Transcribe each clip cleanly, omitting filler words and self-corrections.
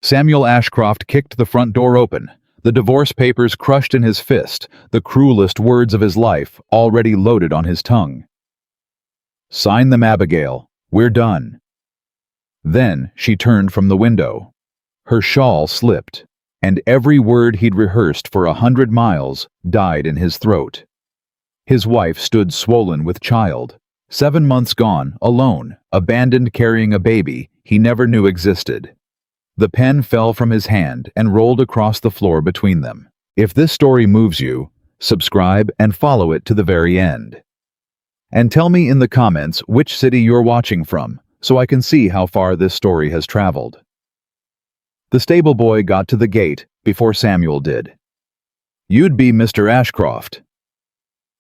Samuel Ashcroft kicked the front door open, the divorce papers crushed in his fist, the cruelest words of his life already loaded on his tongue. "Sign them, Abigail. We're done." Then she turned from the window. Her shawl slipped, and every word he'd rehearsed for 100 miles died in his throat. His wife stood swollen with child, 7 months gone, alone, abandoned carrying a baby he never knew existed. The pen fell from his hand and rolled across the floor between them. If this story moves you, subscribe and follow it to the very end. And tell me in the comments which city you're watching from, so I can see how far this story has traveled. The stable boy got to the gate before Samuel did. "You'd be Mr. Ashcroft."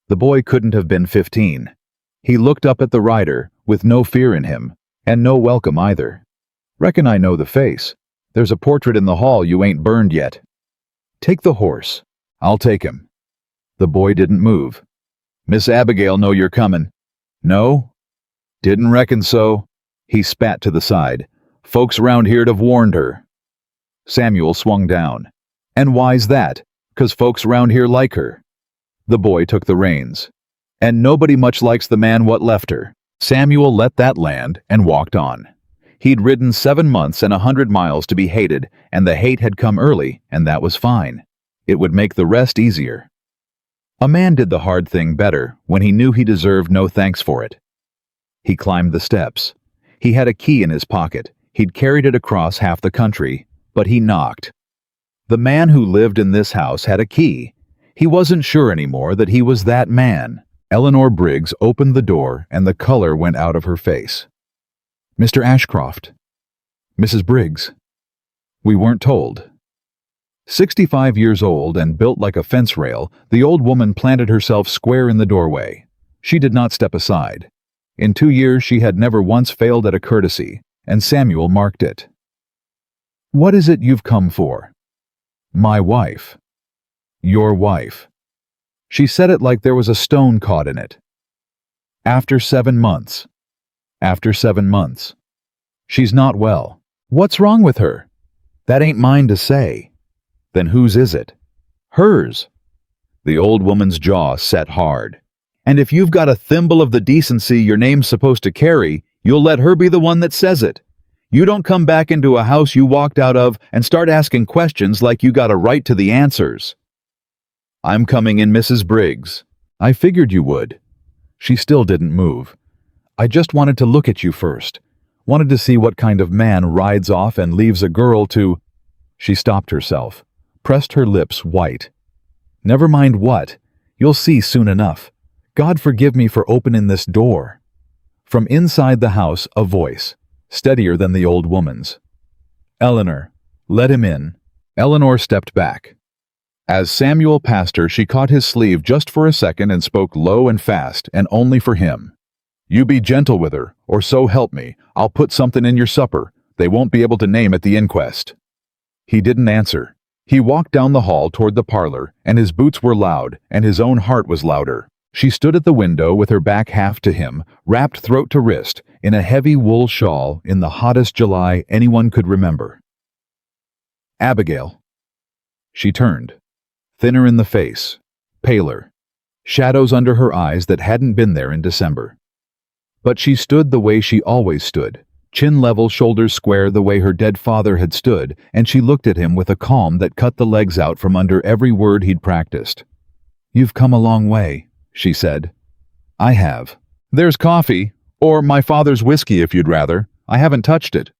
The boy couldn't have been 15. He looked up at the rider with no fear in him, and no welcome either. "Reckon I know the face. There's a portrait in the hall you ain't burned yet." "Take the horse." "I'll take him." The boy didn't move. "Miss Abigail know you're comin'." "No?" "Didn't reckon so." He spat to the side. "Folks around here'd have warned her." Samuel swung down. "And why's that? 'Cause folks around here like her." The boy took the reins. "And nobody much likes the man what left her." Samuel let that land and walked on. He'd ridden 7 months and 100 miles to be hated, and the hate had come early, and that was fine. It would make the rest easier. A man did the hard thing better when he knew he deserved no thanks for it. He climbed the steps. He had a key in his pocket. He'd carried it across half the country, but he knocked. The man who lived in this house had a key. He wasn't sure anymore that he was that man. Eleanor Briggs opened the door and the color went out of her face. "Mr. Ashcroft." "Mrs. Briggs." "We weren't told." 65 years old and built like a fence rail, the old woman planted herself square in the doorway. She did not step aside. In 2 years she had never once failed at a courtesy, and Samuel marked it. "What is it you've come for?" "My wife." "Your wife." She said it like there was a stone caught in it. "After 7 months." "After 7 months." "She's not well." "What's wrong with her?" "That ain't mine to say." "Then whose is it?" "Hers." The old woman's jaw set hard. "And if you've got a thimble of the decency your name's supposed to carry, you'll let her be the one that says it. You don't come back into a house you walked out of and start asking questions like you got a right to the answers." "I'm coming in, Mrs. Briggs." "I figured you would." She still didn't move. "I just wanted to look at you first. Wanted to see what kind of man rides off and leaves a girl to—" She stopped herself, pressed her lips white. "Never mind what. You'll see soon enough. God forgive me for opening this door." From inside the house, a voice, steadier than the old woman's. "Eleanor, let him in." Eleanor stepped back. As Samuel passed her, she caught his sleeve just for a second and spoke low and fast, and only for him. "You be gentle with her, or so help me, I'll put something in your supper. They won't be able to name at the inquest." He didn't answer. He walked down the hall toward the parlor, and his boots were loud, and his own heart was louder. She stood at the window with her back half to him, wrapped throat to wrist, in a heavy wool shawl in the hottest July anyone could remember. "Abigail." She turned. Thinner in the face, paler, shadows under her eyes that hadn't been there in December. But she stood the way she always stood, chin level, shoulders square the way her dead father had stood, and she looked at him with a calm that cut the legs out from under every word he'd practiced. "You've come a long way," she said. "I have. There's coffee, or my father's whiskey if you'd rather. I haven't touched it."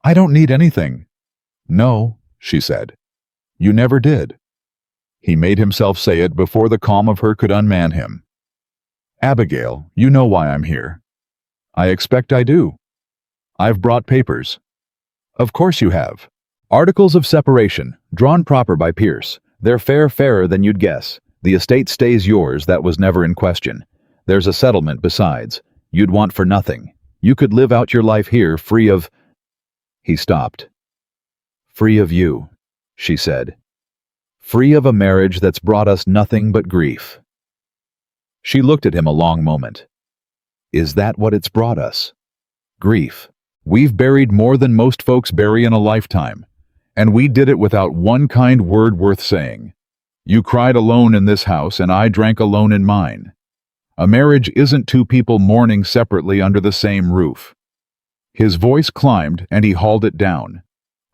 "I don't need anything." "No," she said. "You never did." He made himself say it before the calm of her could unman him. "Abigail, you know why I'm here." "I expect I do." "I've brought papers." "Of course you have. Articles of separation, drawn proper by Pierce. They're fairer than you'd guess. The estate stays yours, that was never in question. There's a settlement besides. You'd want for nothing. You could live out your life here free of—" He stopped. "Free of you," she said. "Free of a marriage that's brought us nothing but grief." She looked at him a long moment. "Is that what it's brought us? Grief. We've buried more than most folks bury in a lifetime. And we did it without one kind word worth saying. You cried alone in this house, and I drank alone in mine. A marriage isn't two people mourning separately under the same roof." His voice climbed, and he hauled it down.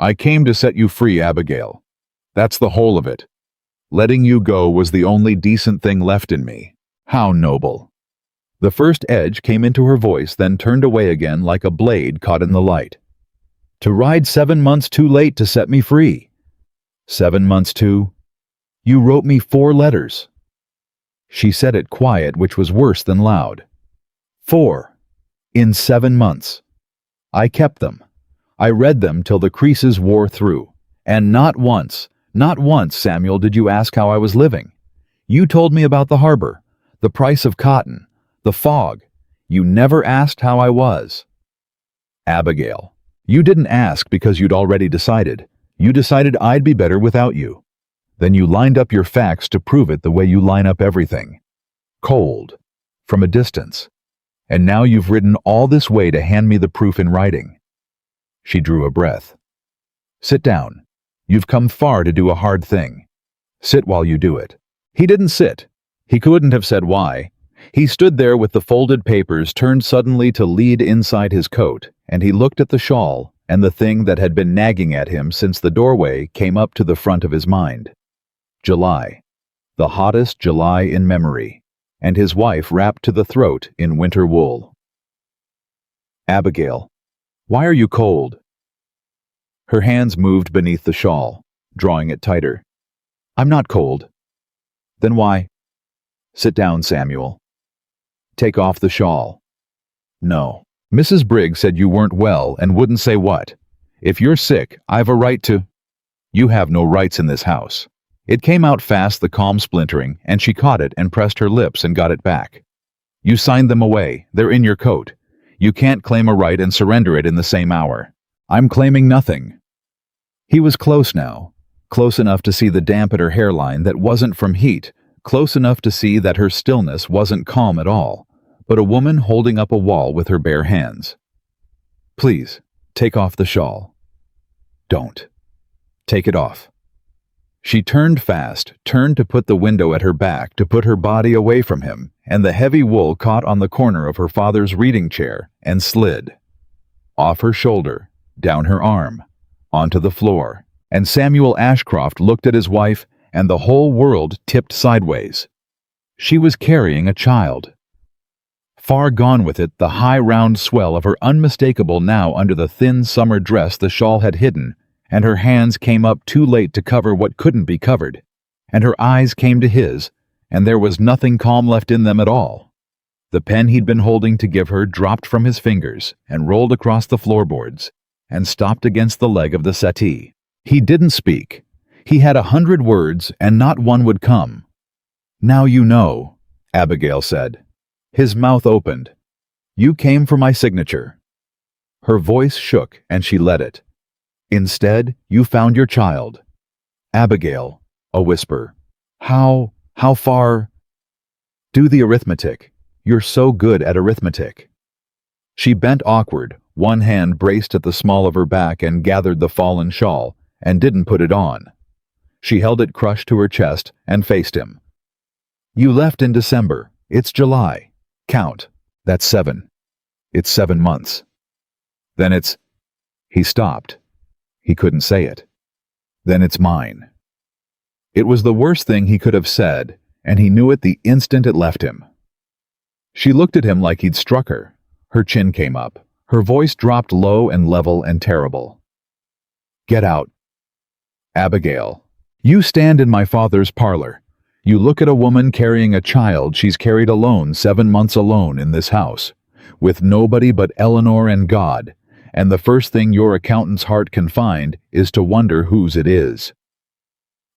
"I came to set you free, Abigail. That's the whole of it. Letting you go was the only decent thing left in me. How noble." The first edge came into her voice, then turned away again like a blade caught in the light. "To ride 7 months too late to set me free. 7 months too? You wrote me 4 letters. She said it quiet, which was worse than loud. 4. In 7 months. I kept them. I read them till the creases wore through. And not once, Samuel, did you ask how I was living. You told me about the harbor, the price of cotton, the fog. You never asked how I was." "Abigail, you didn't ask because you'd already decided. You decided I'd be better without you. Then you lined up your facts to prove it the way you line up everything. Cold. From a distance. And now you've ridden all this way to hand me the proof in writing." She drew a breath. "Sit down. You've come far to do a hard thing. Sit while you do it." He didn't sit. He couldn't have said why. He stood there with the folded papers turned suddenly to lead inside his coat, and he looked at the shawl, and the thing that had been nagging at him since the doorway came up to the front of his mind. July. The hottest July in memory, and his wife wrapped to the throat in winter wool. "Abigail, why are you cold?" Her hands moved beneath the shawl, drawing it tighter. "I'm not cold." "Then why?" "Sit down, Samuel." "Take off the shawl." "No. Mrs. Briggs said you weren't well and wouldn't say what. If you're sick, I've a right to—" "You have no rights in this house." It came out fast, the calm splintering, and she caught it and pressed her lips and got it back. "You signed them away. They're in your coat. You can't claim a right and surrender it in the same hour." "I'm claiming nothing." He was close now, close enough to see the damp at her hairline that wasn't from heat, close enough to see that her stillness wasn't calm at all, but a woman holding up a wall with her bare hands. "Please, take off the shawl." "Don't." "Take it off." She turned fast, turned to put the window at her back, to put her body away from him, and the heavy wool caught on the corner of her father's reading chair and slid. Off her shoulder, down her arm, onto the floor, and Samuel Ashcroft looked at his wife, and the whole world tipped sideways. She was carrying a child. Far gone with it, the high round swell of her unmistakable now under the thin summer dress the shawl had hidden, and her hands came up too late to cover what couldn't be covered, and her eyes came to his, and there was nothing calm left in them at all. The pen he'd been holding to give her dropped from his fingers and rolled across the floorboards and stopped against the leg of the settee. He didn't speak. He had 100 words, and not one would come. "Now you know," Abigail said. His mouth opened. "You came for my signature." Her voice shook, and she let it. "Instead, you found your child." "Abigail," a whisper. How far?" "Do the arithmetic. You're so good at arithmetic." She bent awkward, one hand braced at the small of her back, and gathered the fallen shawl, and didn't put it on. She held it crushed to her chest and faced him. "You left in December. It's July. Count. That's 7. It's 7 months. Then it's—" He stopped. He couldn't say it. "Then it's mine." It was the worst thing he could have said, and he knew it the instant it left him. She looked at him like he'd struck her. Her chin came up. Her voice dropped low and level and terrible. "Get out. Abigail, you stand in my father's parlor. You look at a woman carrying a child she's carried alone 7 months alone in this house, with nobody but Eleanor and God, and the first thing your accountant's heart can find is to wonder whose it is."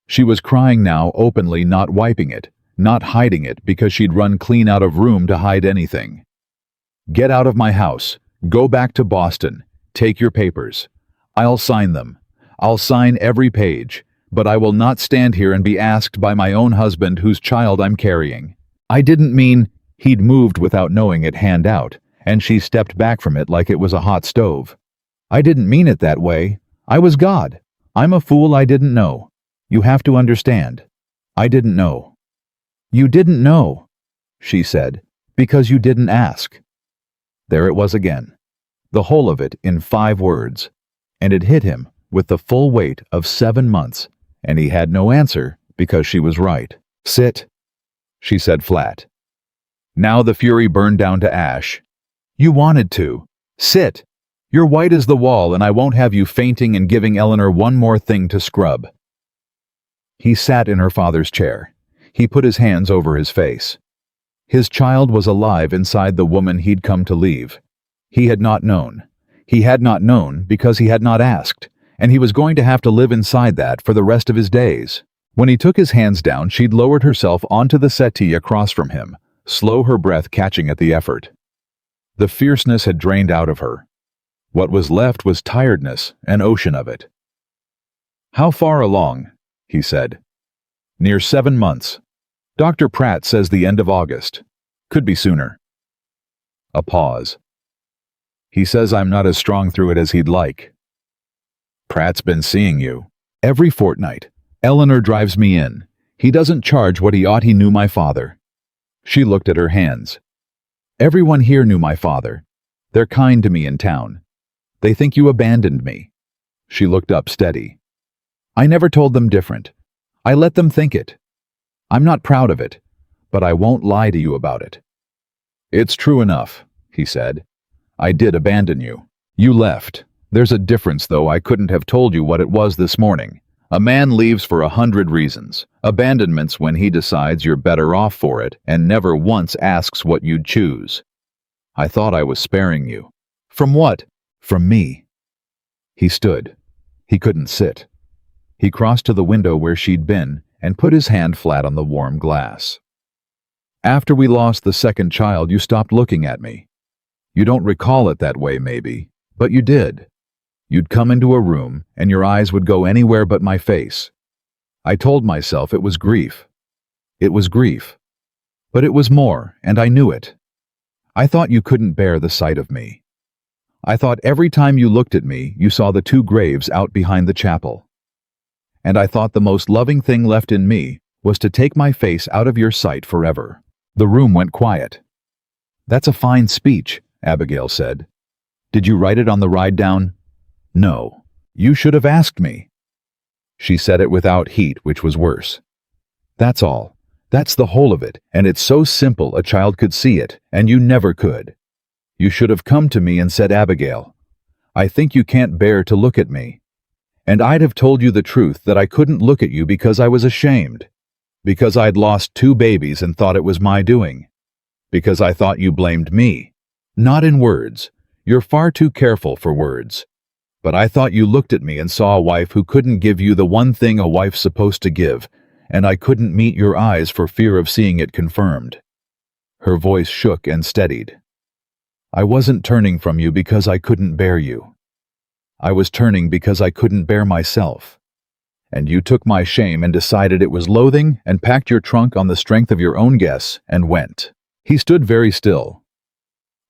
She was crying now openly, not wiping it, not hiding it because she'd run clean out of room to hide anything. "Get out of my house. Go back to Boston. Take your papers. I'll sign them. I'll sign every page, but I will not stand here and be asked by my own husband whose child I'm carrying. I didn't mean—" He'd moved without knowing it, hand out, and she stepped back from it like it was a hot stove. "I didn't mean it that way. I was God. I'm a fool, I didn't know. You have to understand. I didn't know. You didn't know, she said, because you didn't ask. There it was again, the whole of it in 5 words, and it hit him with the full weight of 7 months, and he had no answer because she was right. Sit, she said flat. Now the fury burned down to ash. You wanted to. Sit. You're white as the wall, and I won't have you fainting and giving Eleanor one more thing to scrub. He sat in her father's chair. He put his hands over his face. His child was alive inside the woman he'd come to leave. He had not known. He had not known because he had not asked, and he was going to have to live inside that for the rest of his days. When he took his hands down, she'd lowered herself onto the settee across from him, slow, her breath catching at the effort. The fierceness had drained out of her. What was left was tiredness, an ocean of it. How far along? He said. Near 7 months. Dr. Pratt says the end of August. Could be sooner. A pause. He says I'm not as strong through it as he'd like. Pratt's been seeing you. Every fortnight. Eleanor drives me in. He doesn't charge what he ought. He knew my father. She looked at her hands. Everyone here knew my father. They're kind to me in town. They think you abandoned me. She looked up steady. I never told them different. I let them think it. I'm not proud of it, but I won't lie to you about it. It's true enough, he said. I did abandon you. You left. There's a difference, though. I couldn't have told you what it was this morning. A man leaves for 100 reasons. Abandonment's when he decides you're better off for it and never once asks what you'd choose. I thought I was sparing you. From what? From me. He stood. He couldn't sit. He crossed to the window where she'd been and put his hand flat on the warm glass. After we lost the second child, you stopped looking at me. You don't recall it that way, maybe, but you did. You'd come into a room and your eyes would go anywhere but my face. I told myself it was grief. It was grief. But it was more, and I knew it. I thought you couldn't bear the sight of me. I thought every time you looked at me, you saw the 2 graves out behind the chapel. And I thought the most loving thing left in me was to take my face out of your sight forever. The room went quiet. That's a fine speech, Abigail said. Did you write it on the ride down? No. You should have asked me. She said it without heat, which was worse. That's all. That's the whole of it, and it's so simple a child could see it, and you never could. You should have come to me and said, Abigail, I think you can't bear to look at me. And I'd have told you the truth, that I couldn't look at you because I was ashamed. Because I'd lost 2 babies and thought it was my doing. Because I thought you blamed me. Not in words. You're far too careful for words. But I thought you looked at me and saw a wife who couldn't give you the one thing a wife's supposed to give, and I couldn't meet your eyes for fear of seeing it confirmed. Her voice shook and steadied. I wasn't turning from you because I couldn't bear you. I was turning because I couldn't bear myself. And you took my shame and decided it was loathing and packed your trunk on the strength of your own guess and went. He stood very still.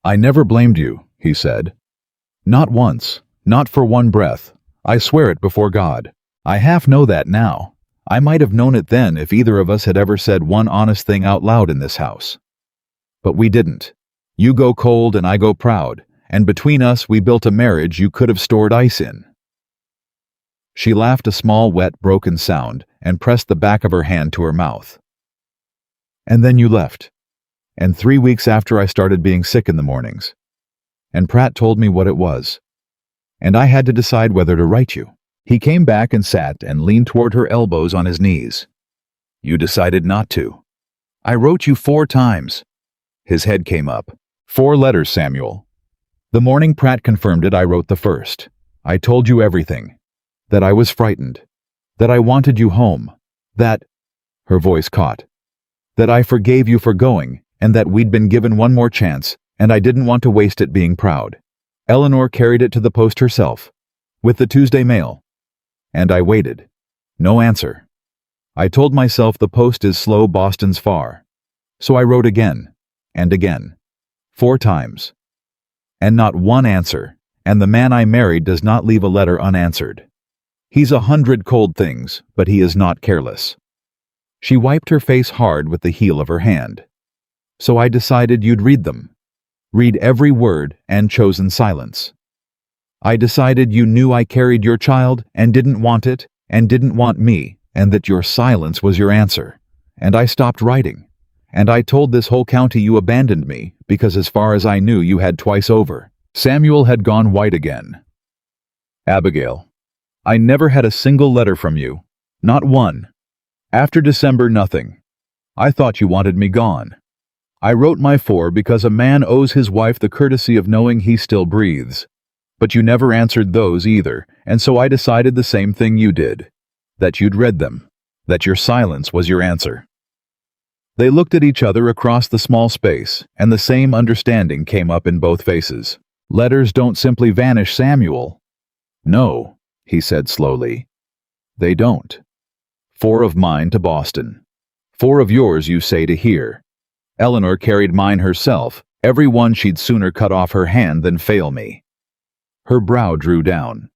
I never blamed you, he said. Not once, not for one breath. I swear it before God. I half know that now. I might have known it then if either of us had ever said one honest thing out loud in this house. But we didn't. You go cold and I go proud, and between us we built a marriage you could have stored ice in. She laughed a small, wet, broken sound and pressed the back of her hand to her mouth. And then you left. And 3 weeks after I started being sick in the mornings. And Pratt told me what it was. And I had to decide whether to write you. He came back and sat and leaned toward her elbows on his knees. You decided not to. I wrote you 4 times. His head came up. 4 letters, Samuel. The morning Pratt confirmed it, I wrote the first. I told you everything. That I was frightened. That I wanted you home. That, her voice caught. That I forgave you for going, and that we'd been given one more chance, and I didn't want to waste it being proud. Eleanor carried it to the post herself, with the Tuesday mail. And I waited. No answer. I told myself the post is slow, Boston's far. So I wrote again, and again. 4 times. And not one answer, and the man I married does not leave a letter unanswered. He's 100 cold things, but he is not careless." She wiped her face hard with the heel of her hand. "So I decided you'd read them. Read every word and chosen silence. I decided you knew I carried your child and didn't want it and didn't want me, and that your silence was your answer. And I stopped writing. And I told this whole county you abandoned me because as far as I knew you had twice over." Samuel had gone white again. "Abigail, I never had a single letter from you. Not one. After December, nothing. I thought you wanted me gone. I wrote my 4 because a man owes his wife the courtesy of knowing he still breathes. But you never answered those either, and so I decided the same thing you did. That you'd read them. That your silence was your answer." They looked at each other across the small space, and the same understanding came up in both faces. "Letters don't simply vanish, Samuel." "No," he said slowly. "They don't. 4 of mine to Boston. 4 of yours, you say, to here. Eleanor carried mine herself, every one she'd sooner cut off her hand than fail me." Her brow drew down.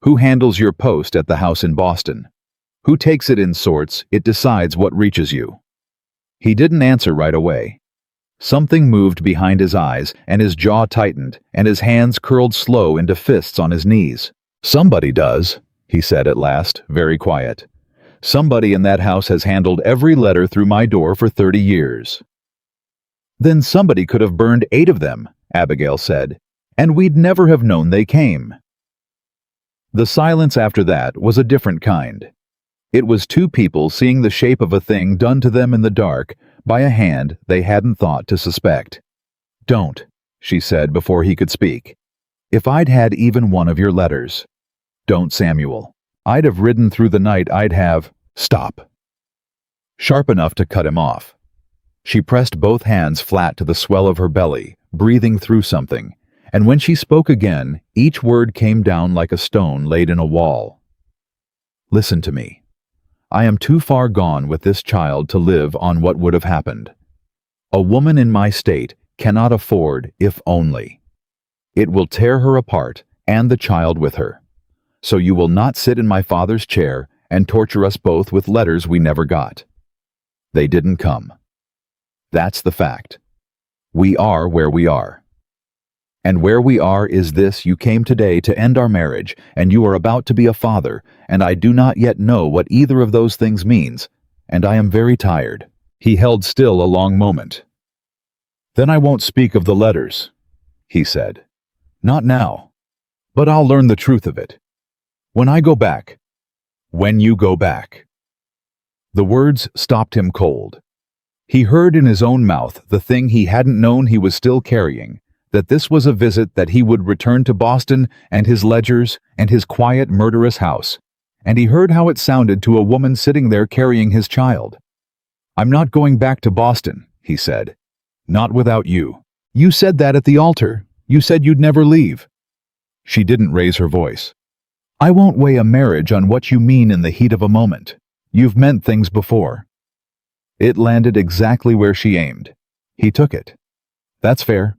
"Who handles your post at the house in Boston? Who takes it in sorts, it decides what reaches you?" He didn't answer right away. Something moved behind his eyes, and his jaw tightened, and his hands curled slow into fists on his knees. "Somebody does," he said at last, very quiet. "Somebody in that house has handled every letter through my door for 30 years. "Then somebody could have burned 8 of them," Abigail said, "and we'd never have known they came." The silence after that was a different kind. It was 2 people seeing the shape of a thing done to them in the dark by a hand they hadn't thought to suspect. "Don't," she said before he could speak. "If I'd had even one of your letters. Don't, Samuel. I'd have ridden through the night. I'd have—" "Stop." Sharp enough to cut him off. She pressed both hands flat to the swell of her belly, breathing through something, and when she spoke again, each word came down like a stone laid in a wall. "Listen to me. I am too far gone with this child to live on what would have happened. A woman in my state cannot afford, if only. It will tear her apart, and the child with her. So you will not sit in my father's chair and torture us both with letters we never got. They didn't come. That's the fact. We are where we are. And where we are is this: you came today to end our marriage, and you are about to be a father, and I do not yet know what either of those things means, and I am very tired." He held still a long moment. "Then I won't speak of the letters," he said. "Not now. But I'll learn the truth of it. When I go back. When you go back." The words stopped him cold. He heard in his own mouth the thing he hadn't known he was still carrying, that this was a visit that he would return to Boston and his ledgers and his quiet, murderous house, and he heard how it sounded to a woman sitting there carrying his child. "I'm not going back to Boston," he said. "Not without you. You said that at the altar. You said you'd never leave." She didn't raise her voice. "I won't weigh a marriage on what you mean in the heat of a moment. You've meant things before." It landed exactly where she aimed. He took it. "That's fair.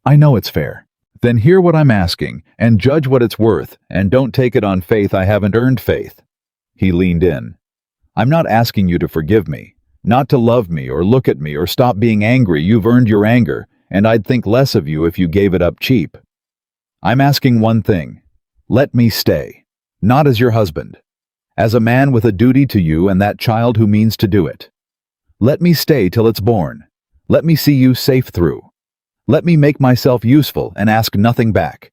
I know it's fair. Then hear what I'm asking, and judge what it's worth, and don't take it on faith I haven't earned faith." He leaned in. "I'm not asking you to forgive me, not to love me or look at me or stop being angry. You've earned your anger, and I'd think less of you if you gave it up cheap. I'm asking one thing. Let me stay. Not as your husband. As a man with a duty to you and that child who means to do it. Let me stay till it's born. Let me see you safe through. Let me make myself useful and ask nothing back.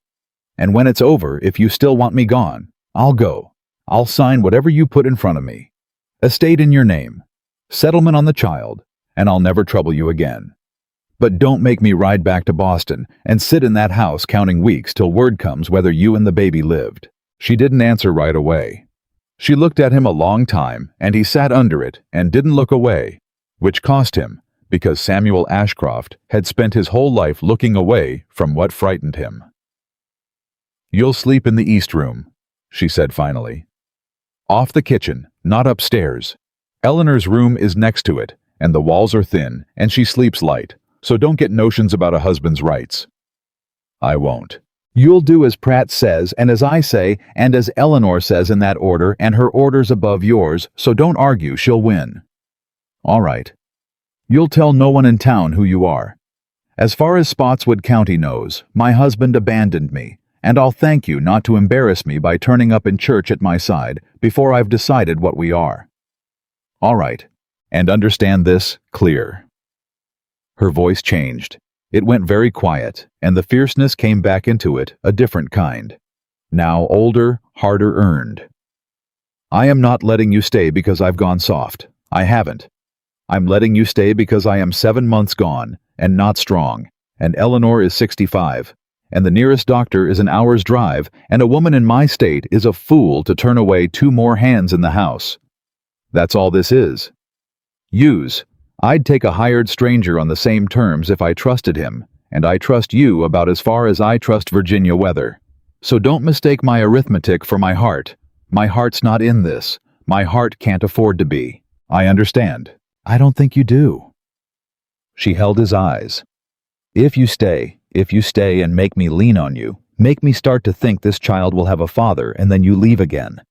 And when it's over, if you still want me gone, I'll go. I'll sign whatever you put in front of me. Estate in your name. Settlement on the child, and I'll never trouble you again. But don't make me ride back to Boston and sit in that house counting weeks till word comes whether you and the baby lived." She didn't answer right away. She looked at him a long time, and he sat under it and didn't look away, which cost him, because Samuel Ashcroft had spent his whole life looking away from what frightened him. "You'll sleep in the East Room," she said finally. "Off the kitchen, not upstairs. Eleanor's room is next to it, and the walls are thin, and she sleeps light, so don't get notions about a husband's rights." "I won't." You'll do as Pratt says, and as I say, and as Eleanor says in that order, and her order's above yours, so don't argue, she'll win. All right. You'll tell no one in town who you are. As far as Spotswood County knows, my husband abandoned me, and I'll thank you not to embarrass me by turning up in church at my side before I've decided what we are. All right. And understand this clear. Her voice changed. It went very quiet, and the fierceness came back into it, a different kind. Now older, harder earned. I am not letting you stay because I've gone soft. I haven't. I'm letting you stay because I am 7 months gone, and not strong, and Eleanor is 65, and the nearest doctor is an hour's drive, and a woman in my state is a fool to turn away 2 more hands in the house. That's all this is. I'd take a hired stranger on the same terms if I trusted him, and I trust you about as far as I trust Virginia weather. So don't mistake my arithmetic for my heart. My heart's not in this. My heart can't afford to be. I understand. I don't think you do. She held his eyes. If you stay and make me lean on you, make me start to think this child will have a father and then you leave again.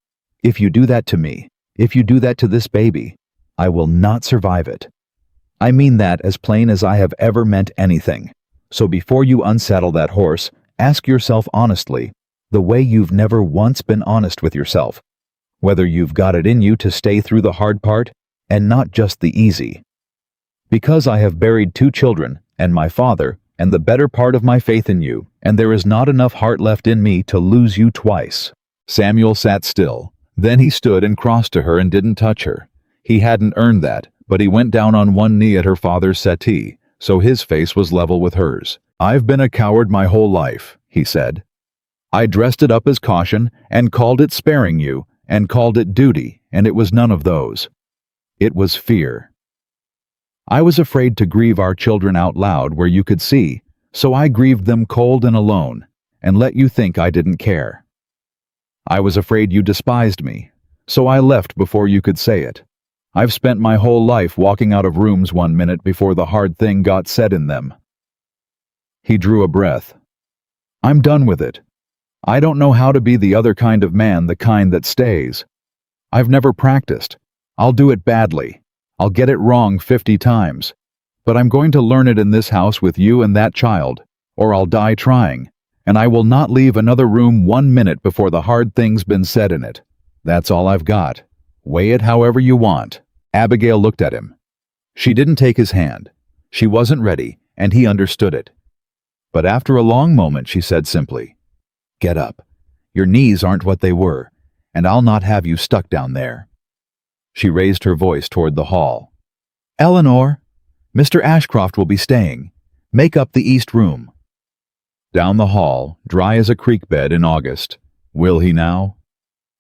If you do that to me, if you do that to this baby, I will not survive it. I mean that as plain as I have ever meant anything. So before you unsaddle that horse, ask yourself honestly, the way you've never once been honest with yourself, whether you've got it in you to stay through the hard part and not just the easy. Because I have buried 2 children and my father and the better part of my faith in you, and there is not enough heart left in me to lose you twice. Samuel sat still. Then he stood and crossed to her and didn't touch her. He hadn't earned that, but he went down on one knee at her father's settee, so his face was level with hers. I've been a coward my whole life, he said. I dressed it up as caution and called it sparing you and called it duty, and it was none of those. It was fear. I was afraid to grieve our children out loud where you could see, so I grieved them cold and alone and let you think I didn't care. I was afraid you despised me, so I left before you could say it. I've spent my whole life walking out of rooms 1 minute before the hard thing got said in them. He drew a breath. I'm done with it. I don't know how to be the other kind of man, the kind that stays. I've never practiced. I'll do it badly. I'll get it wrong 50 times. But I'm going to learn it in this house with you and that child, or I'll die trying, and I will not leave another room 1 minute before the hard thing's been said in it. That's all I've got. Weigh it however you want. Abigail looked at him. She didn't take his hand. She wasn't ready, and he understood it. But after a long moment, she said simply, Get up. Your knees aren't what they were, and I'll not have you stuck down there. She raised her voice toward the hall. Eleanor, Mr. Ashcroft will be staying. Make up the east room. Down the hall, dry as a creek bed in August. Will he now?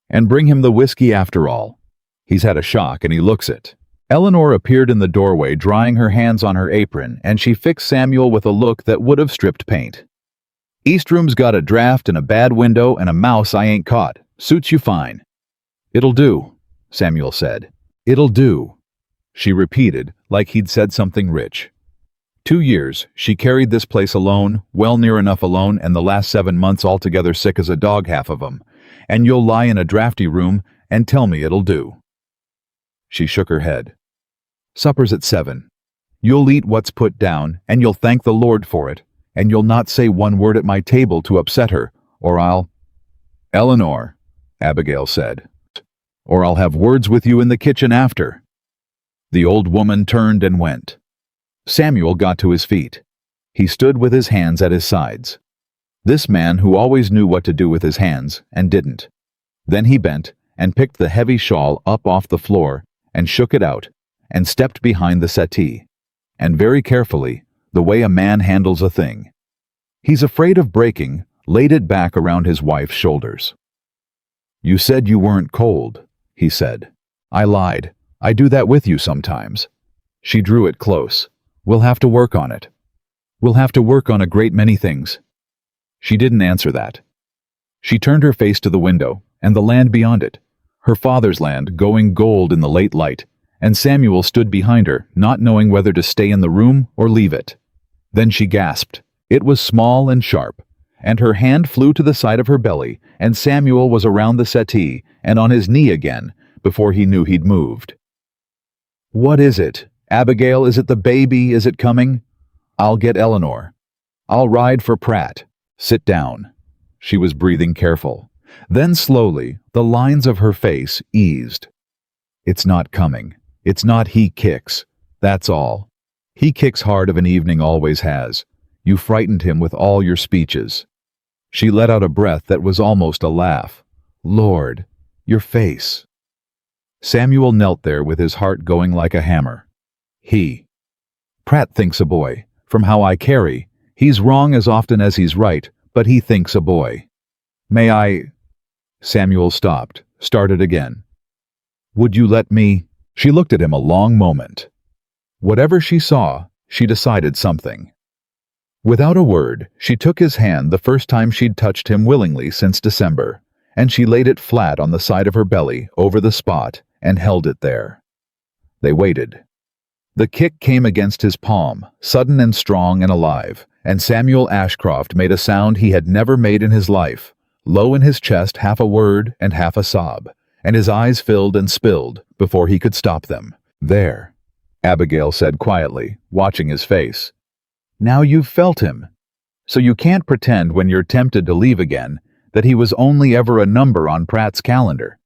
And bring him the whiskey after all. He's had a shock and he looks it. Eleanor appeared in the doorway, drying her hands on her apron, and she fixed Samuel with a look that would have stripped paint. East room's got a draft and a bad window and a mouse I ain't caught. Suits you fine. It'll do, Samuel said. It'll do. She repeated, like he'd said something rich. 2 years, she carried this place alone, well near enough alone, and the last 7 months altogether sick as a dog, half of 'em. And you'll lie in a drafty room and tell me it'll do. She shook her head. Supper's at 7. You'll eat what's put down, and you'll thank the Lord for it, and you'll not say one word at my table to upset her, or I'll— Eleanor, Abigail said, or I'll have words with you in the kitchen after. The old woman turned and went. Samuel got to his feet. He stood with his hands at his sides. This man who always knew what to do with his hands and didn't. Then he bent and picked the heavy shawl up off the floor and shook it out and stepped behind the settee, and very carefully, the way a man handles a thing. He's afraid of breaking, laid it back around his wife's shoulders. You said you weren't cold, he said. I lied. I do that with you sometimes. She drew it close. We'll have to work on it. We'll have to work on a great many things. She didn't answer that. She turned her face to the window and the land beyond it, her father's land going gold in the late light, and Samuel stood behind her, not knowing whether to stay in the room or leave it. Then she gasped. It was small and sharp, and her hand flew to the side of her belly, and Samuel was around the settee and on his knee again before he knew he'd moved. "What is it? Abigail, is it the baby? Is it coming? I'll get Eleanor. I'll ride for Pratt. Sit down." She was breathing careful. Then slowly, the lines of her face eased. "It's not coming. It's not he kicks. That's all. He kicks hard of an evening, always has. You frightened him with all your speeches." She let out a breath that was almost a laugh. "Lord, your face." Samuel knelt there with his heart going like a hammer. Pratt thinks a boy. From how I carry, he's wrong as often as he's right, but he thinks a boy. May I? Samuel stopped, started again. "Would you let me?" She looked at him a long moment. Whatever she saw, she decided something. Without a word, she took his hand the first time she'd touched him willingly since December, and she laid it flat on the side of her belly over the spot and held it there. They waited. The kick came against his palm, sudden and strong and alive, and Samuel Ashcroft made a sound he had never made in his life, low in his chest, half a word and half a sob, and his eyes filled and spilled before he could stop them. "There," Abigail said quietly, watching his face. "Now you've felt him. So you can't pretend when you're tempted to leave again that he was only ever a number on Pratt's calendar.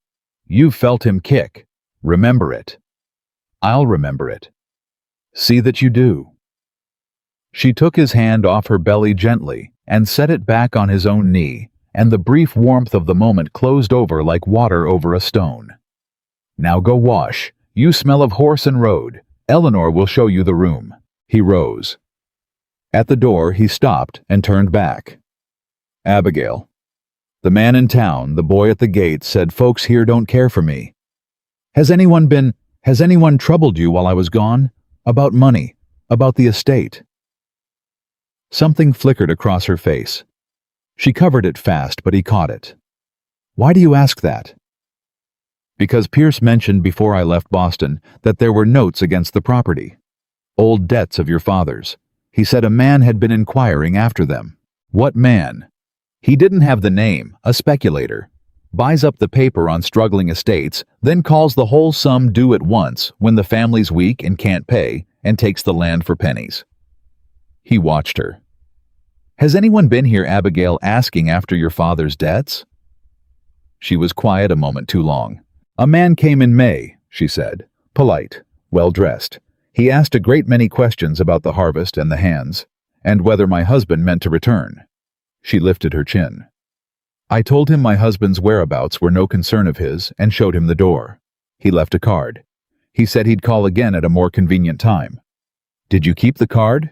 You've felt him kick. Remember it. I'll remember it. See that you do." She took his hand off her belly gently and set it back on his own knee, and the brief warmth of the moment closed over like water over a stone. "Now go wash. You smell of horse and road. Eleanor will show you the room." He rose. At the door, he stopped and turned back. "Abigail, the man in town, the boy at the gate, said folks here don't care for me. Has anyone troubled you while I was gone? About money? About the estate?" Something flickered across her face. She covered it fast, but he caught it. "Why do you ask that?" "Because Pierce mentioned before I left Boston that there were notes against the property. Old debts of your father's. He said a man had been inquiring after them." "What man?" "He didn't have the name, a speculator. Buys up the paper on struggling estates, then calls the whole sum due at once when the family's weak and can't pay, and takes the land for pennies." He watched her. "Has anyone been here, Abigail, asking after your father's debts?" She was quiet a moment too long. "A man came in May," she said, polite, well-dressed. "He asked a great many questions about the harvest and the hands, and whether my husband meant to return." She lifted her chin. "I told him my husband's whereabouts were no concern of his and showed him the door. He left a card. He said he'd call again at a more convenient time." "Did you keep the card?"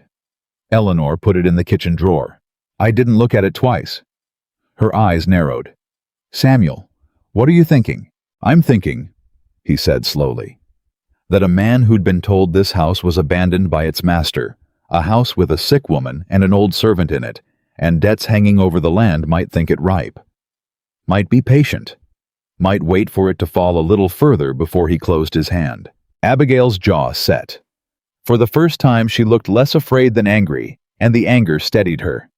Eleanor put it in the kitchen drawer. "I didn't look at it twice." Her eyes narrowed. "Samuel, what are you thinking?" "I'm thinking," he said slowly, "that a man who'd been told this house was abandoned by its master, a house with a sick woman and an old servant in it, and debts hanging over the land, might think it ripe. Might be patient. Might wait for it to fall a little further before he closed his hand." Abigail's jaw set. For the first time she looked less afraid than angry, and the anger steadied her.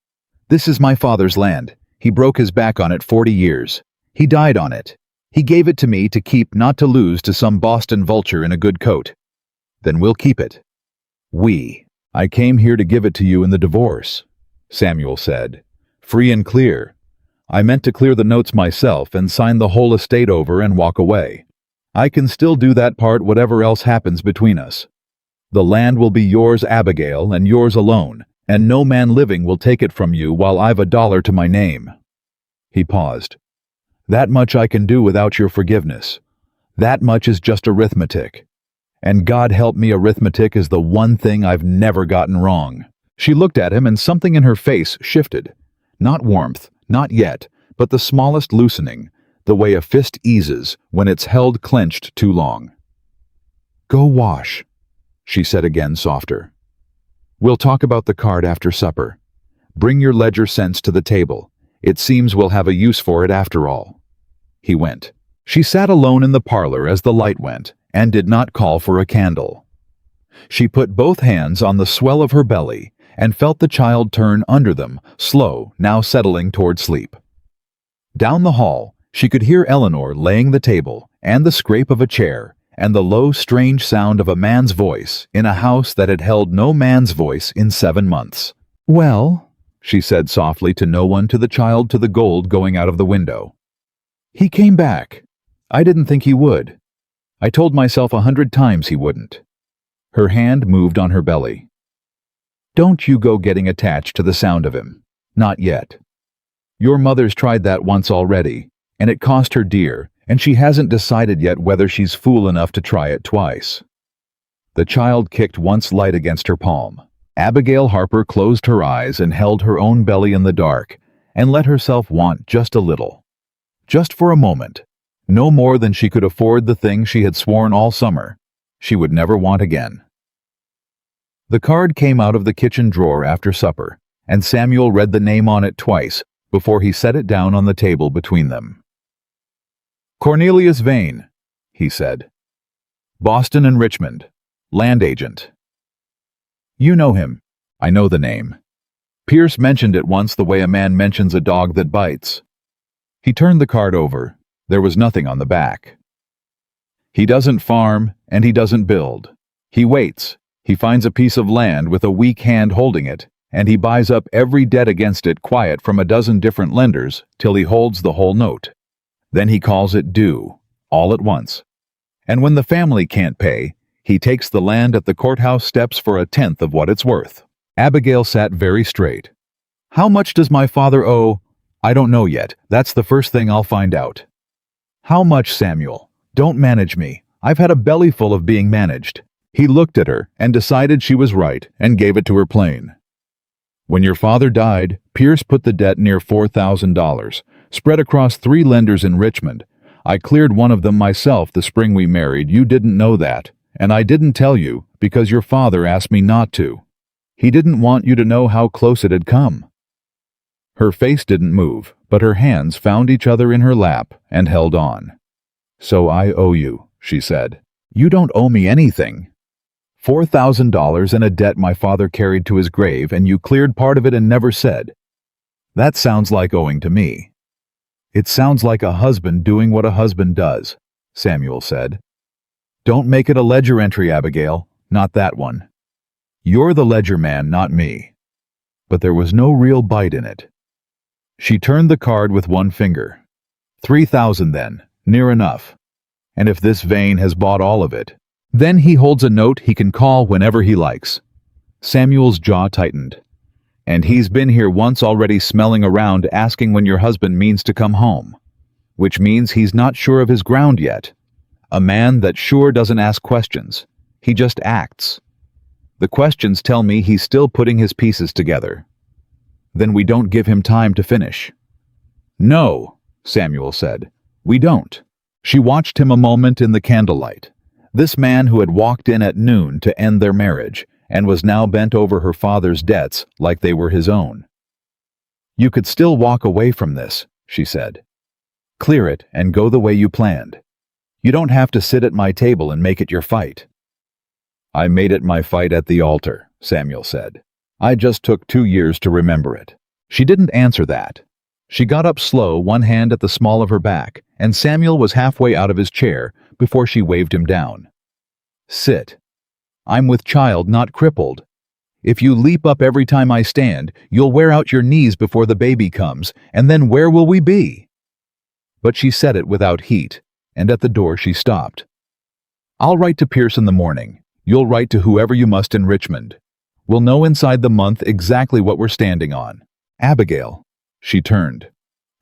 "This is my father's land. He broke his back on it 40 years. He died on it. He gave it to me to keep, not to lose to some Boston vulture in a good coat. Then we'll keep it." I came here to give it to you in the divorce," Samuel said, "free and clear. I meant to clear the notes myself and sign the whole estate over and walk away. I can still do that part whatever else happens between us. The land will be yours, Abigail, and yours alone, and no man living will take it from you while I've a dollar to my name." He paused. "That much I can do without your forgiveness. That much is just arithmetic. And God help me, arithmetic is the one thing I've never gotten wrong." She looked at him and something in her face shifted. Not warmth, not yet, but the smallest loosening, the way a fist eases when it's held clenched too long. "Go wash," she said again, softer. "We'll talk about the card after supper. Bring your ledger cents to the table. It seems we'll have a use for it after all." He went. She sat alone in the parlor as the light went, and did not call for a candle. She put both hands on the swell of her belly and felt the child turn under them, slow, now settling toward sleep. Down the hall, she could hear Eleanor laying the table, and the scrape of a chair, and the low, strange sound of a man's voice in a house that had held no man's voice in 7 months. "Well," she said softly to no one, to the child, to the gold going out of the window. "He came back. I didn't think he would. I told myself 100 times he wouldn't." Her hand moved on her belly. "Don't you go getting attached to the sound of him. Not yet. Your mother's tried that once already, and it cost her dear, and she hasn't decided yet whether she's fool enough to try it twice." The child kicked once light against her palm. Abigail Harper closed her eyes and held her own belly in the dark, and let herself want just a little. Just for a moment. No more than she could afford the thing she had sworn all summer she would never want again. The card came out of the kitchen drawer after supper, and Samuel read the name on it twice before he set it down on the table between them. "Cornelius Vane," he said. "Boston and Richmond. Land agent." "You know him." "I know the name. Pierce mentioned it once the way a man mentions a dog that bites." He turned the card over. There was nothing on the back. "He doesn't farm, and he doesn't build. He waits. He finds a piece of land with a weak hand holding it, and he buys up every debt against it quiet from a dozen different lenders till he holds the whole note. Then he calls it due, all at once. And when the family can't pay, he takes the land at the courthouse steps for 1/10 of what it's worth." Abigail sat very straight. "How much does my father owe?" "I don't know yet. That's the first thing I'll find out." "How much, Samuel? Don't manage me. I've had a belly full of being managed." He looked at her and decided she was right and gave it to her plain. "When your father died, Pierce put the debt near $4,000, spread across 3 lenders in Richmond. I cleared one of them myself the spring we married. You didn't know that, and I didn't tell you because your father asked me not to. He didn't want you to know how close it had come." Her face didn't move, but her hands found each other in her lap and held on. "So I owe you," she said. "You don't owe me anything. $4,000 in a debt my father carried to his grave, and you cleared part of it and never said. That sounds like owing to me." "It sounds like a husband doing what a husband does," Samuel said. "Don't make it a ledger entry, Abigail. Not that one. You're the ledger man, not me." But there was no real bite in it. She turned the card with one finger. 3,000 then, near enough. And if this Vane has bought all of it, then he holds a note he can call whenever he likes. Samuel's jaw tightened. "And he's been here once already, smelling around, asking when your husband means to come home. Which means he's not sure of his ground yet. A man that sure doesn't ask questions. He just acts. The questions tell me he's still putting his pieces together. Then we don't give him time to finish." "No," Samuel said. "We don't." She watched him a moment in the candlelight. This man who had walked in at noon to end their marriage, and was now bent over her father's debts like they were his own. "You could still walk away from this," she said. "Clear it and go the way you planned. You don't have to sit at my table and make it your fight." "I made it my fight at the altar," Samuel said. "I just took 2 years to remember it." She didn't answer that. She got up slow, one hand at the small of her back, and Samuel was halfway out of his chair before she waved him down. "Sit. I'm with child, not crippled. If you leap up every time I stand, you'll wear out your knees before the baby comes, and then where will we be?" But she said it without heat, and at the door she stopped. "I'll write to Pierce in the morning. You'll write to whoever you must in Richmond. We'll know inside the month exactly what we're standing on. Abigail." She turned.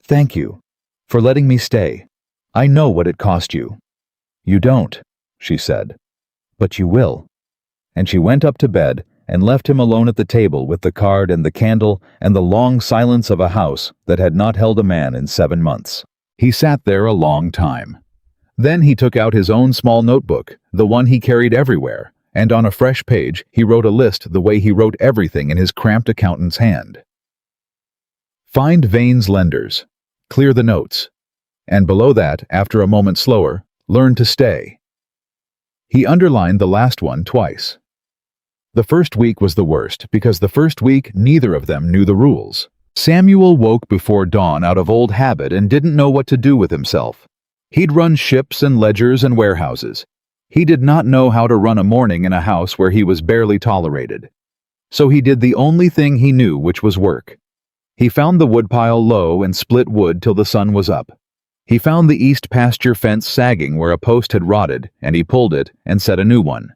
"Thank you for letting me stay. I know what it cost you." "You don't," she said. "But you will." And she went up to bed and left him alone at the table with the card and the candle and the long silence of a house that had not held a man in 7 months. He sat there a long time. Then he took out his own small notebook, the one he carried everywhere, and on a fresh page he wrote a list the way he wrote everything in his cramped accountant's hand. Find Vane's lenders. Clear the notes. And below that, after a moment slower, learn to stay. He underlined the last one twice. The first week was the worst, because the first week neither of them knew the rules. Samuel woke before dawn out of old habit and didn't know what to do with himself. He'd run ships and ledgers and warehouses. He did not know how to run a morning in a house where he was barely tolerated. So he did the only thing he knew, which was work. He found the woodpile low and split wood till the sun was up. He found the east pasture fence sagging where a post had rotted, and he pulled it and set a new one.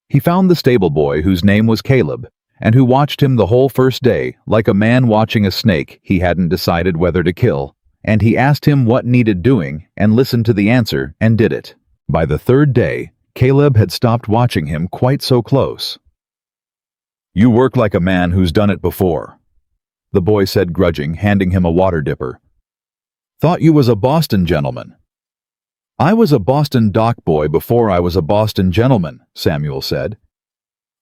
He found the stable boy whose name was Caleb, and who watched him the whole first day, like a man watching a snake he hadn't decided whether to kill, and he asked him what needed doing and listened to the answer and did it. By the third day, Caleb had stopped watching him quite so close. "You work like a man who's done it before," the boy said, grudging, handing him a water dipper. "Thought you was a Boston gentleman." "I was a Boston dock boy before I was a Boston gentleman," Samuel said.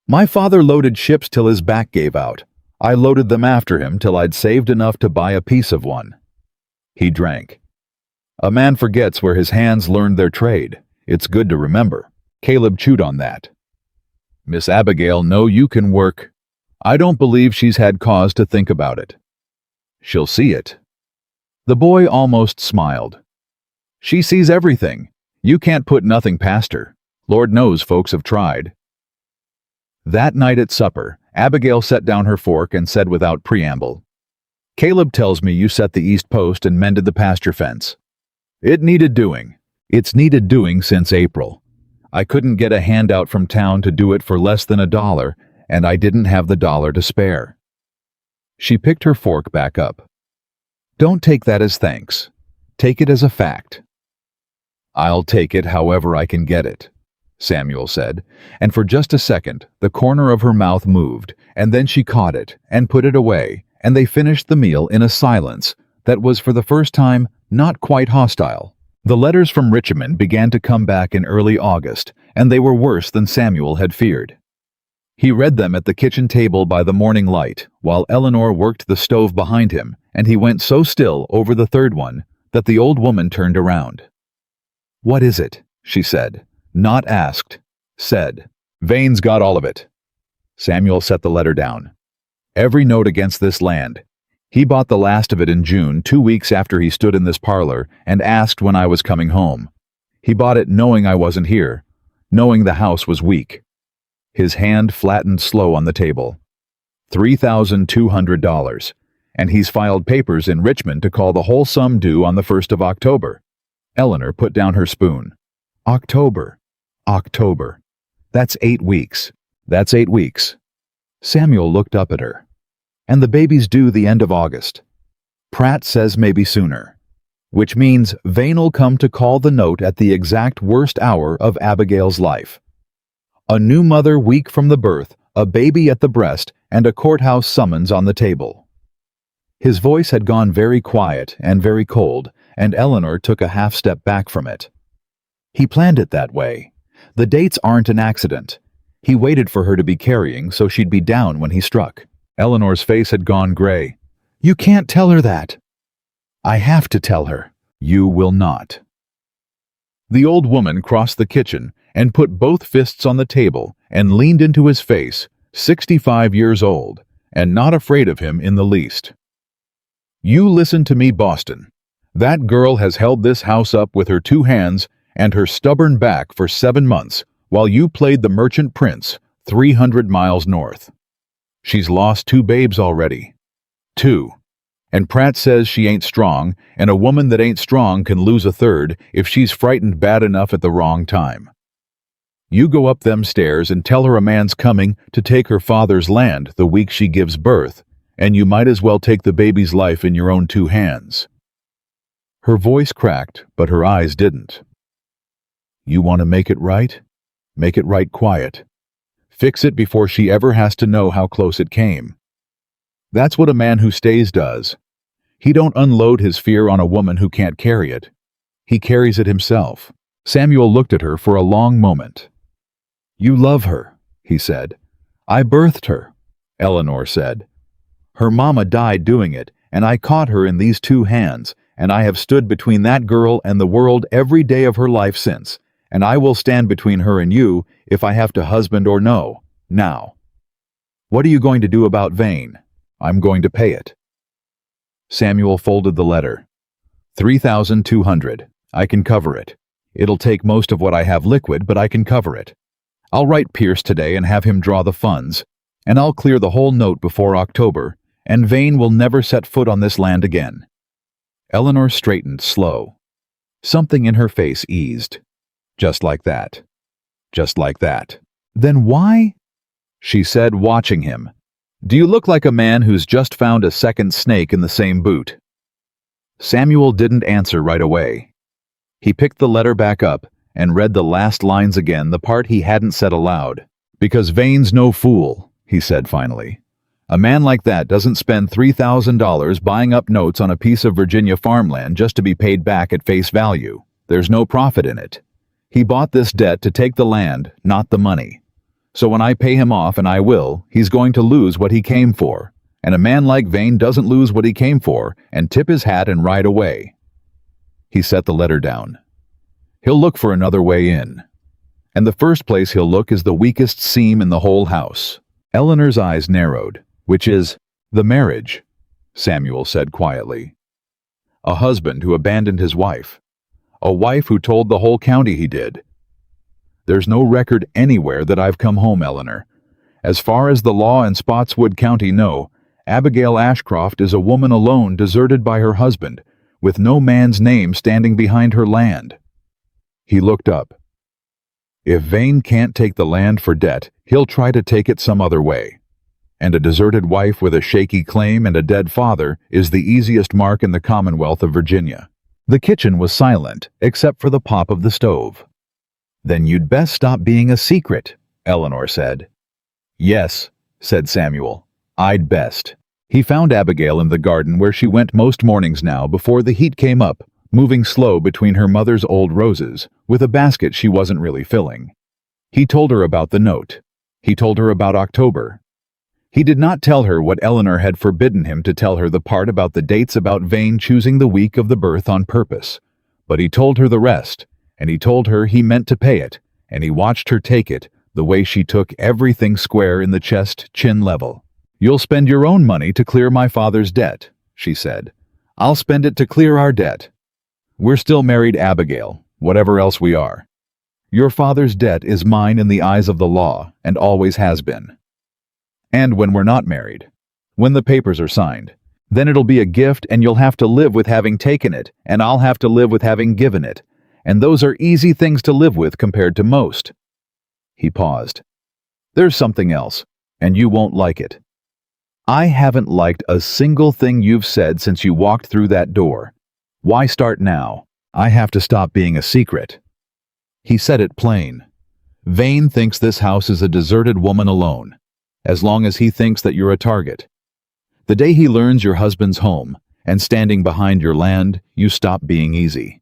"My father loaded ships till his back gave out. I loaded them after him till I'd saved enough to buy a piece of one." He drank. "A man forgets where his hands learned their trade. It's good to remember." Caleb chewed on that. "Miss Abigail know you can work. I don't believe she's had cause to think about it. She'll see it." The boy almost smiled. "She sees everything. You can't put nothing past her. Lord knows folks have tried." That night at supper, Abigail set down her fork and said without preamble, "Caleb tells me you set the east post and mended the pasture fence. It needed doing. It's needed doing since April. I couldn't get a handout from town to do it for less than $1, and I didn't have the dollar to spare." She picked her fork back up. "Don't take that as thanks. Take it as a fact." "I'll take it however I can get it," Samuel said, and for just a second the corner of her mouth moved, and then she caught it and put it away, and they finished the meal in a silence that was for the first time not quite hostile. The letters from Richmond began to come back in early August, and they were worse than Samuel had feared. He read them at the kitchen table by the morning light, while Eleanor worked the stove behind him, and he went so still over the third one that the old woman turned around. "What is it?" she said. Not asked. Said. "Vane's got all of it." Samuel set the letter down. "Every note against this land. He bought the last of it in June, 2 weeks after he stood in this parlor, and asked when I was coming home. He bought it knowing I wasn't here, knowing the house was weak." His hand flattened slow on the table. $3,200, and he's filed papers in Richmond to call the whole sum due on the 1st of October. Eleanor put down her spoon. October. That's 8 weeks. That's 8 weeks. Samuel looked up at her. "And the baby's due the end of August. Pratt says maybe sooner. Which means Vane'll come to call the note at the exact worst hour of Abigail's life. A new mother week from the birth, a baby at the breast, and a courthouse summons on the table." His voice had gone very quiet and very cold, and Eleanor took a half step back from it. "He planned it that way. The dates aren't an accident. He waited for her to be carrying so she'd be down when he struck." Eleanor's face had gone gray. "You can't tell her that." "I have to tell her." "You will not." The old woman crossed the kitchen and put both fists on the table and leaned into his face, 65 years old, and not afraid of him in the least. "You listen to me, Boston. That girl has held this house up with her 2 hands and her stubborn back for 7 months while you played the merchant prince 300 miles north. She's lost 2 babes already. 2. And Pratt says she ain't strong, and a woman that ain't strong can lose a third if she's frightened bad enough at the wrong time. You go up them stairs and tell her a man's coming to take her father's land the week she gives birth, and you might as well take the baby's life in your own 2 hands. Her voice cracked, but her eyes didn't. "You want to make it right? Make it right quiet. Fix it before she ever has to know how close it came. That's what a man who stays does. He don't unload his fear on a woman who can't carry it. He carries it himself." Samuel looked at her for a long moment. "You love her," he said. "I birthed her," Eleanor said. "Her mama died doing it, and I caught her in these 2 hands, and I have stood between that girl and the world every day of her life since, and I will stand between her and you if I have to husband or no, now." What are you going to do about Vane? I'm going to pay it. Samuel folded the letter. 3,200. I can cover it. It'll take most of what I have liquid, but I can cover it. I'll write Pierce today and have him draw the funds, and I'll clear the whole note before October, and Vane will never set foot on this land again. Eleanor straightened slow. Something in her face eased. Just like that. Just like that. Then why? She said, watching him. Do you look like a man who's just found a second snake in the same boot? Samuel didn't answer right away. He picked the letter back up and read the last lines again, the part he hadn't said aloud. Because Vane's no fool, he said finally. A man like that doesn't spend $3,000 buying up notes on a piece of Virginia farmland just to be paid back at face value. There's no profit in it. He bought this debt to take the land, not the money. So when I pay him off, and I will, he's going to lose what he came for. And a man like Vane doesn't lose what he came for and tip his hat and ride away. He set the letter down. He'll look for another way in. And the first place he'll look is the weakest seam in the whole house. Eleanor's eyes narrowed. Which is, the marriage, Samuel said quietly. A husband who abandoned his wife. A wife who told the whole county he did. There's no record anywhere that I've come home, Eleanor. As far as the law in Spotswood County know, Abigail Ashcroft is a woman alone, deserted by her husband, with no man's name standing behind her land. He looked up. If Vane can't take the land for debt, he'll try to take it some other way. And a deserted wife with a shaky claim and a dead father is the easiest mark in the Commonwealth of Virginia. The kitchen was silent, except for the pop of the stove. Then you'd best stop being a secret, Eleanor said. Yes, said Samuel. I'd best. He found Abigail in the garden where she went most mornings now before the heat came up, moving slow between her mother's old roses, with a basket she wasn't really filling. He told her about the note. He told her about October. He did not tell her what Eleanor had forbidden him to tell her, the part about the dates, about Vane choosing the week of the birth on purpose. But he told her the rest, and he told her he meant to pay it, and he watched her take it, the way she took everything square in the chest, chin level. You'll spend your own money to clear my father's debt, she said. I'll spend it to clear our debt. We're still married, Abigail, whatever else we are. Your father's debt is mine in the eyes of the law, and always has been. And when we're not married, when the papers are signed, then it'll be a gift, and you'll have to live with having taken it, and I'll have to live with having given it, and those are easy things to live with compared to most. He paused. There's something else, and you won't like it. I haven't liked a single thing you've said since you walked through that door. Why start now? I have to stop being a secret. He said it plain. Vane thinks this house is a deserted woman alone. As long as he thinks that you're a target. The day he learns your husband's home, and standing behind your land, you stop being easy.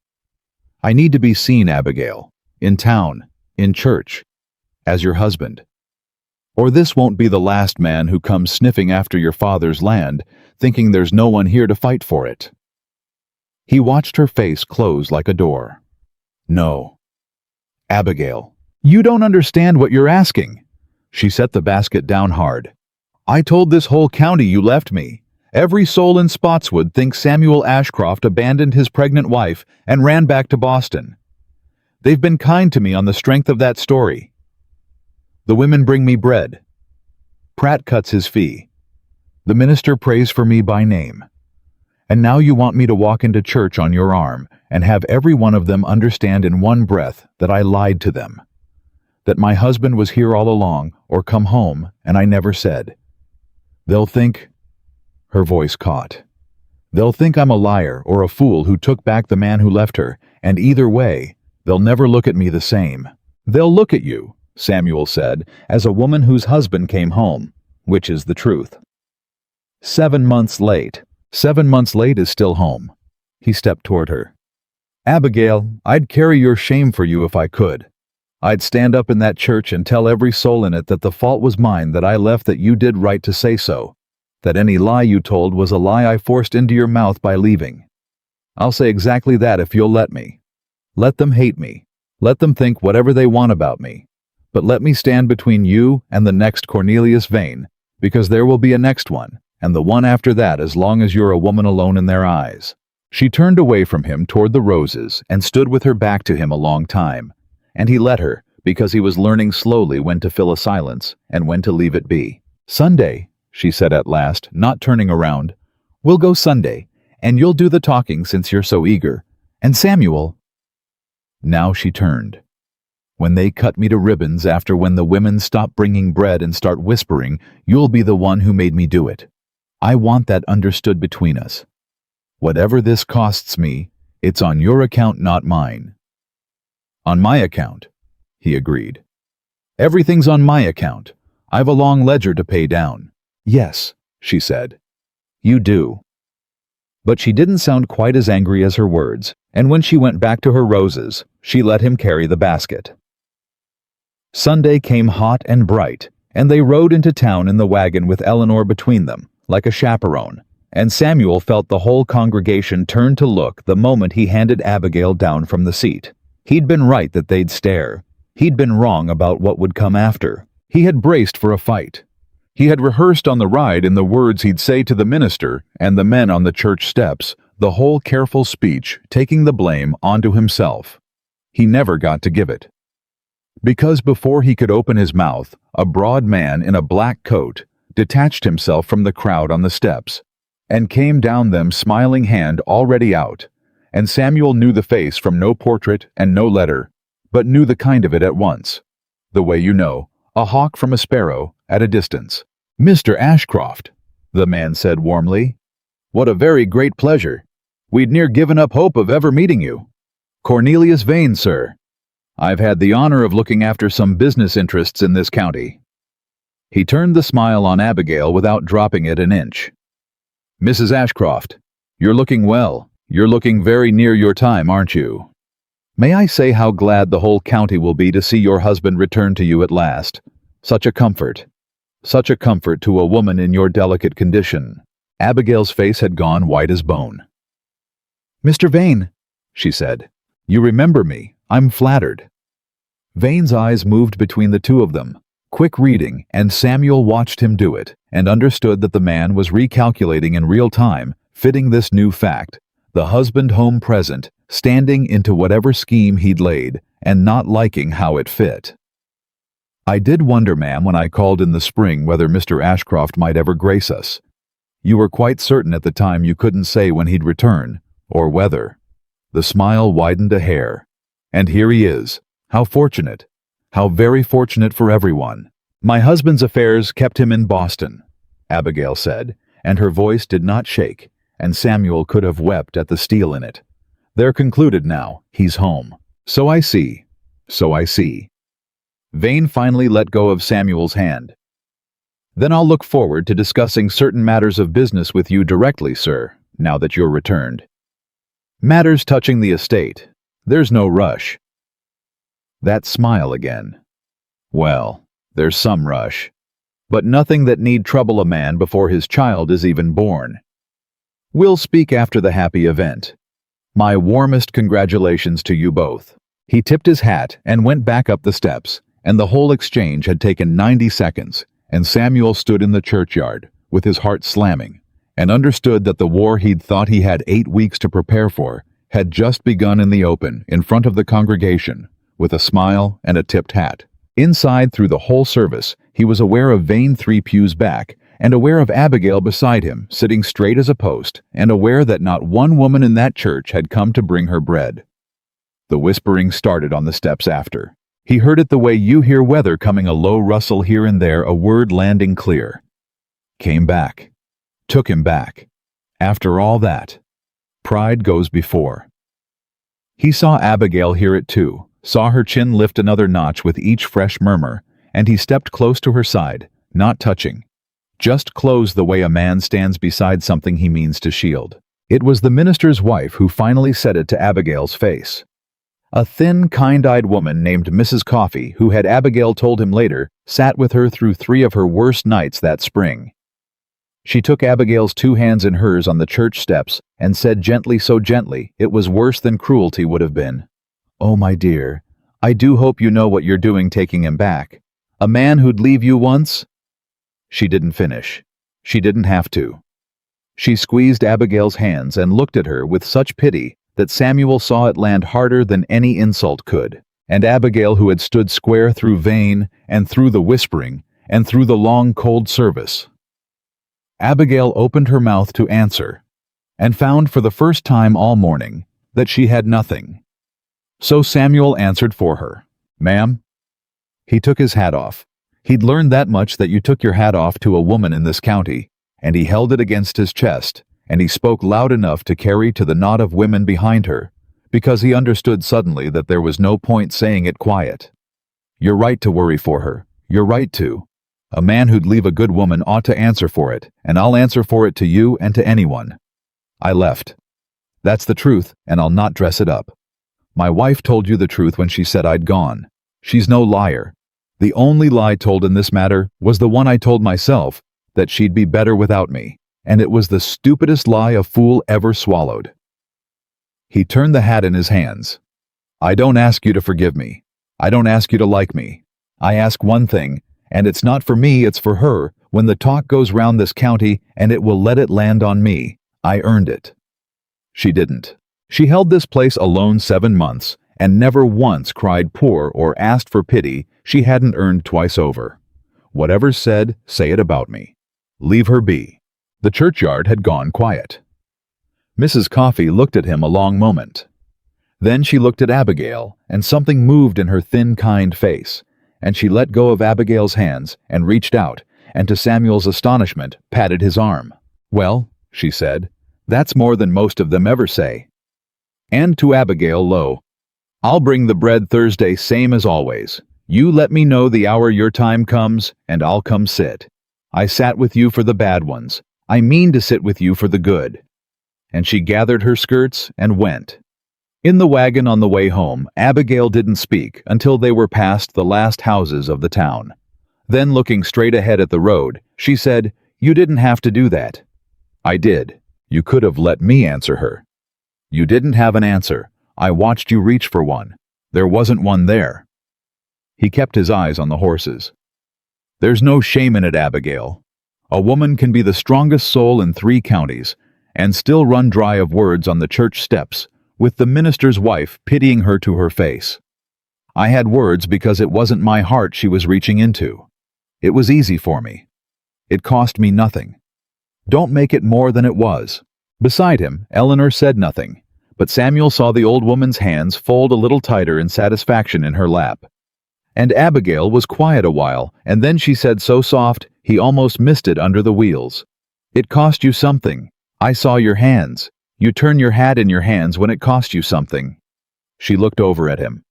I need to be seen, Abigail, in town, in church, as your husband. Or this won't be the last man who comes sniffing after your father's land, thinking there's no one here to fight for it. He watched her face close like a door. No. Abigail, you don't understand what you're asking. She set the basket down hard. I told this whole county you left me. Every soul in Spotswood thinks Samuel Ashcroft abandoned his pregnant wife and ran back to Boston. They've been kind to me on the strength of that story. The women bring me bread. Pratt cuts his fee. The minister prays for me by name. And now you want me to walk into church on your arm and have every one of them understand in one breath that I lied to them. That my husband was here all along, or come home, and I never said. They'll think... Her voice caught. They'll think I'm a liar or a fool who took back the man who left her, and either way, they'll never look at me the same. They'll look at you, Samuel said, as a woman whose husband came home, which is the truth. 7 months late. 7 months late is still home. He stepped toward her. Abigail, I'd carry your shame for you if I could. I'd stand up in that church and tell every soul in it that the fault was mine, that I left, that you did right to say so, that any lie you told was a lie I forced into your mouth by leaving. I'll say exactly that if you'll let me. Let them hate me. Let them think whatever they want about me. But let me stand between you and the next Cornelius Vane, because there will be a next one, and the one after that as long as you're a woman alone in their eyes." She turned away from him toward the roses and stood with her back to him a long time, and he let her because he was learning slowly when to fill a silence and when to leave it be. "Sunday," she said at last, not turning around. "We'll go Sunday, and you'll do the talking since you're so eager. And Samuel—" Now she turned. "When they cut me to ribbons after when the women stop bringing bread and start whispering, you'll be the one who made me do it. I want that understood between us. Whatever this costs me, it's on your account, not mine." "On my account," he agreed. "Everything's on my account. I've a long ledger to pay down." "Yes," she said. "You do." But she didn't sound quite as angry as her words, and when she went back to her roses, she let him carry the basket. Sunday came hot and bright, and they rode into town in the wagon with Eleanor between them, like a chaperone, and Samuel felt the whole congregation turn to look the moment he handed Abigail down from the seat. He'd been right that they'd stare. He'd been wrong about what would come after. He had braced for a fight. He had rehearsed on the ride in the words he'd say to the minister and the men on the church steps, the whole careful speech taking the blame onto himself. He never got to give it. Because before he could open his mouth, a broad man in a black coat detached himself from the crowd on the steps and came down them, smiling hand already out, and Samuel knew the face from no portrait and no letter, but knew the kind of it at once, the way you know a hawk from a sparrow at a distance. "Mr. Ashcroft," the man said warmly, "what a very great pleasure. We'd near given up hope of ever meeting you. Cornelius Vane, sir. I've had the honor of looking after some business interests in this county." He turned the smile on Abigail without dropping it an inch. "Mrs. Ashcroft, you're looking well. You're looking very near your time, aren't you? May I say how glad the whole county will be to see your husband return to you at last? Such a comfort. Such a comfort to a woman in your delicate condition." Abigail's face had gone white as bone. "Mr. Vane," she said, "you remember me. I'm flattered." Vane's eyes moved between the two of them, quick reading, and Samuel watched him do it, and understood that the man was recalculating in real time, fitting this new fact, the husband home present, standing into whatever scheme he'd laid, and not liking how it fit. "I did wonder, ma'am, when I called in the spring whether Mr. Ashcroft might ever grace us. You were quite certain at the time you couldn't say when he'd return, or whether." The smile widened a hair. "And here he is. How fortunate. How very fortunate for everyone." "My husband's affairs kept him in Boston," Abigail said, and her voice did not shake, and Samuel could have wept at the steel in it. "They're concluded now. He's home." "So I see. So I see." Vane finally let go of Samuel's hand. "Then I'll look forward to discussing certain matters of business with you directly, sir, now that you're returned. Matters touching the estate. There's no rush." That smile again. "Well, there's some rush, but nothing that need trouble a man before his child is even born. We'll speak after the happy event. My warmest congratulations to you both." He tipped his hat and went back up the steps, and the whole exchange had taken 90 seconds, and Samuel stood in the churchyard, with his heart slamming, and understood that the war he'd thought he had 8 weeks to prepare for had just begun in the open, in front of the congregation, with a smile and a tipped hat. Inside, through the whole service, he was aware of Vane 3 pews back, and aware of Abigail beside him, sitting straight as a post, and aware that not one woman in that church had come to bring her bread. The whispering started on the steps after. He heard it the way you hear weather coming, a low rustle here and there, a word landing clear. Came back. Took him back. After all that. Pride goes before. He saw Abigail hear it too, saw her chin lift another notch with each fresh murmur, and he stepped close to her side, not touching. Just close the way a man stands beside something he means to shield. It was the minister's wife who finally said it to Abigail's face. A thin, kind-eyed woman named Mrs. Coffey, who had, Abigail told him later, sat with her through 3 of her worst nights that spring. She took Abigail's 2 hands in hers on the church steps and said gently, so gently, it was worse than cruelty would have been, "Oh, my dear, I do hope you know what you're doing taking him back. A man who'd leave you once?" She didn't finish. She didn't have to. She squeezed Abigail's hands and looked at her with such pity that Samuel saw it land harder than any insult could. And Abigail, who had stood square through vain and through the whispering and through the long cold service. Abigail opened her mouth to answer, and found for the first time all morning that she had nothing. So Samuel answered for her. "Ma'am?" He took his hat off. He'd learned that much, that you took your hat off to a woman in this county, and he held it against his chest, and he spoke loud enough to carry to the knot of women behind her, because he understood suddenly that there was no point saying it quiet. "You're right to worry for her. You're right to. A man who'd leave a good woman ought to answer for it, and I'll answer for it to you and to anyone. I left. That's the truth, and I'll not dress it up. My wife told you the truth when she said I'd gone. She's no liar. The only lie told in this matter was the one I told myself, that she'd be better without me, and it was the stupidest lie a fool ever swallowed." He turned the hat in his hands. "I don't ask you to forgive me. I don't ask you to like me. I ask one thing, and it's not for me, it's for her. When the talk goes round this county, and it will let it land on me, I earned it." She didn't. She held this place alone 7 months, and never once cried poor or asked for pity she hadn't earned twice over. Whatever's said, say it about me. Leave her be. The churchyard had gone quiet. Mrs. Coffey looked at him a long moment. Then she looked at Abigail, and something moved in her thin, kind face, and she let go of Abigail's hands and reached out, and to Samuel's astonishment, patted his arm. "Well," she said, "that's more than most of them ever say." And to Abigail, low, "I'll bring the bread Thursday same as always. You let me know the hour your time comes, and I'll come sit. I sat with you for the bad ones. I mean to sit with you for the good." And she gathered her skirts and went. In the wagon on the way home, Abigail didn't speak until they were past the last houses of the town. Then, looking straight ahead at the road, she said, "You didn't have to do that." "I did. You could have let me answer her." "You didn't have an answer. I watched you reach for one. There wasn't one there." He kept his eyes on the horses. "There's no shame in it, Abigail. A woman can be the strongest soul in 3 counties, and still run dry of words on the church steps, with the minister's wife pitying her to her face. I had words because it wasn't my heart she was reaching into. It was easy for me. It cost me nothing. Don't make it more than it was." Beside him, Eleanor said nothing, but Samuel saw the old woman's hands fold a little tighter in satisfaction in her lap. And Abigail was quiet a while, and then she said so soft he almost missed it under the wheels. "It cost you something. I saw your hands. You turn your hat in your hands when it cost you something." She looked over at him.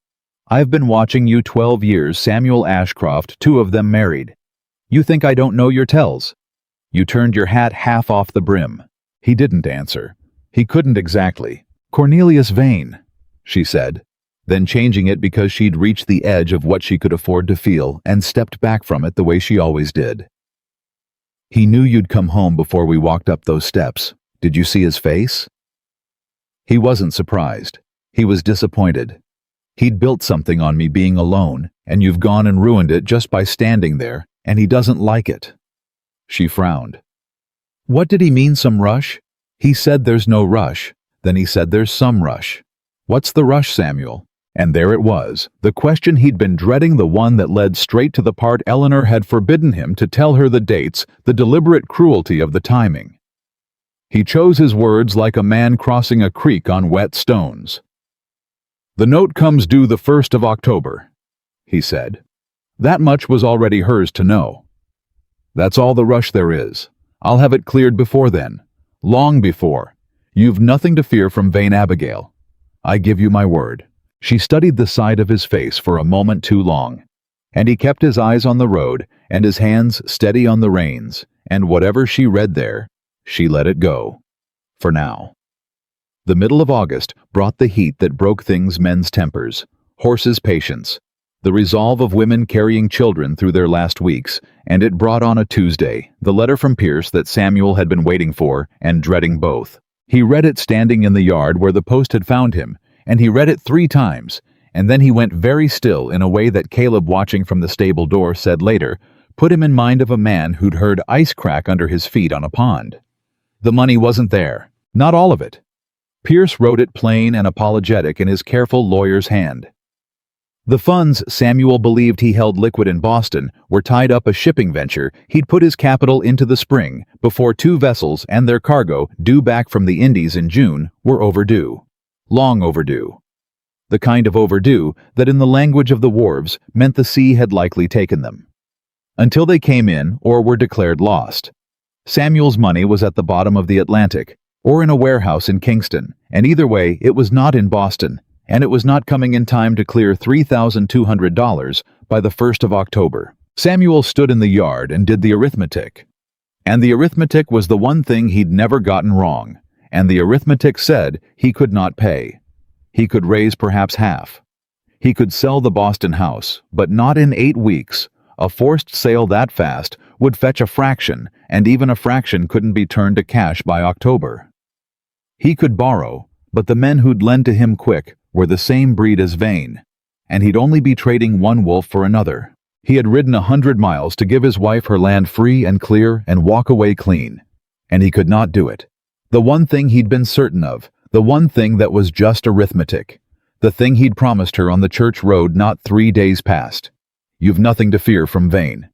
"I've been watching you 12 years, Samuel Ashcroft, 2 of them married. You think I don't know your tells? You turned your hat half off the brim." He didn't answer. He couldn't exactly. "Cornelius Vane," she said, then changing it because she'd reached the edge of what she could afford to feel and stepped back from it the way she always did. "He knew you'd come home before we walked up those steps. Did you see his face?" He wasn't surprised. He was disappointed. "He'd built something on me being alone, and you've gone and ruined it just by standing there, and he doesn't like it." She frowned. "What did he mean, some rush?" "He said there's no rush. Then he said there's some rush." "What's the rush, Samuel?" And there it was, the question he'd been dreading, the one that led straight to the part Eleanor had forbidden him to tell her, the dates, the deliberate cruelty of the timing. He chose his words like a man crossing a creek on wet stones. "The note comes due the 1st of October, he said. That much was already hers to know. "That's all the rush there is. I'll have it cleared before then. Long before. You've nothing to fear from Vane, Abigail. I give you my word." She studied the side of his face for a moment too long, and he kept his eyes on the road and his hands steady on the reins, and whatever she read there, she let it go. For now. The middle of August brought the heat that broke things, men's tempers, horses' patience, the resolve of women carrying children through their last weeks, and it brought on a Tuesday the letter from Pierce that Samuel had been waiting for and dreading both. He read it standing in the yard where the post had found him, and he read it 3 times, and then he went very still in a way that Caleb, watching from the stable door, said later, put him in mind of a man who'd heard ice crack under his feet on a pond. The money wasn't there, not all of it. Pierce wrote it plain and apologetic in his careful lawyer's hand. The funds Samuel believed he held liquid in Boston were tied up a shipping venture he'd put his capital into the spring before 2 vessels and their cargo, due back from the Indies in June, were overdue. Long overdue. The kind of overdue that in the language of the wharves meant the sea had likely taken them. Until they came in or were declared lost. Samuel's money was at the bottom of the Atlantic, or in a warehouse in Kingston, and either way it was not in Boston, and it was not coming in time to clear $3,200 by the 1st of October. Samuel stood in the yard and did the arithmetic. And the arithmetic was the one thing he'd never gotten wrong, and the arithmetic said he could not pay. He could raise perhaps half. He could sell the Boston house, but not in 8 weeks. A forced sale that fast would fetch a fraction, and even a fraction couldn't be turned to cash by October. He could borrow, but the men who'd lend to him quick were the same breed as Vane, and he'd only be trading one wolf for another. He had ridden 100 miles to give his wife her land free and clear and walk away clean, and he could not do it. The one thing he'd been certain of, the one thing that was just arithmetic, the thing he'd promised her on the church road not 3 days past. You've nothing to fear from Vane.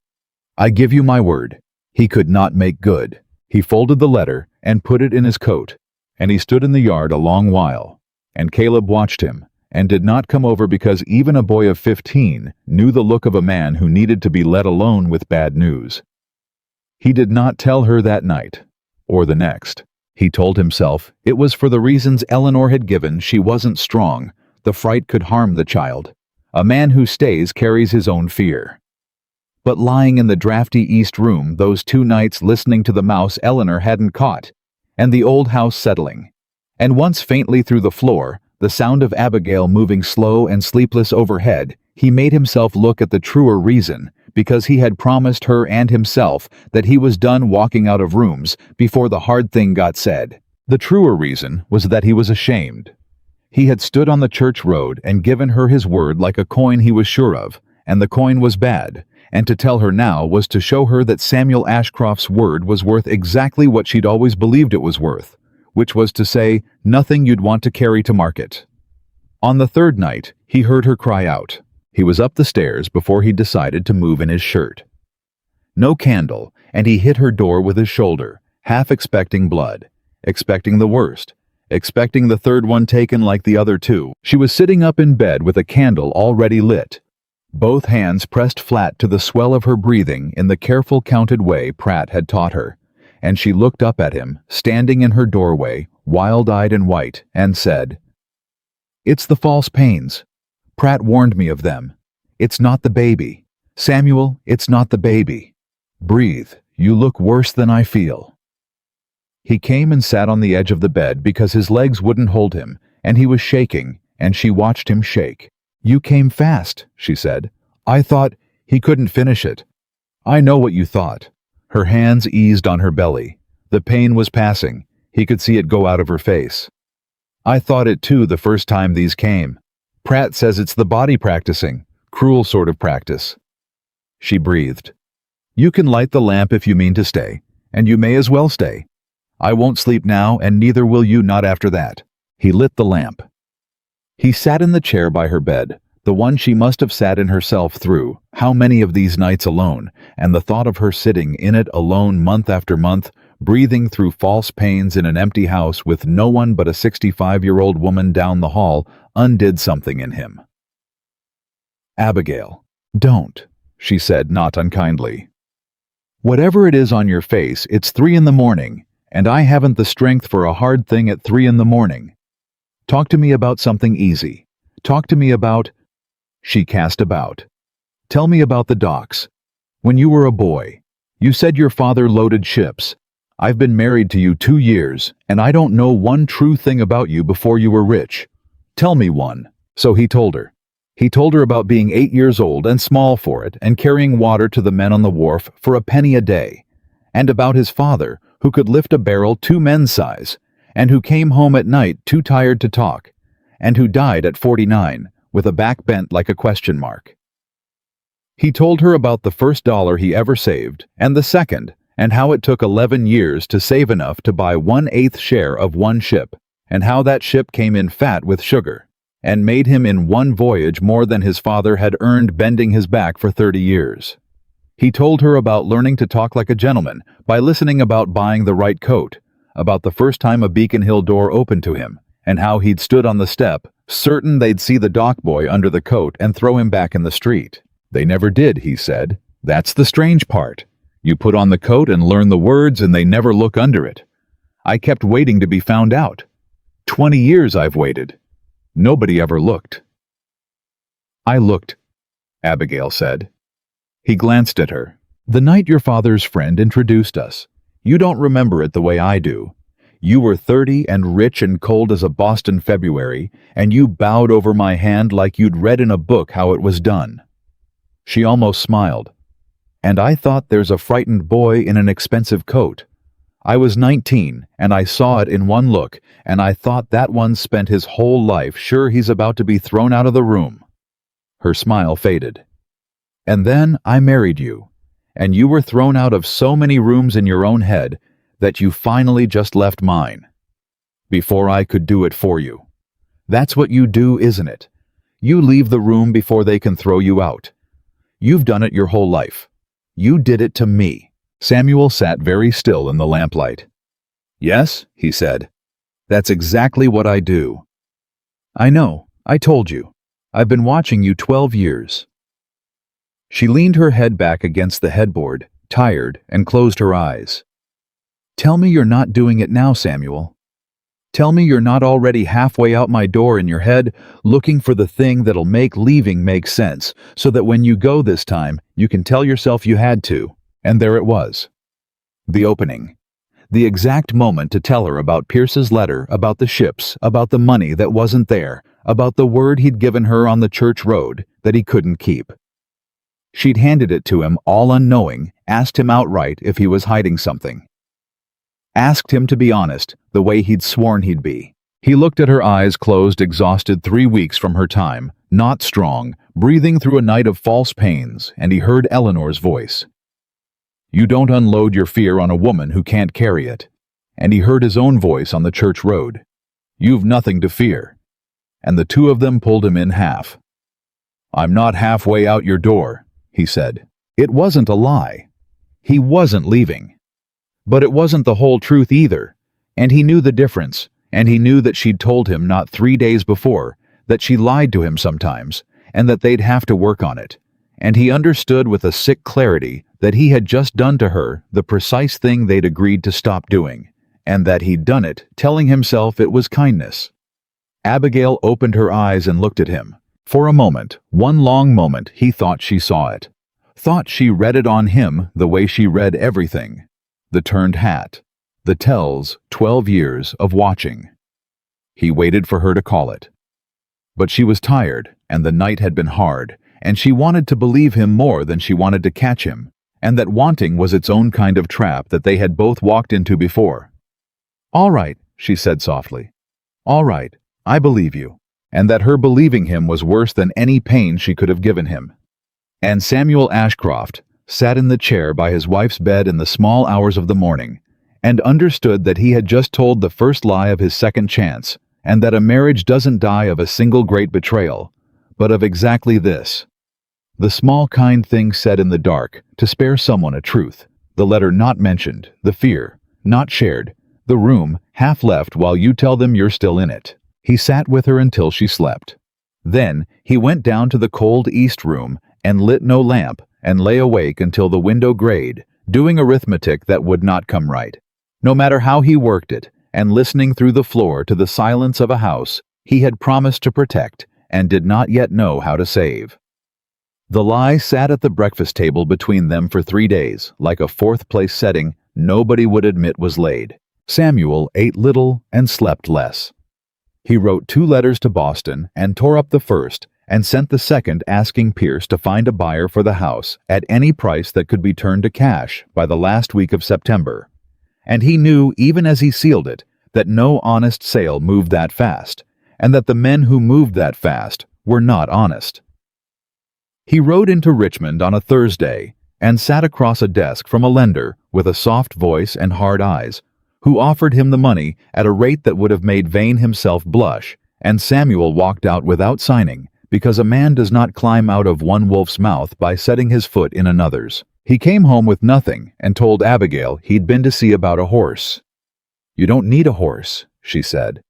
I give you my word. He could not make good. He folded the letter and put it in his coat, and he stood in the yard a long while, and Caleb watched him, and did not come over because even a boy of 15 knew the look of a man who needed to be let alone with bad news. He did not tell her that night, or the next. He told himself it was for the reasons Eleanor had given. She wasn't strong. The fright could harm the child. A man who stays carries his own fear. But lying in the drafty east room those 2 nights listening to the mouse Eleanor hadn't caught, and the old house settling, and once faintly through the floor, the sound of Abigail moving slow and sleepless overhead, he made himself look at the truer reason, because he had promised her and himself that he was done walking out of rooms before the hard thing got said. The truer reason was that he was ashamed. He had stood on the church road and given her his word like a coin he was sure of, and the coin was bad, and to tell her now was to show her that Samuel Ashcroft's word was worth exactly what she'd always believed it was worth, which was to say, nothing you'd want to carry to market. On the 3rd night, he heard her cry out. He was up the stairs before he decided to move in his shirt. No candle, and he hit her door with his shoulder, half expecting blood, expecting the worst, expecting the 3rd one taken like the other 2. She was sitting up in bed with a candle already lit, both hands pressed flat to the swell of her breathing in the careful counted way Pratt had taught her, and she looked up at him, standing in her doorway, wild-eyed and white, and said, "It's the false pains. Pratt warned me of them. It's not the baby. Samuel, it's not the baby. Breathe. You look worse than I feel." He came and sat on the edge of the bed because his legs wouldn't hold him, and he was shaking, and she watched him shake. "You came fast," she said. "I thought—" He couldn't finish it. "I know what you thought." Her hands eased on her belly. The pain was passing. He could see it go out of her face. "I thought it too the first time these came. Pratt says it's the body practicing. Cruel sort of practice." She breathed. "You can light the lamp if you mean to stay, and you may as well stay. I won't sleep now, and neither will you, not after that." He lit the lamp. He sat in the chair by her bed, the one she must have sat in herself through, how many of these nights alone, and the thought of her sitting in it alone month after month, breathing through false pains in an empty house with no one but a 65-year-old woman down the hall, undid something in him. "Abigail, don't," she said, not unkindly. "Whatever it is on your face, it's 3 in the morning, and I haven't the strength for a hard thing at 3 in the morning. Talk to me about something easy. Talk to me about—" She cast about. "Tell me about the docks. When you were a boy, you said your father loaded ships. I've been married to you 2 years, and I don't know one true thing about you before you were rich. Tell me one." So he told her. He told her about being 8 years old and small for it and carrying water to the men on the wharf for a penny a day, and about his father, who could lift a barrel 2 men's size, and who came home at night too tired to talk, and who died at 49, with a back bent like a question mark. He told her about the first dollar he ever saved, and the second, and how it took 11 years to save enough to buy 1/8 share of one ship, and how that ship came in fat with sugar, and made him in one voyage more than his father had earned bending his back for 30 years. He told her about learning to talk like a gentleman by listening about buying the right coat, about the first time a Beacon Hill door opened to him, and how he'd stood on the step, certain they'd see the dock boy under the coat and throw him back in the street. They never did, he said. That's the strange part. You put on the coat and learn the words and they never look under it. I kept waiting to be found out. 20 years I've waited. Nobody ever looked. I looked, Abigail said. He glanced at her. The night your father's friend introduced us. You don't remember it the way I do. You were 30 and rich and cold as a Boston February, and you bowed over my hand like you'd read in a book how it was done. She almost smiled. And I thought there's a frightened boy in an expensive coat. I was 19, and I saw it in one look, and I thought that one spent his whole life sure he's about to be thrown out of the room. Her smile faded. And then I married you, and you were thrown out of so many rooms in your own head that you finally just left mine. Before I could do it for you. That's what you do, isn't it? You leave the room before they can throw you out. You've done it your whole life. You did it to me. Samuel sat very still in the lamplight. Yes, he said. That's exactly what I do. I know, I told you. I've been watching you 12 years. She leaned her head back against the headboard, tired, and closed her eyes. Tell me you're not doing it now, Samuel. Tell me you're not already halfway out my door in your head, looking for the thing that'll make leaving make sense, so that when you go this time, you can tell yourself you had to. And there it was. The opening. The exact moment to tell her about Pierce's letter, about the ships, about the money that wasn't there, about the word he'd given her on the church road that he couldn't keep. She'd handed it to him all unknowing, asked him outright if he was hiding something. Asked him to be honest, the way he'd sworn he'd be. He looked at her eyes closed, exhausted 3 weeks from her time, not strong, breathing through a night of false pains, and he heard Eleanor's voice. You don't unload your fear on a woman who can't carry it. And he heard his own voice on the church road. You've nothing to fear. And the two of them pulled him in half. I'm not halfway out your door, he said. It wasn't a lie. He wasn't leaving. But it wasn't the whole truth either, and he knew the difference, and he knew that she'd told him not 3 days before, that she lied to him sometimes, and that they'd have to work on it, and he understood with a sick clarity that he had just done to her the precise thing they'd agreed to stop doing, and that he'd done it telling himself it was kindness. Abigail opened her eyes and looked at him. For a moment, one long moment, he thought she saw it, thought she read it on him the way she read everything. The turned hat, the tells 12 years of watching. He waited for her to call it. But she was tired, and the night had been hard, and she wanted to believe him more than she wanted to catch him, and that wanting was its own kind of trap that they had both walked into before. All right, she said softly. All right, I believe you, and that her believing him was worse than any pain she could have given him. And Samuel Ashcroft sat in the chair by his wife's bed in the small hours of the morning, and understood that he had just told the first lie of his second chance, and that a marriage doesn't die of a single great betrayal, but of exactly this. The small kind thing said in the dark, to spare someone a truth, the letter not mentioned, the fear, not shared, the room half left while you tell them you're still in it. He sat with her until she slept. Then he went down to the cold east room and lit no lamp, and lay awake until the window grayed, doing arithmetic that would not come right, no matter how he worked it, and listening through the floor to the silence of a house he had promised to protect and did not yet know how to save. The lie sat at the breakfast table between them for 3 days, like a fourth-place setting nobody would admit was laid. Samuel ate little and slept less. He wrote 2 letters to Boston and tore up the first, and sent the second asking Pierce to find a buyer for the house at any price that could be turned to cash by the last week of September. And he knew, even as he sealed it, that no honest sale moved that fast, and that the men who moved that fast were not honest. He rode into Richmond on a Thursday and sat across a desk from a lender with a soft voice and hard eyes, who offered him the money at a rate that would have made Vane himself blush, and Samuel walked out without signing, because a man does not climb out of one wolf's mouth by setting his foot in another's. He came home with nothing and told Abigail he'd been to see about a horse. "You don't need a horse," she said.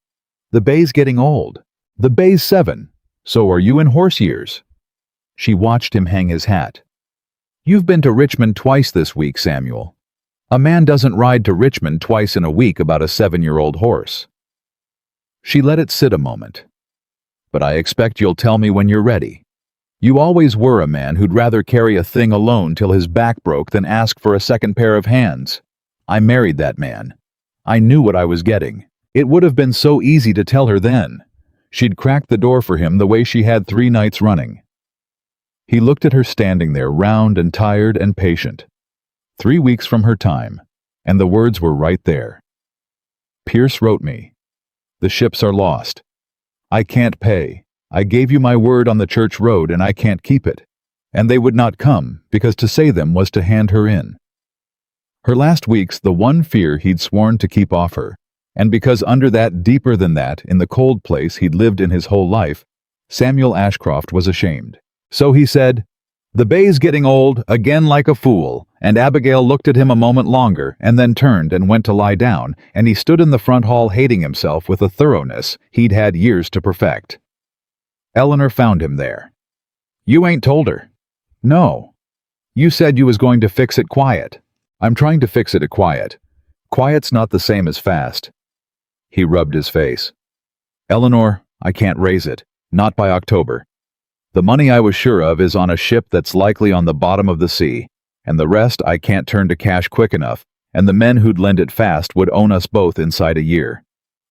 "The bay's getting old. The bay's 7. So are you in horse years." She watched him hang his hat. "You've been to Richmond twice this week, Samuel. A man doesn't ride to Richmond twice in a week about a 7-year-old horse." She let it sit a moment. "But I expect you'll tell me when you're ready. You always were a man who'd rather carry a thing alone till his back broke than ask for a second pair of hands. I married that man. I knew what I was getting. It would have been so easy to tell her then. She'd cracked the door for him the way she had 3 nights running." He looked at her standing there, round and tired and patient. 3 weeks from her time, and the words were right there. "Pierce wrote me. The ships are lost. I can't pay. I gave you my word on the church road and I can't keep it." And they would not come, because to say them was to hand her in. Her last weeks, the one fear he'd sworn to keep off her, and because under that, deeper than that, in the cold place he'd lived in his whole life, Samuel Ashcroft was ashamed. So he said, "The bay's getting old, again like a fool," and Abigail looked at him a moment longer and then turned and went to lie down, and he stood in the front hall hating himself with a thoroughness he'd had years to perfect. Eleanor found him there. "You ain't told her." "No. You said you was going to fix it quiet." "I'm trying to fix it quiet. Quiet's not the same as fast." He rubbed his face. "Eleanor, I can't raise it. Not by October. The money I was sure of is on a ship that's likely on the bottom of the sea, and the rest I can't turn to cash quick enough, and the men who'd lend it fast would own us both inside a year.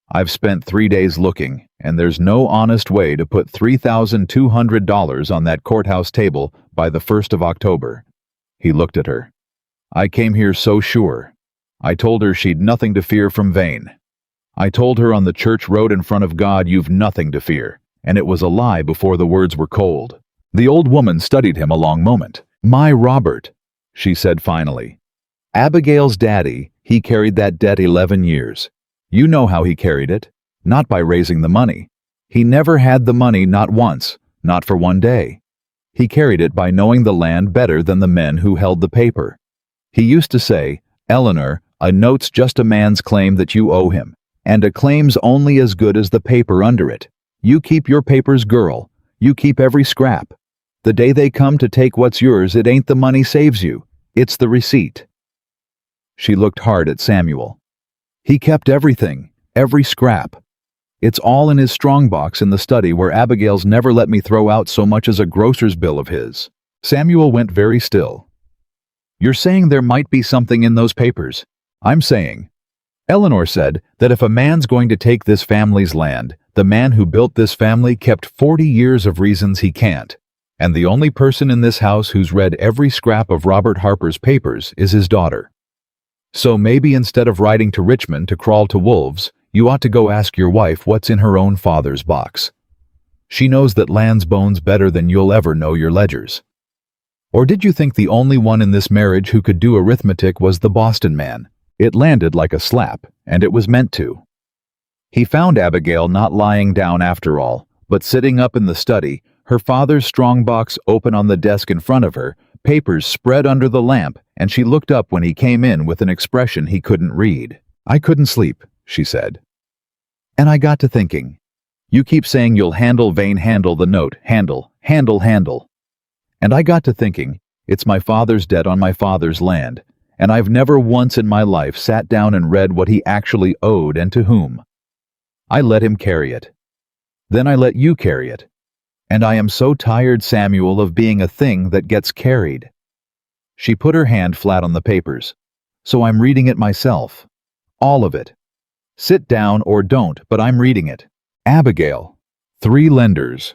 I've spent 3 days looking, and there's no honest way to put $3,200 on that courthouse table by the 1st of October. He looked at her. "I came here so sure. I told her she'd nothing to fear from Vane. I told her on the church road in front of God, you've nothing to fear. And it was a lie before the words were cold." The old woman studied him a long moment. "My Robert," she said finally. "Abigail's daddy, he carried that debt 11 years. You know how he carried it. Not by raising the money. He never had the money, not once, not for one day. He carried it by knowing the land better than the men who held the paper. He used to say, 'Eleanor, a note's just a man's claim that you owe him, and a claim's only as good as the paper under it. You keep your papers, girl. You keep every scrap. The day they come to take what's yours, it ain't the money saves you. It's the receipt." She looked hard at Samuel. "He kept everything, every scrap. It's all in his strongbox in the study where Abigail's never let me throw out so much as a grocer's bill of his." Samuel went very still. "You're saying there might be something in those papers?" "I'm saying. Eleanor said that if a man's going to take this family's land, the man who built this family kept 40 years of reasons he can't. And the only person in this house who's read every scrap of Robert Harper's papers is his daughter. So maybe instead of riding to Richmond to crawl to wolves, you ought to go ask your wife what's in her own father's box. She knows that land's bones better than you'll ever know your ledgers. Or did you think the only one in this marriage who could do arithmetic was the Boston man? It landed like a slap, and it was meant to." He found Abigail not lying down after all, but sitting up in the study, her father's strongbox open on the desk in front of her, papers spread under the lamp, and she looked up when he came in with an expression he couldn't read. "I couldn't sleep," she said. "And I got to thinking. You keep saying you'll handle the note, handle. And I got to thinking, it's my father's debt on my father's land, and I've never once in my life sat down and read what he actually owed and to whom. I let him carry it. Then I let you carry it. And I am so tired, Samuel, of being a thing that gets carried." She put her hand flat on the papers. "So I'm reading it myself. All of it. Sit down or don't, but I'm reading it. Abigail. 3 lenders."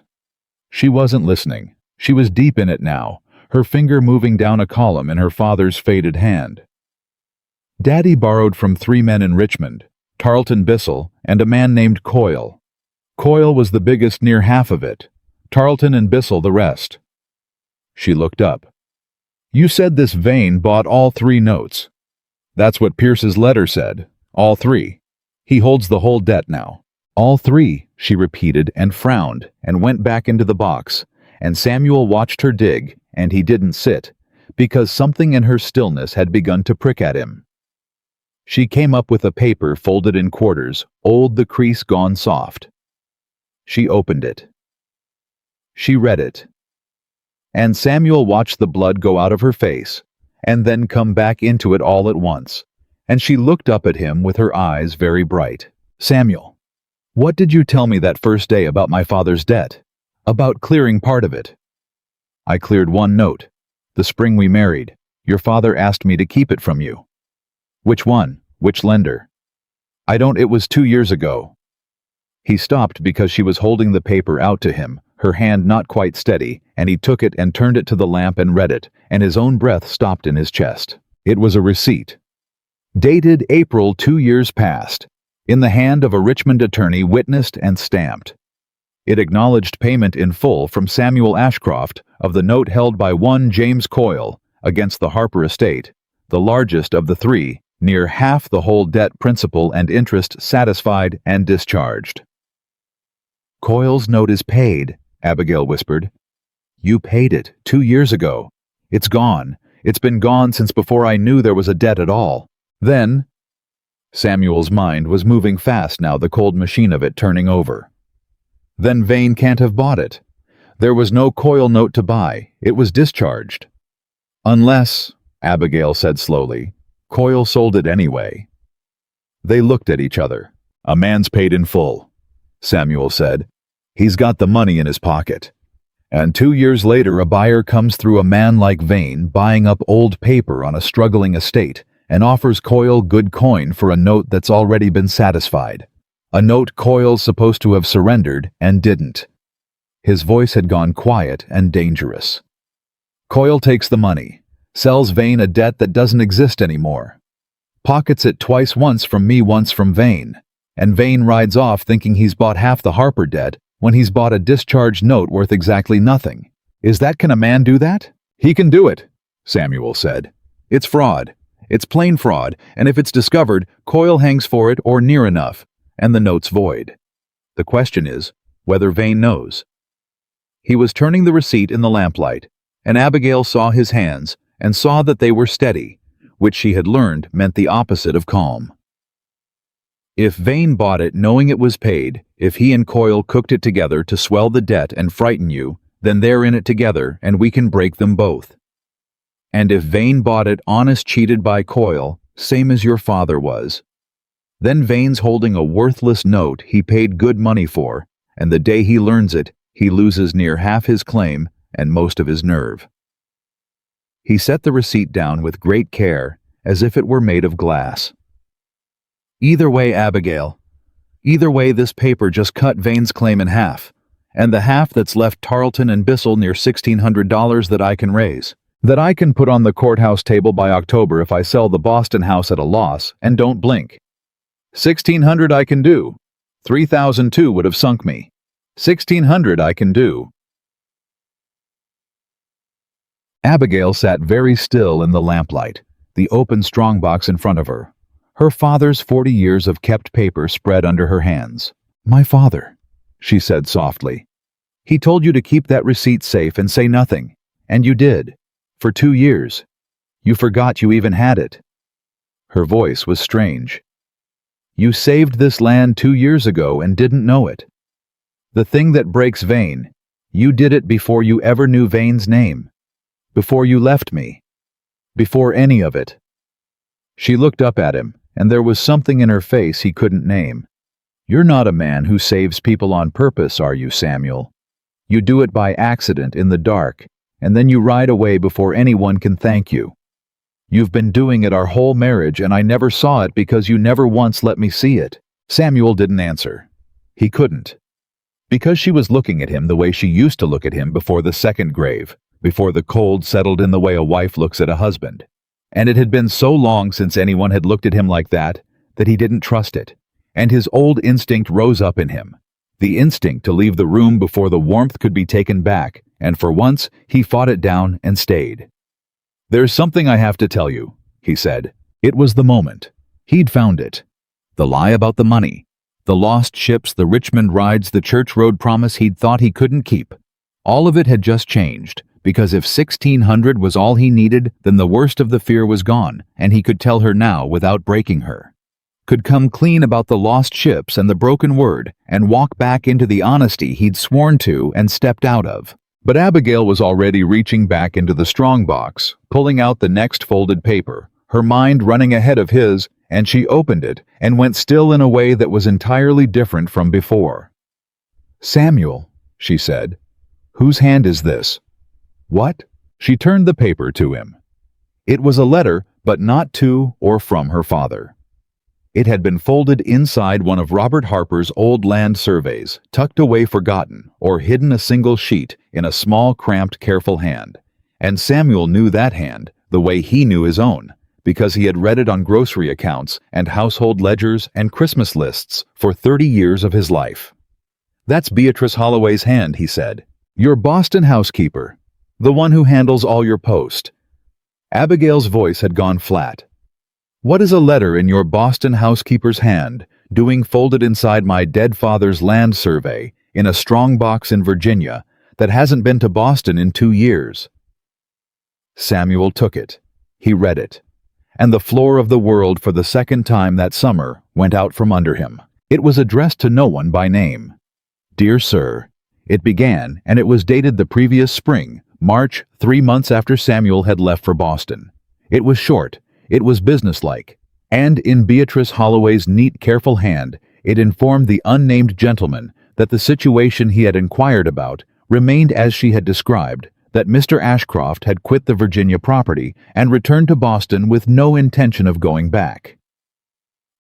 She wasn't listening. She was deep in it now, her finger moving down a column in her father's faded hand. "Daddy borrowed from 3 men in Richmond, Tarleton Bissell and a man named Coyle. Coyle was the biggest, near half of it. Tarleton and Bissell the rest. She looked up. You said this Vane bought all 3 notes. That's what Pierce's letter said. All 3. He holds the whole debt now. All 3, she repeated and frowned and went back into the box, and Samuel watched her dig, and he didn't sit, because something in her stillness had begun to prick at him. She came up with a paper folded in quarters, old, the crease gone soft. She opened it. She read it. And Samuel watched the blood go out of her face, and then come back into it all at once, and she looked up at him with her eyes very bright. Samuel, what did you tell me that first day about my father's debt? About clearing part of it? I cleared 1 note. The spring we married, your father asked me to keep it from you. Which one? Which lender? It was 2 years ago. He stopped because she was holding the paper out to him, her hand not quite steady, and he took it and turned it to the lamp and read it, and his own breath stopped in his chest. It was a receipt. Dated April 2 years past, in the hand of a Richmond attorney, witnessed and stamped. It acknowledged payment in full from Samuel Ashcroft of the note held by one James Coyle against the Harper estate, the largest of the 3, near half the whole debt, principal and interest satisfied and discharged. Coyle's note is paid, Abigail whispered. You paid it 2 years ago. It's gone. It's been gone since before I knew there was a debt at all. Then, Samuel's mind was moving fast now, the cold machine of it turning over. Then Vane can't have bought it. There was no Coyle note to buy. It was discharged. Unless, Abigail said slowly, Coyle sold it anyway. They looked at each other. A man's paid in full, Samuel said. He's got the money in his pocket. And 2 years later a buyer comes through a man like Vane buying up old paper on a struggling estate and offers Coyle good coin for a note that's already been satisfied. A note Coyle's supposed to have surrendered and didn't. His voice had gone quiet and dangerous. Coyle takes the money, sells Vane a debt that doesn't exist anymore, pockets it twice, once from me, once from Vane, and Vane rides off thinking he's bought half the Harper debt when he's bought a discharged note worth exactly nothing. Can a man do that? He can do it, Samuel said. It's fraud. It's plain fraud, and if it's discovered, Coyle hangs for it or near enough, and the note's void. The question is whether Vane knows. He was turning the receipt in the lamplight, and Abigail saw his hands and saw that they were steady, which she had learned meant the opposite of calm. If Vane bought it knowing it was paid, if he and Coyle cooked it together to swell the debt and frighten you, then they're in it together and we can break them both. And if Vane bought it honest, cheated by Coyle, same as your father was, then Vane's holding a worthless note he paid good money for, and the day he learns it, he loses near half his claim and most of his nerve. He set the receipt down with great care, as if it were made of glass. Either way, Abigail, either way, this paper just cut Vane's claim in half, and the half that's left Tarleton and Bissell near $1,600 that I can raise, that I can put on the courthouse table by October if I sell the Boston house at a loss and don't blink. 1,600 I can do. 3,002 would have sunk me. 1,600 I can do. Abigail sat very still in the lamplight, the open strongbox in front of her, her father's 40 years of kept paper spread under her hands. My father, she said softly. He told you to keep that receipt safe and say nothing, and you did. For 2 years. You forgot you even had it. Her voice was strange. You saved this land 2 years ago and didn't know it. The thing that breaks Vane, you did it before you ever knew Vane's name. Before you left me. Before any of it. She looked up at him, and there was something in her face he couldn't name. You're not a man who saves people on purpose, are you, Samuel? You do it by accident in the dark, and then you ride away before anyone can thank you. You've been doing it our whole marriage, and I never saw it because you never once let me see it. Samuel didn't answer. He couldn't. Because she was looking at him the way she used to look at him before the second grave, before the cold settled in the way a wife looks at a husband. And it had been so long since anyone had looked at him like that he didn't trust it, and his old instinct rose up in him, the instinct to leave the room before the warmth could be taken back, and for once he fought it down and stayed. "There's something I have to tell you," he said. It was the moment. He'd found it. The lie about the money. The lost ships, the Richmond rides, the church road promise he'd thought he couldn't keep. All of it had just changed, because if 1,600 was all he needed, then the worst of the fear was gone, and he could tell her now without breaking her. Could come clean about the lost ships and the broken word, and walk back into the honesty he'd sworn to and stepped out of. But Abigail was already reaching back into the strongbox, pulling out the next folded paper, her mind running ahead of his, and she opened it and went still in a way that was entirely different from before. "Samuel," she said, "whose hand is this?" "What?" She turned the paper to him. It was a letter, but not to or from her father. It had been folded inside one of Robert Harper's old land surveys, tucked away forgotten, or hidden a single sheet in a small, cramped, careful hand. And Samuel knew that hand, the way he knew his own, because he had read it on grocery accounts and household ledgers and Christmas lists for 30 years of his life. "That's Beatrice Holloway's hand," he said. "Your Boston housekeeper. The one who handles all your post." Abigail's voice had gone flat. "What is a letter in your Boston housekeeper's hand, doing folded inside my dead father's land survey, in a strongbox in Virginia, that hasn't been to Boston in 2 years?" Samuel took it. He read it. And the floor of the world for the second time that summer went out from under him. It was addressed to no one by name. "Dear Sir," it began, and it was dated the previous spring, March, 3 months after Samuel had left for Boston. It was short, it was businesslike, and in Beatrice Holloway's neat, careful hand, it informed the unnamed gentleman that the situation he had inquired about remained as she had described, that Mr. Ashcroft had quit the Virginia property and returned to Boston with no intention of going back.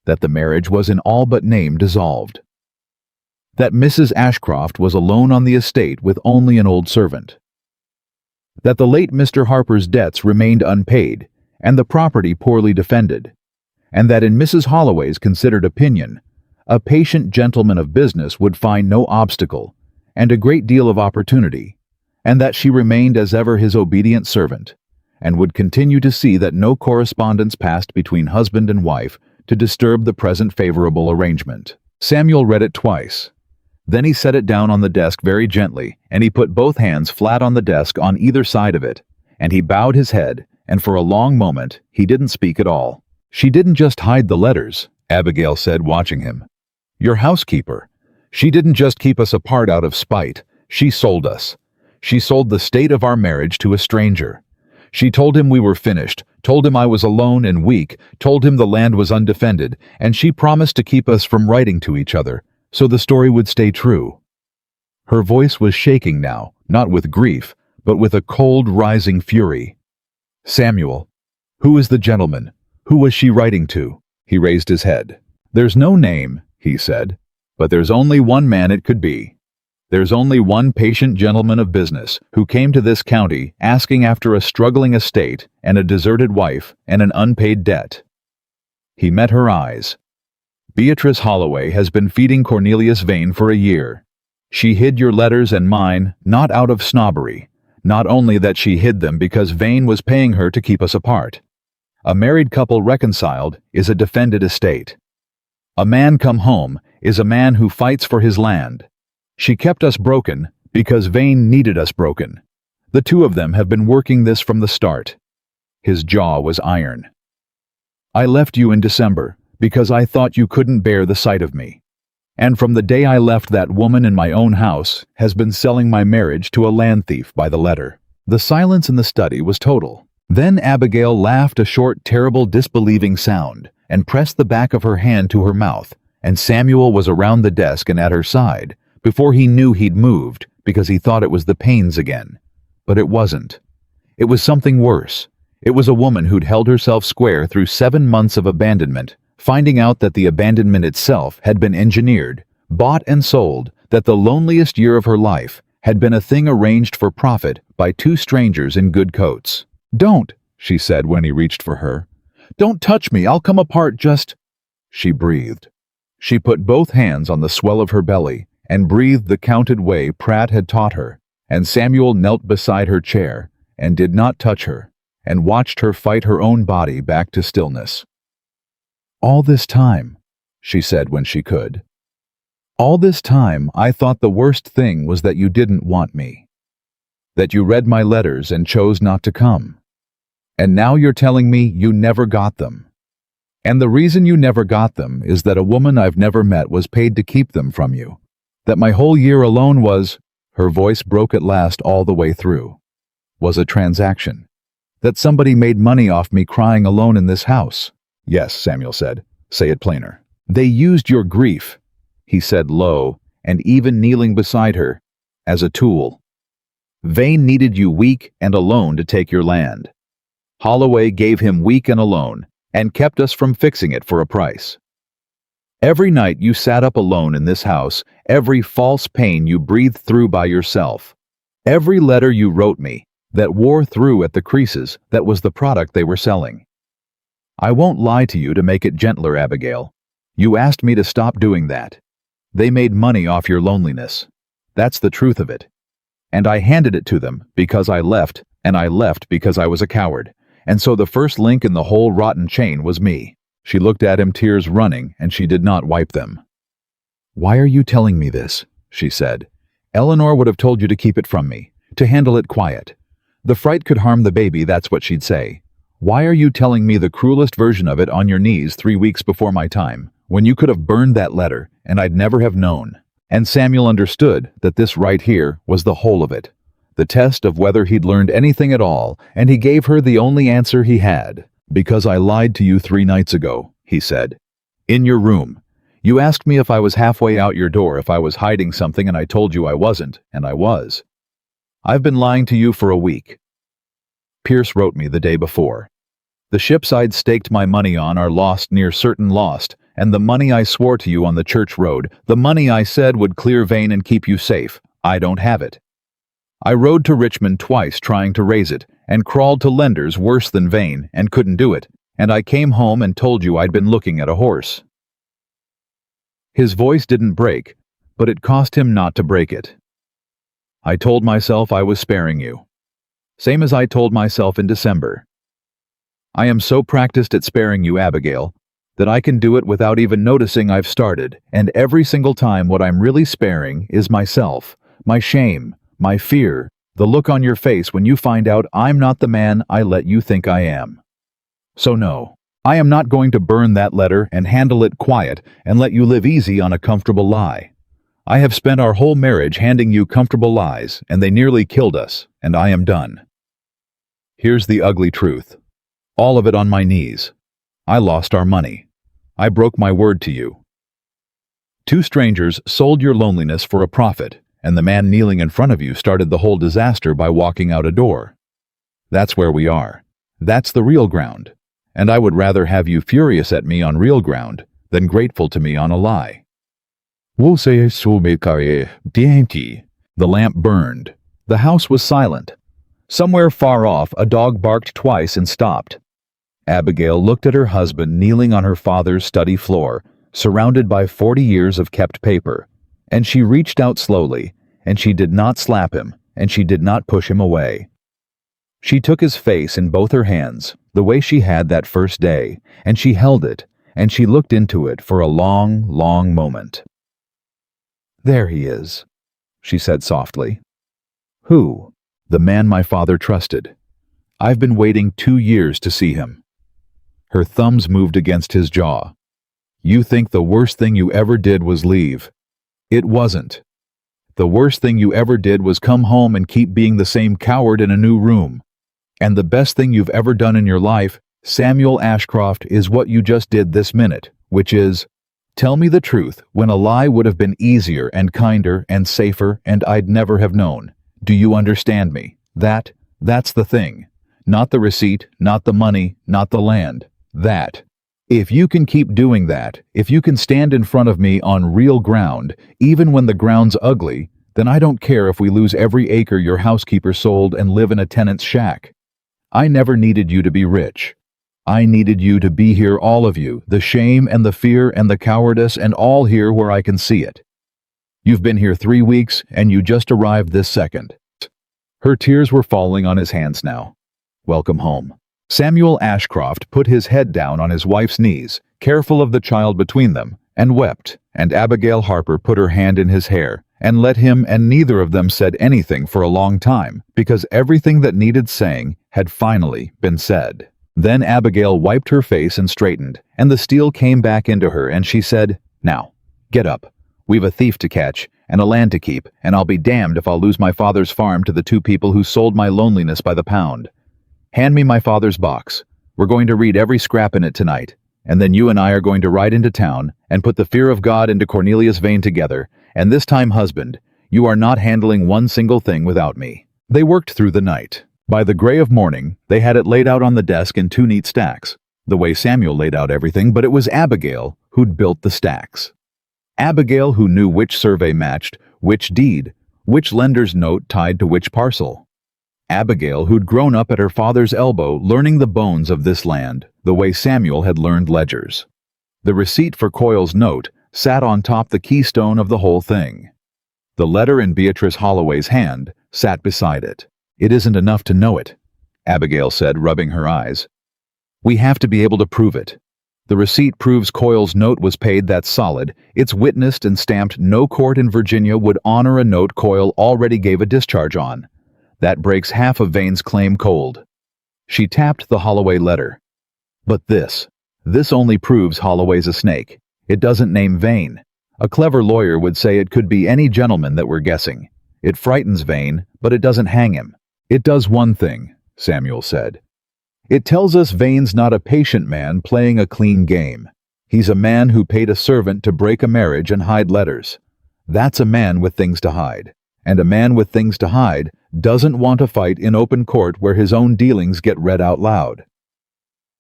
That the marriage was in all but name dissolved. That Mrs. Ashcroft was alone on the estate with only an old servant. That the late Mr. Harper's debts remained unpaid and the property poorly defended. And that in Mrs. Holloway's considered opinion, a patient gentleman of business would find no obstacle and a great deal of opportunity, and that she remained as ever his obedient servant, and would continue to see that no correspondence passed between husband and wife to disturb the present favorable arrangement. Samuel read it twice. Then he set it down on the desk very gently, and he put both hands flat on the desk on either side of it, and he bowed his head, and for a long moment he didn't speak at all. "She didn't just hide the letters," Abigail said, watching him. "Your housekeeper. She didn't just keep us apart out of spite. She sold us. She sold the state of our marriage to a stranger. She told him we were finished, told him I was alone and weak, told him the land was undefended, and she promised to keep us from writing to each other, so the story would stay true." Her voice was shaking now, not with grief, but with a cold, rising fury. "Samuel, who is the gentleman? Who was she writing to?" He raised his head. "There's no name," he said, "but there's only one man it could be. There's only one patient gentleman of business who came to this county asking after a struggling estate and a deserted wife and an unpaid debt." He met her eyes. "Beatrice Holloway has been feeding Cornelius Vane for a year. She hid your letters and mine, not out of snobbery. Not only that, she hid them because Vane was paying her to keep us apart. A married couple reconciled is a defended estate. A man come home is a man who fights for his land. She kept us broken because Vane needed us broken. The two of them have been working this from the start." His jaw was iron. "I left you in December because I thought you couldn't bear the sight of me. And from the day I left, that woman in my own house has been selling my marriage to a land thief by the letter." The silence in the study was total. Then Abigail laughed a short, terrible, disbelieving sound and pressed the back of her hand to her mouth, and Samuel was around the desk and at her side before he knew he'd moved, because he thought it was the pains again. But it wasn't. It was something worse. It was a woman who'd held herself square through 7 months of abandonment, finding out that the abandonment itself had been engineered, bought and sold, that the loneliest year of her life had been a thing arranged for profit by 2 strangers in good coats. "Don't," she said when he reached for her. "Don't touch me, I'll come apart just—" She breathed. She put both hands on the swell of her belly and breathed the counted way Pratt had taught her, and Samuel knelt beside her chair and did not touch her, and watched her fight her own body back to stillness. "All this time," she said when she could, "all this time I thought the worst thing was that you didn't want me. That you read my letters and chose not to come. And now you're telling me you never got them. And the reason you never got them is that a woman I've never met was paid to keep them from you. That my whole year alone was," her voice broke at last all the way through, "was a transaction. That somebody made money off me crying alone in this house." "Yes," Samuel said. "Say it plainer." "They used your grief," he said low, and even kneeling beside her, "as a tool. Vane needed you weak and alone to take your land. Holloway gave him weak and alone, and kept us from fixing it for a price. Every night you sat up alone in this house, every false pain you breathed through by yourself, every letter you wrote me that wore through at the creases, that was the product they were selling. I won't lie to you to make it gentler, Abigail. You asked me to stop doing that. They made money off your loneliness. That's the truth of it. And I handed it to them because I left, and I left because I was a coward. And so the first link in the whole rotten chain was me." She looked at him, tears running, and she did not wipe them. "Why are you telling me this?" she said. "Eleanor would have told you to keep it from me, to handle it quiet. The fright could harm the baby, that's what she'd say. Why are you telling me the cruelest version of it on your knees 3 weeks before my time, when you could have burned that letter, and I'd never have known?" And Samuel understood that this right here was the whole of it, the test of whether he'd learned anything at all, and he gave her the only answer he had. "Because I lied to you 3 nights ago," he said. "In your room. You asked me if I was halfway out your door, if I was hiding something, and I told you I wasn't, and I was. I've been lying to you for a week. Pierce wrote me the day before. The ships I'd staked my money on are lost, near certain lost, and the money I swore to you on the church road, the money I said would clear Vane and keep you safe, I don't have it. I rode to Richmond twice trying to raise it, and crawled to lenders worse than Vane, and couldn't do it, and I came home and told you I'd been looking at a horse." His voice didn't break, but it cost him not to break it. "I told myself I was sparing you. Same as I told myself in December. I am so practiced at sparing you, Abigail, that I can do it without even noticing I've started, and every single time what I'm really sparing is myself, my shame, my fear, the look on your face when you find out I'm not the man I let you think I am. So no, I am not going to burn that letter and handle it quiet and let you live easy on a comfortable lie. I have spent our whole marriage handing you comfortable lies, and they nearly killed us, and I am done. Here's the ugly truth. All of it on my knees. I lost our money. I broke my word to you. 2 strangers sold your loneliness for a profit, and the man kneeling in front of you started the whole disaster by walking out a door. That's where we are. That's the real ground. And I would rather have you furious at me on real ground than grateful to me on a lie." The lamp burned. The house was silent. Somewhere far off, a dog barked twice and stopped. Abigail looked at her husband kneeling on her father's study floor, surrounded by 40 years of kept paper, and she reached out slowly, and she did not slap him, and she did not push him away. She took his face in both her hands, the way she had that first day, and she held it, and she looked into it for a long, long moment. "There he is," she said softly. "Who?" "The man my father trusted. I've been waiting 2 years to see him." Her thumbs moved against his jaw. "You think the worst thing you ever did was leave. It wasn't. The worst thing you ever did was come home and keep being the same coward in a new room. And the best thing you've ever done in your life, Samuel Ashcroft, is what you just did this minute, which is, tell me the truth when a lie would have been easier and kinder and safer and I'd never have known. Do you understand me? That's the thing. Not the receipt, not the money, not the land. That. If you can keep doing that, if you can stand in front of me on real ground, even when the ground's ugly, then I don't care if we lose every acre your housekeeper sold and live in a tenant's shack. I never needed you to be rich. I needed you to be here, all of you, the shame and the fear and the cowardice, and all here where I can see it. You've been here 3 weeks, and you just arrived this second." Her tears were falling on his hands now. "Welcome home." Samuel Ashcroft put his head down on his wife's knees, careful of the child between them, and wept, and Abigail Harper put her hand in his hair, and let him, and neither of them said anything for a long time, because everything that needed saying had finally been said. Then Abigail wiped her face and straightened, and the steel came back into her, and she said, "Now, get up. We've a thief to catch, and a land to keep, and I'll be damned if I'll lose my father's farm to the two people who sold my loneliness by the pound. Hand me my father's box. We're going to read every scrap in it tonight, and then you and I are going to ride into town and put the fear of God into Cornelius Vane together, and this time, husband, you are not handling one single thing without me." They worked through the night. By the gray of morning, they had it laid out on the desk in 2 neat stacks, the way Samuel laid out everything, but it was Abigail who'd built the stacks. Abigail who knew which survey matched, which deed, which lender's note tied to which parcel. Abigail who'd grown up at her father's elbow learning the bones of this land, the way Samuel had learned ledgers. The receipt for Coyle's note sat on top the keystone of the whole thing. The letter in Beatrice Holloway's hand sat beside it. "It isn't enough to know it," Abigail said, rubbing her eyes. "We have to be able to prove it. The receipt proves Coyle's note was paid, that's solid. It's witnessed and stamped. No court in Virginia would honor a note Coyle already gave a discharge on. That breaks half of Vane's claim cold." She tapped the Holloway letter. "But this only proves Holloway's a snake. It doesn't name Vane. A clever lawyer would say it could be any gentleman that we're guessing. It frightens Vane, but it doesn't hang him." "It does one thing," Samuel said. "It tells us Vane's not a patient man playing a clean game. He's a man who paid a servant to break a marriage and hide letters. That's a man with things to hide. And a man with things to hide doesn't want to fight in open court where his own dealings get read out loud."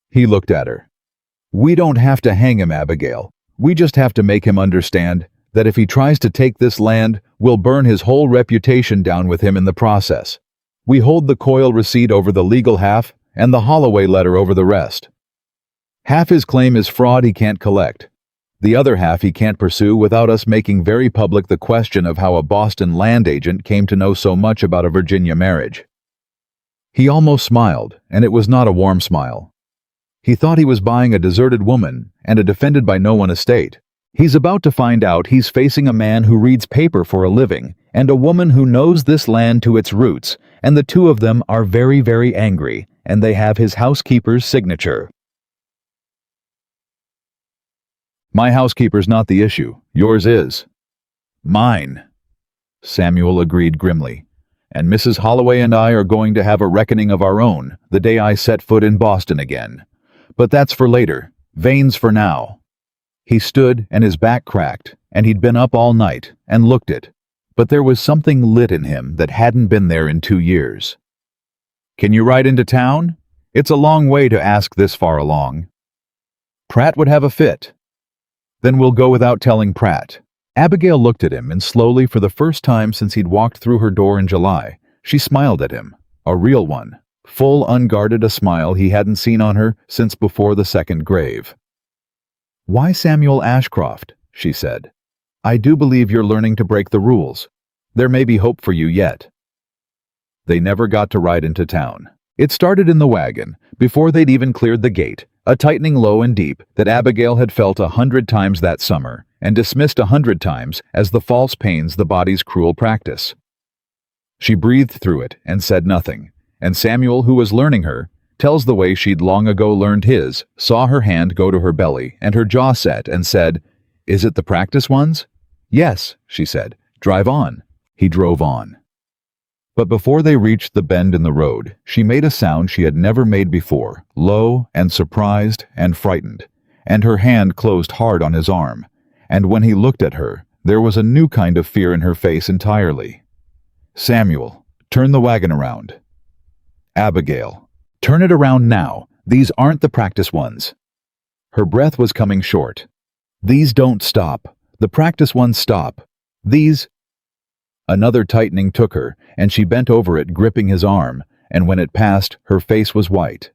He looked at her. "We don't have to hang him, Abigail. We just have to make him understand that if he tries to take this land, we'll burn his whole reputation down with him in the process. We hold the Coyle receipt over the legal half and the Holloway letter over the rest. Half his claim is fraud he can't collect. The other half he can't pursue without us making very public the question of how a Boston land agent came to know so much about a Virginia marriage." He almost smiled, and it was not a warm smile. He thought he was buying a deserted woman and a defended-by-no-one estate. He's about to find out he's facing a man who reads paper for a living and a woman who knows this land to its roots, and the two of them are very, very angry, and they have his housekeeper's signature. "My housekeeper's not the issue. Yours is." "Mine," Samuel agreed grimly. "And Mrs. Holloway and I are going to have a reckoning of our own the day I set foot in Boston again. But that's for later. Vane's for now." He stood, and his back cracked, and he'd been up all night, and looked it. But there was something lit in him that hadn't been there in 2 years. "Can you ride into town? It's a long way to ask this far along." "Pratt would have a fit." "Then we'll go without telling Pratt." Abigail looked at him, and slowly, for the first time since he'd walked through her door in July, she smiled at him. A real one. Full, unguarded, a smile he hadn't seen on her since before the second grave. "Why Samuel Ashcroft?" she said. "I do believe you're learning to break the rules. There may be hope for you yet." They never got to ride into town. It started in the wagon, before they'd even cleared the gate, a tightening low and deep that Abigail had felt 100 times that summer, and dismissed 100 times as the false pains the body's cruel practice. She breathed through it and said nothing, and Samuel, who was learning her, tells the way she'd long ago learned his, saw her hand go to her belly and her jaw set and said, "Is it the practice ones?" "Yes," she said. "Drive on." He drove on. But before they reached the bend in the road, she made a sound she had never made before, low and surprised and frightened, and her hand closed hard on his arm, and when he looked at her, there was a new kind of fear in her face entirely. "Samuel, turn the wagon around." "Abigail, turn it around now. These aren't the practice ones." Her breath was coming short. "These don't stop. The practice ones stop. These—" Another tightening took her, and she bent over it, gripping his arm, and when it passed, her face was white.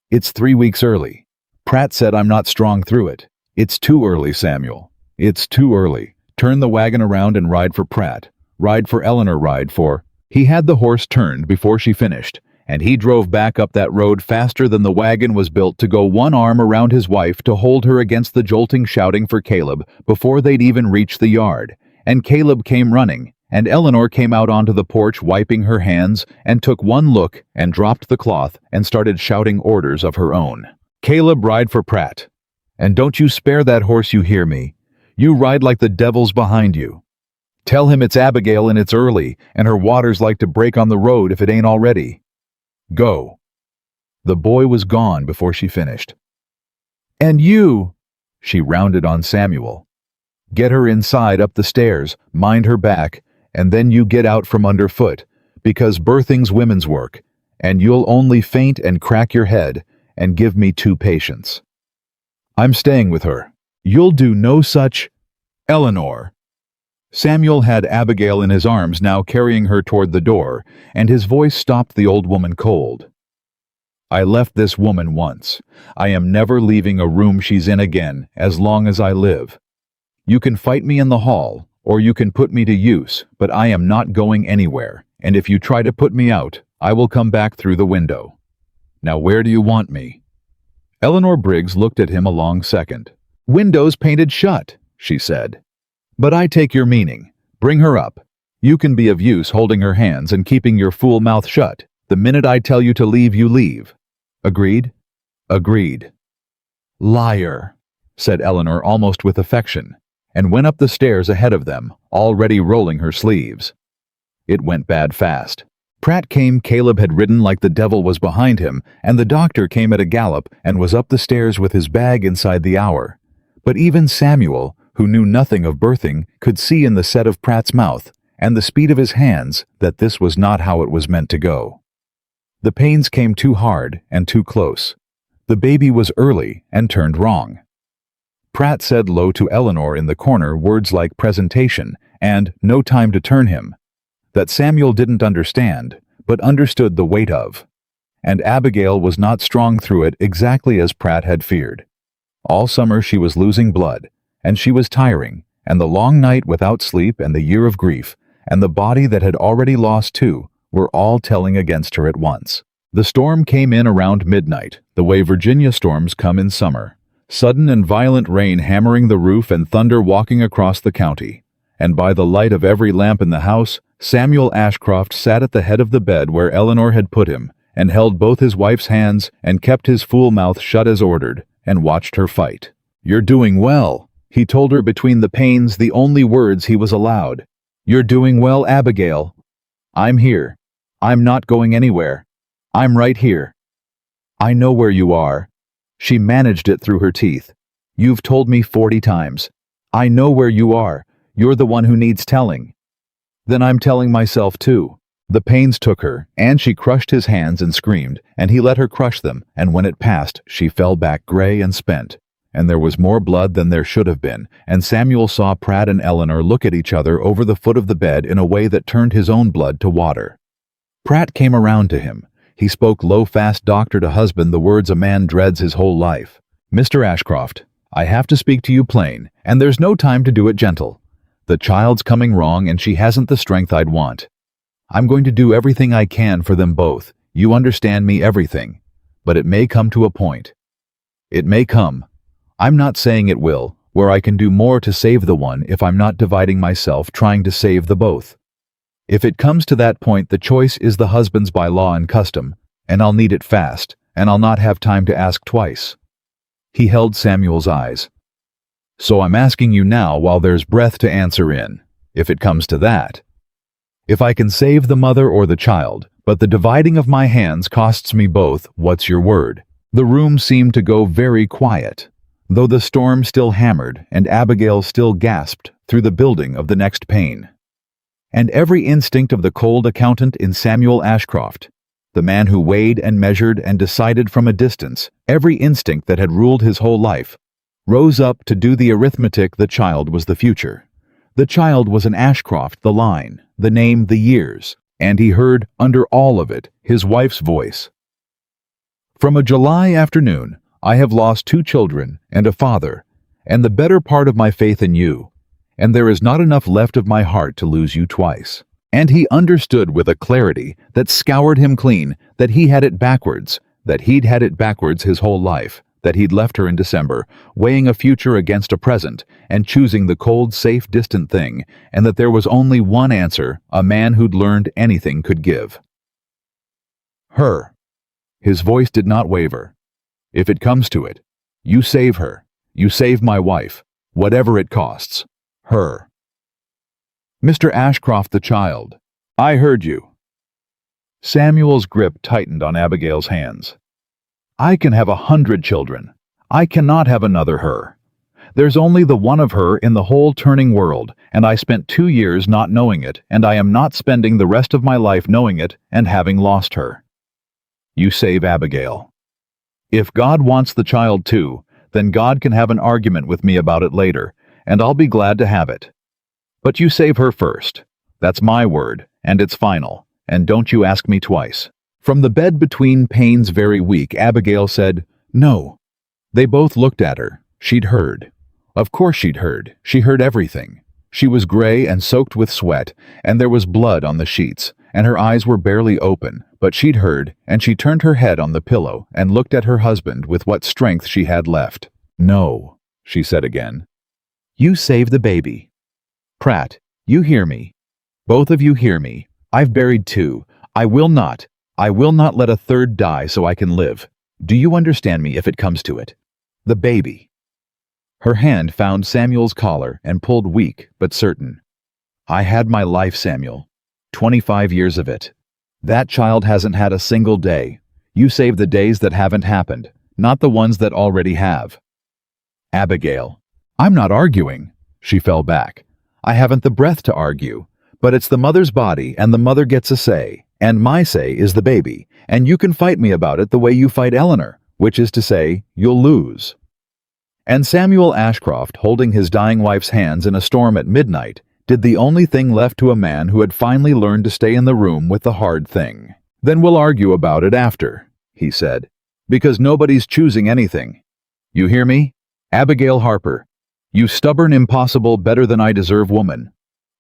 "It's 3 weeks early. Pratt said I'm not strong through it. It's too early, Samuel. It's too early. Turn the wagon around and ride for Pratt. Ride for Eleanor, ride for... He had the horse turned before she finished, and he drove back up that road faster than the wagon was built to go, one arm around his wife to hold her against the jolting, shouting for Caleb before they'd even reached the yard. And Caleb came running, and Eleanor came out onto the porch wiping her hands and took one look and dropped the cloth and started shouting orders of her own. Caleb, ride for Pratt. And don't you spare that horse, you hear me? You ride like the devil's behind you. Tell him it's Abigail and it's early, and her water's like to break on the road if it ain't already. Go. The boy was gone before she finished. And you, she rounded on Samuel. Get her inside up the stairs, mind her back, and then you get out from underfoot, because birthing's women's work, and you'll only faint and crack your head, and give me 2 patients. I'm staying with her. You'll do no such... Eleanor. Samuel had Abigail in his arms now, carrying her toward the door, and his voice stopped the old woman cold. I left this woman once. I am never leaving a room she's in again as long as I live. You can fight me in the hall, or you can put me to use, but I am not going anywhere, and if you try to put me out, I will come back through the window. Now where do you want me? Eleanor Briggs looked at him a long second. Windows painted shut, she said. But I take your meaning. Bring her up. You can be of use holding her hands and keeping your fool mouth shut. The minute I tell you to leave, you leave. Agreed? Agreed. Liar, said Eleanor almost with affection, and went up the stairs ahead of them, already rolling her sleeves. It went bad fast. Pratt came. Caleb had ridden like the devil was behind him, and the doctor came at a gallop and was up the stairs with his bag inside the hour. But even Samuel, who knew nothing of birthing, could see in the set of Pratt's mouth and the speed of his hands that this was not how it was meant to go. The pains came too hard and too close. The baby was early and turned wrong. Pratt said low to Eleanor in the corner words like presentation and no time to turn him, that Samuel didn't understand, but understood the weight of. And Abigail was not strong through it, exactly as Pratt had feared. All summer she was losing blood, and she was tiring, and the long night without sleep and the year of grief, and the body that had already lost 2, were all telling against her at once. The storm came in around midnight, the way Virginia storms come in summer. Sudden and violent rain hammering the roof and thunder walking across the county. And by the light of every lamp in the house, Samuel Ashcroft sat at the head of the bed where Eleanor had put him, and held both his wife's hands and kept his fool mouth shut as ordered, and watched her fight. You're doing well, he told her between the pains, the only words he was allowed. You're doing well, Abigail. I'm here. I'm not going anywhere. I'm right here. I know where you are. She managed it through her teeth. You've told me 40 times. I know where you are. You're the one who needs telling. Then I'm telling myself too. The pains took her, and she crushed his hands and screamed, and he let her crush them, and when it passed, she fell back gray and spent. And there was more blood than there should have been, and Samuel saw Pratt and Eleanor look at each other over the foot of the bed in a way that turned his own blood to water. Pratt came around to him. He spoke low, fast, doctor to husband, the words a man dreads his whole life. Mr. Ashcroft, I have to speak to you plain, and there's no time to do it gentle. The child's coming wrong, and she hasn't the strength I'd want. I'm going to do everything I can for them both. You understand me, everything. But it may come to a point. It may come. I'm not saying it will, where I can do more to save the one if I'm not dividing myself trying to save the both. If it comes to that point, the choice is the husband's by law and custom, and I'll need it fast, and I'll not have time to ask twice. He held Samuel's eyes. So I'm asking you now while there's breath to answer in, if it comes to that. If I can save the mother or the child, but the dividing of my hands costs me both, what's your word? The room seemed to go very quiet, though the storm still hammered and Abigail still gasped through the building of the next pane. And every instinct of the cold accountant in Samuel Ashcroft, the man who weighed and measured and decided from a distance, every instinct that had ruled his whole life, rose up to do the arithmetic. The child was the future. The child was an Ashcroft, the line, the name, the years, and he heard, under all of it, his wife's voice. From a July afternoon, I have lost 2 children and a father, and the better part of my faith in you, and there is not enough left of my heart to lose you twice." And he understood with a clarity that scoured him clean that he had it backwards, that he'd had it backwards his whole life, that he'd left her in December, weighing a future against a present, and choosing the cold, safe, distant thing, and that there was only one answer a man who'd learned anything could give. Her. His voice did not waver. "If it comes to it, you save her. You save my wife, whatever it costs. Her." "Mr. Ashcroft, the child. I heard you." Samuel's grip tightened on Abigail's hands. "I can have 100 children. I cannot have another her. There's only the one of her in the whole turning world, and I spent 2 years not knowing it, and I am not spending the rest of my life knowing it and having lost her. You save Abigail. If God wants the child too, then God can have an argument with me about it later, and I'll be glad to have it. But you save her first. That's my word, and it's final, and don't you ask me twice." From the bed between pains very weak, Abigail said, "No." They both looked at her. She'd heard. Of course she'd heard. She heard everything. She was gray and soaked with sweat, and there was blood on the sheets, and her eyes were barely open, but she'd heard, and she turned her head on the pillow and looked at her husband with what strength she had left. "No," she said again. "You save the baby. Pratt, you hear me. Both of you hear me. I've buried 2. I will not let a third die so I can live. Do you understand me if it comes to it? The baby." Her hand found Samuel's collar and pulled weak but certain. "I had my life, Samuel. 25 years of it. That child hasn't had a single day. You save the days that haven't happened, not the ones that already have." "Abigail, I'm not arguing." She fell back. "I haven't the breath to argue, but it's the mother's body and the mother gets a say, and my say is the baby, and you can fight me about it the way you fight Eleanor, which is to say, you'll lose." And Samuel Ashcroft, holding his dying wife's hands in a storm at midnight, did the only thing left to a man who had finally learned to stay in the room with the hard thing. "Then we'll argue about it after," he said, "because nobody's choosing anything. You hear me? Abigail Harper, you stubborn, impossible, better than I deserve woman.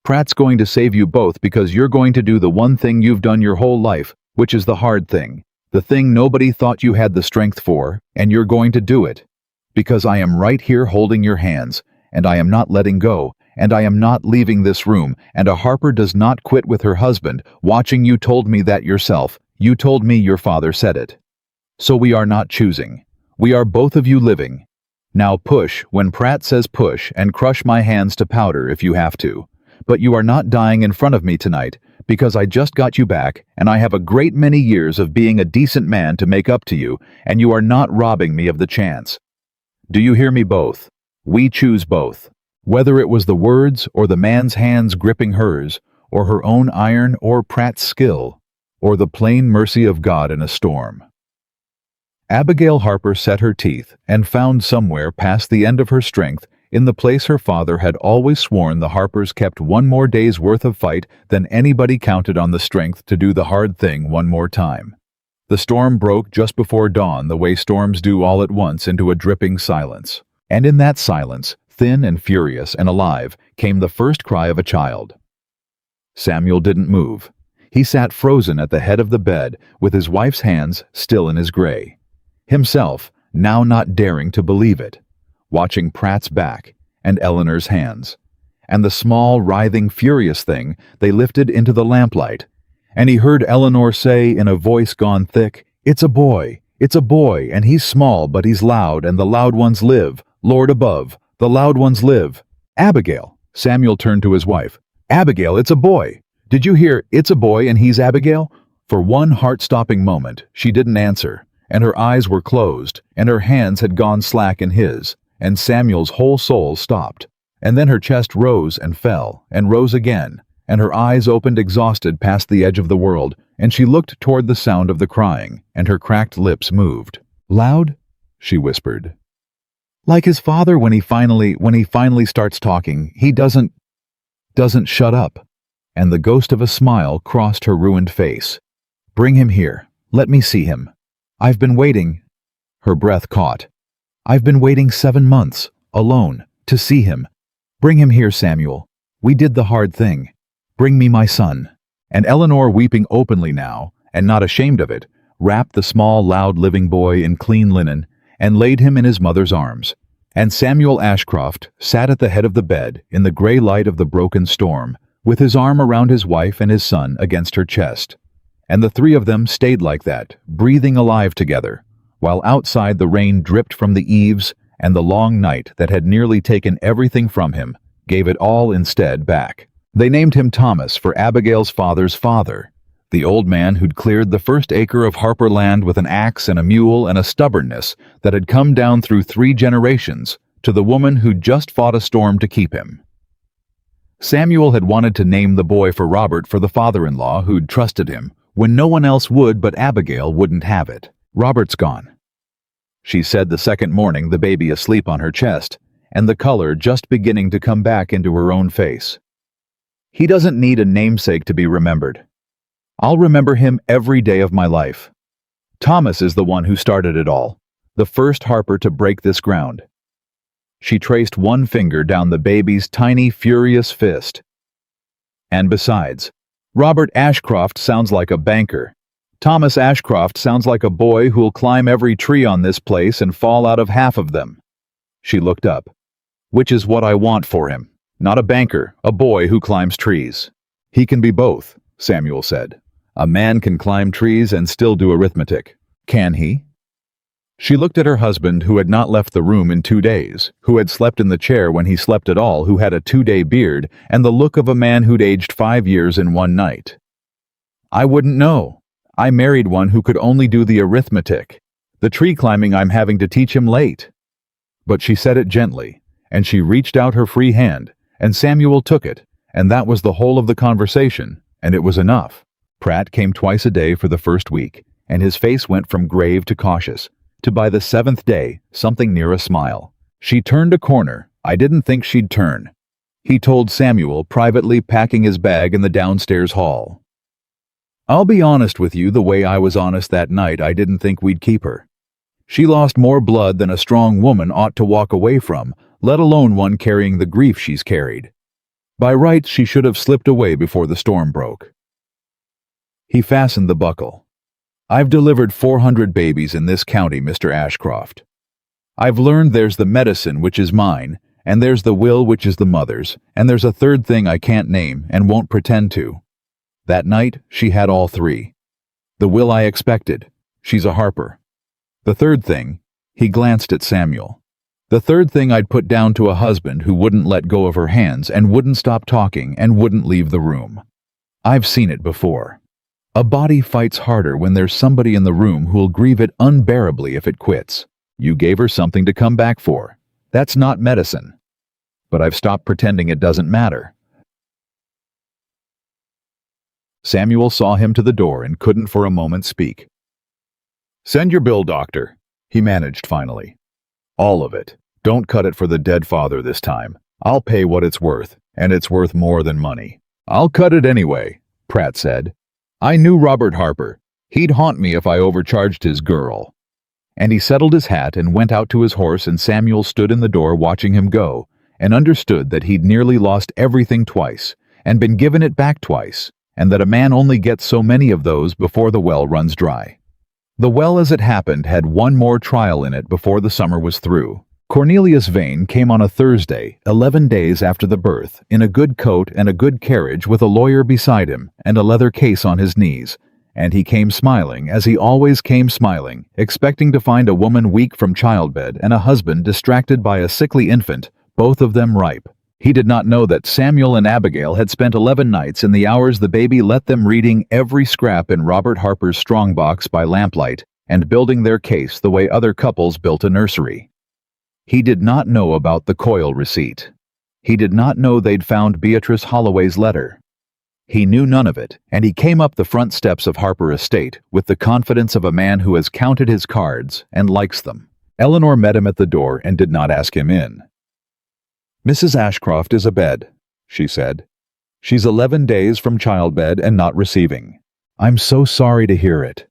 Pratt's going to save you both because you're going to do the one thing you've done your whole life, which is the hard thing, the thing nobody thought you had the strength for, and you're going to do it. Because I am right here holding your hands, and I am not letting go, and I am not leaving this room, and a Harper does not quit with her husband. Watching you told me that yourself. You told me your father said it. So we are not choosing. We are both of you living. Now push when Pratt says push, and crush my hands to powder if you have to. But you are not dying in front of me tonight, because I just got you back, and I have a great many years of being a decent man to make up to you, and you are not robbing me of the chance. Do you hear me both? We choose both. Whether it was the words, or the man's hands gripping hers, or her own iron, or Pratt's skill, or the plain mercy of God in a storm." Abigail Harper set her teeth and found somewhere past the end of her strength, in the place her father had always sworn the Harpers kept one more day's worth of fight than anybody counted on the strength to do the hard thing one more time. The storm broke just before dawn, the way storms do all at once, into a dripping silence. And in that silence, thin and furious and alive, came the first cry of a child. Samuel didn't move. He sat frozen at the head of the bed, with his wife's hands still in his gray. Himself, now not daring to believe it, watching Pratt's back and Eleanor's hands. And the small, writhing, furious thing they lifted into the lamplight. And he heard Eleanor say in a voice gone thick, "It's a boy, and he's small, but he's loud, and the loud ones live. Lord above, the loud ones live." "Abigail," Samuel turned to his wife. "Abigail, it's a boy. Did you hear, it's a boy and he's Abigail?" For one heart-stopping moment, she didn't answer, and her eyes were closed, and her hands had gone slack in his, and Samuel's whole soul stopped. And then her chest rose and fell, and rose again, and her eyes opened exhausted past the edge of the world, and she looked toward the sound of the crying, and her cracked lips moved. "Loud?" she whispered. "Like his father when he finally starts talking, he doesn't shut up." And the ghost of a smile crossed her ruined face. "Bring him here. Let me see him. I've been waiting." Her breath caught. "I've been waiting 7 months, alone, to see him. Bring him here, Samuel. We did the hard thing. Bring me my son." And Eleanor, weeping openly now, and not ashamed of it, wrapped the small, loud living boy in clean linen and laid him in his mother's arms. And Samuel Ashcroft sat at the head of the bed in the gray light of the broken storm, with his arm around his wife and his son against her chest. And the three of them stayed like that, breathing alive together, while outside the rain dripped from the eaves, and the long night that had nearly taken everything from him gave it all instead back. They named him Thomas for Abigail's father's father, the old man who'd cleared the first acre of Harper land with an axe and a mule and a stubbornness that had come down through 3 generations to the woman who'd just fought a storm to keep him. Samuel had wanted to name the boy for Robert for the father-in-law who'd trusted him when no one else would, but Abigail wouldn't have it. "Robert's gone," she said the second morning, the baby asleep on her chest, and the color just beginning to come back into her own face. "He doesn't need a namesake to be remembered. I'll remember him every day of my life. Thomas is the one who started it all, the first Harper to break this ground." She traced one finger down the baby's tiny, furious fist. "And besides, Robert Ashcroft sounds like a banker. Thomas Ashcroft sounds like a boy who'll climb every tree on this place and fall out of half of them." She looked up. "Which is what I want for him. Not a banker, a boy who climbs trees." "He can be both," Samuel said. "A man can climb trees and still do arithmetic." "Can he?" She looked at her husband, who had not left the room in 2 days, who had slept in the chair when he slept at all, who had a 2-day beard and the look of a man who'd aged 5 years in one night. "I wouldn't know. I married one who could only do the arithmetic. The tree climbing I'm having to teach him late." But she said it gently, and she reached out her free hand, and Samuel took it, and that was the whole of the conversation, and it was enough. Pratt came twice a day for the first week, and his face went from grave to cautious, to by the 7th day, something near a smile. "She turned a corner. I didn't think she'd turn," he told Samuel, privately packing his bag in the downstairs hall. "I'll be honest with you, the way I was honest that night, I didn't think we'd keep her. She lost more blood than a strong woman ought to walk away from, let alone one carrying the grief she's carried. By rights, she should have slipped away before the storm broke." He fastened the buckle. "I've delivered 400 babies in this county, Mr. Ashcroft. I've learned there's the medicine, which is mine, and there's the will, which is the mother's, and there's a third thing I can't name and won't pretend to. That night, she had all 3. The will I expected. She's a Harper. The third thing," he glanced at Samuel, "the third thing I'd put down to a husband who wouldn't let go of her hands and wouldn't stop talking and wouldn't leave the room. I've seen it before. A body fights harder when there's somebody in the room who'll grieve it unbearably if it quits. You gave her something to come back for. That's not medicine. But I've stopped pretending it doesn't matter." Samuel saw him to the door and couldn't for a moment speak. "Send your bill, doctor," he managed finally. "All of it. Don't cut it for the dead father this time. I'll pay what it's worth, and it's worth more than money." "I'll cut it anyway," Pratt said. "I knew Robert Harper. He'd haunt me if I overcharged his girl." And he settled his hat and went out to his horse, and Samuel stood in the door watching him go, and understood that he'd nearly lost everything twice, and been given it back twice, and that a man only gets so many of those before the well runs dry. The well, as it happened, had one more trial in it before the summer was through. Cornelius Vane came on a Thursday, 11 days after the birth, in a good coat and a good carriage, with a lawyer beside him and a leather case on his knees, and he came smiling, as he always came smiling, expecting to find a woman weak from childbed and a husband distracted by a sickly infant, both of them ripe. He did not know that Samuel and Abigail had spent 11 nights in the hours the baby let them reading every scrap in Robert Harper's strongbox by lamplight and building their case the way other couples built a nursery. He did not know about the Coyle receipt. He did not know they'd found Beatrice Holloway's letter. He knew none of it, and he came up the front steps of Harper Estate with the confidence of a man who has counted his cards and likes them. Eleanor met him at the door and did not ask him in. "Mrs. Ashcroft is abed," she said. "She's 11 days from childbed and not receiving. I'm so sorry to hear it."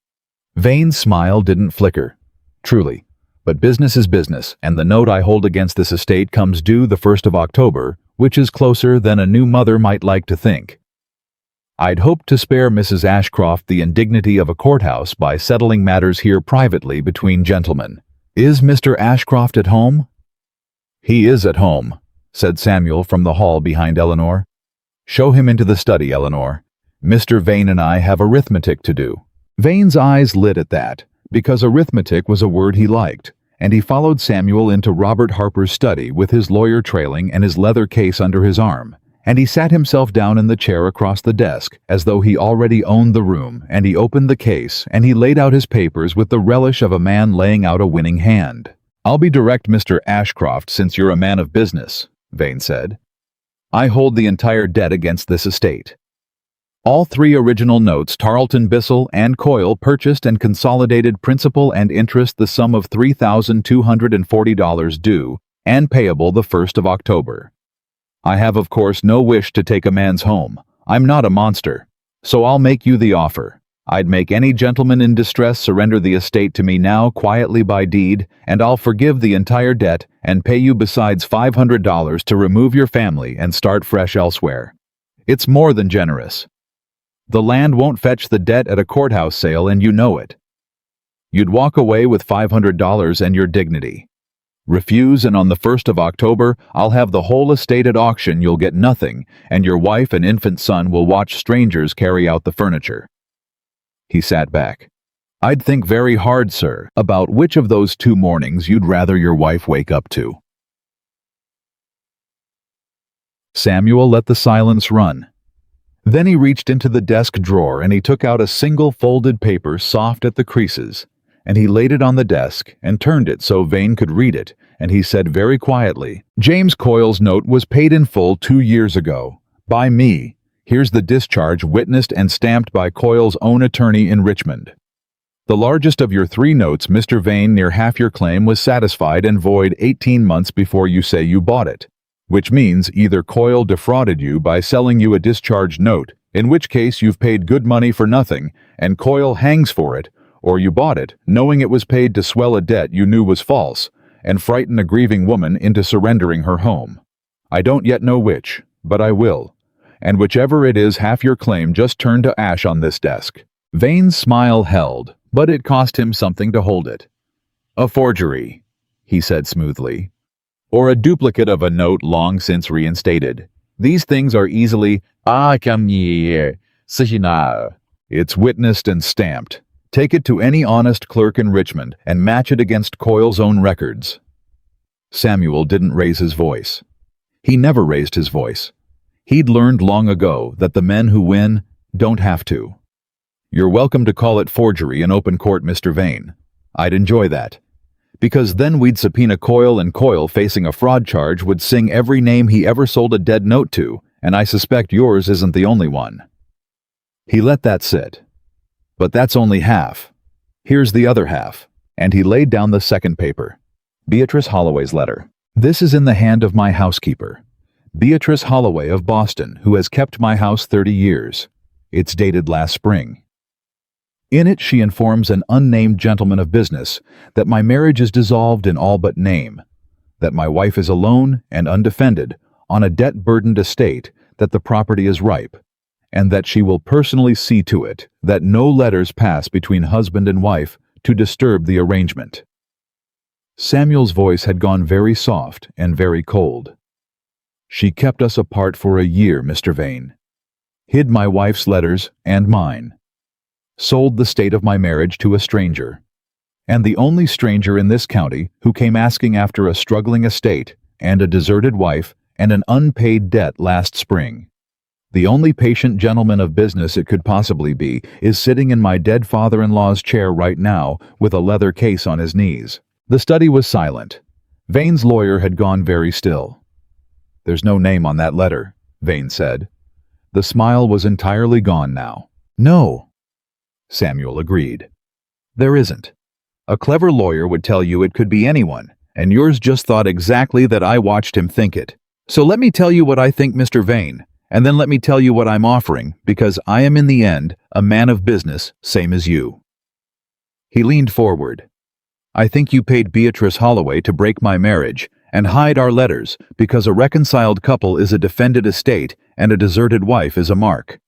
Vane's smile didn't flicker. "Truly. But business is business, and the note I hold against this estate comes due the 1st of October, which is closer than a new mother might like to think. I'd hoped to spare Mrs. Ashcroft the indignity of a courthouse by settling matters here privately between gentlemen. Is Mr. Ashcroft at home? He is at home, said Samuel from the hall behind Eleanor. Show him into the study, Eleanor. Mr. Vane and I have arithmetic to do. Vane's eyes lit at that, because arithmetic was a word he liked, and he followed Samuel into Robert Harper's study with his lawyer trailing and his leather case under his arm, and he sat himself down in the chair across the desk as though he already owned the room, and he opened the case and he laid out his papers with the relish of a man laying out a winning hand. I'll be direct, Mr. Ashcroft, since you're a man of business, Vane said. I hold the entire debt against this estate. All three original notes Tarleton Bissell and Coyle purchased and consolidated principal and interest the sum of $3,240 due and payable the 1st of October. I have of course no wish to take a man's home. I'm not a monster. So I'll make you the offer. I'd make any gentleman in distress surrender the estate to me now quietly by deed, and I'll forgive the entire debt and pay you besides $500 to remove your family and start fresh elsewhere. It's more than generous. The land won't fetch the debt at a courthouse sale, and you know it. You'd walk away with $500 and your dignity. Refuse, and on the 1st of October, I'll have the whole estate at auction. You'll get nothing, and your wife and infant son will watch strangers carry out the furniture. He sat back. I'd think very hard, sir, about which of those 2 mornings you'd rather your wife wake up to. Samuel let the silence run. Then he reached into the desk drawer and he took out a single folded paper soft at the creases, and he laid it on the desk and turned it so Vane could read it, and he said very quietly, James Coyle's note was paid in full 2 years ago. By me. Here's the discharge witnessed and stamped by Coyle's own attorney in Richmond. The largest of your 3 notes, Mr. Vane, near half your claim, was satisfied and void 18 months before you say you bought it. Which means either Coyle defrauded you by selling you a discharged note, in which case you've paid good money for nothing, and Coyle hangs for it, or you bought it, knowing it was paid to swell a debt you knew was false, and frighten a grieving woman into surrendering her home. I don't yet know which, but I will. And whichever it is, half your claim just turned to ash on this desk. Vane's smile held, but it cost him something to hold it. A forgery, he said smoothly. Or a duplicate of a note long since reinstated. These things are easily, it's witnessed and stamped. Take it to any honest clerk in Richmond and match it against Coyle's own records. Samuel didn't raise his voice. He never raised his voice. He'd learned long ago that the men who win don't have to. You're welcome to call it forgery in open court, Mr. Vane. I'd enjoy that. Because then we'd subpoena Coyle, and Coyle, facing a fraud charge, would sing every name he ever sold a dead note to, and I suspect yours isn't the only one. He let that sit. But that's only half. Here's the other half. And he laid down the second paper. Beatrice Holloway's letter. This is in the hand of my housekeeper, Beatrice Holloway of Boston, who has kept my house 30 years. It's dated last spring. In it she informs an unnamed gentleman of business that my marriage is dissolved in all but name, that my wife is alone and undefended on a debt-burdened estate, that the property is ripe, and that she will personally see to it that no letters pass between husband and wife to disturb the arrangement. Samuel's voice had gone very soft and very cold. She kept us apart for a year, Mr. Vane. Hid my wife's letters and mine. Sold the state of my marriage to a stranger, and the only stranger in this county who came asking after a struggling estate and a deserted wife and an unpaid debt last spring. The only patient gentleman of business it could possibly be is sitting in my dead father-in-law's chair right now with a leather case on his knees. The study was silent. Vane's lawyer had gone very still. There's no name on that letter, Vane said. The smile was entirely gone now. No. Samuel agreed. There isn't. A clever lawyer would tell you it could be anyone, and yours just thought exactly that I watched him think it. So let me tell you what I think, Mr. Vane, and then let me tell you what I'm offering, because I am in the end a man of business, same as you. He leaned forward. I think you paid Beatrice Holloway to break my marriage, and hide our letters because a reconciled couple is a defended estate and a deserted wife is a mark.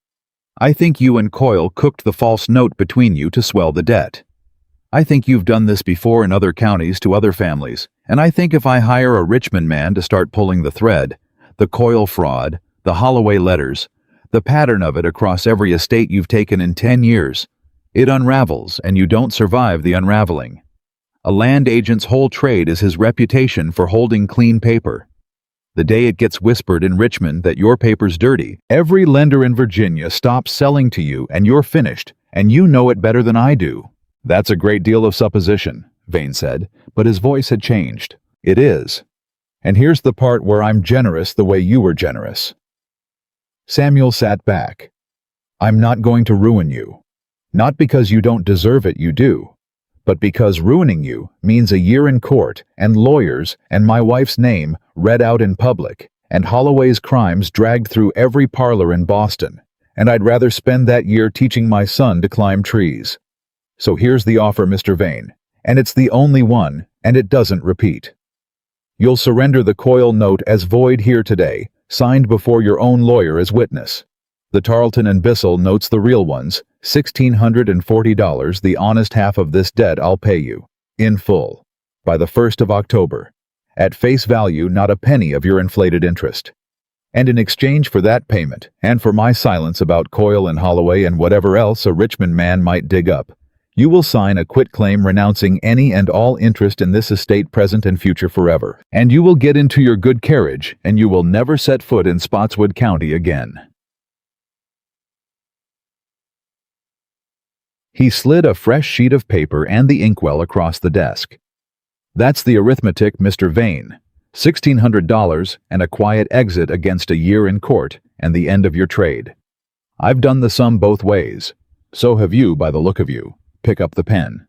I think you and Coyle cooked the false note between you to swell the debt. I think you've done this before in other counties to other families, and I think if I hire a Richmond man to start pulling the thread, the Coyle fraud, the Holloway letters, the pattern of it across every estate you've taken in 10 years, it unravels and you don't survive the unraveling. A land agent's whole trade is his reputation for holding clean paper. The day it gets whispered in Richmond that your paper's dirty, every lender in Virginia stops selling to you and you're finished, and you know it better than I do. That's a great deal of supposition, Vane said, but his voice had changed. It is. And here's the part where I'm generous the way you were generous. Samuel sat back. I'm not going to ruin you. Not because you don't deserve it, you do. But because ruining you means a year in court and lawyers and my wife's name read out in public and Holloway's crimes dragged through every parlor in Boston, and I'd rather spend that year teaching my son to climb trees. So here's the offer, Mr. Vane, and it's the only one, and it doesn't repeat. You'll surrender the Coyle note as void here today, signed before your own lawyer as witness. The Tarleton and Bissell notes the real ones, $1,640, the honest half of this debt I'll pay you, in full, by the 1st of October, at face value not a penny of your inflated interest. And in exchange for that payment, and for my silence about Coyle and Holloway and whatever else a Richmond man might dig up, you will sign a quitclaim renouncing any and all interest in this estate present and future forever, and you will get into your good carriage, and you will never set foot in Spotswood County again. He slid a fresh sheet of paper and the inkwell across the desk. That's the arithmetic, Mr. Vane. $1,600 and a quiet exit against a year in court and the end of your trade. I've done the sum both ways. So have you, by the look of you. Pick up the pen.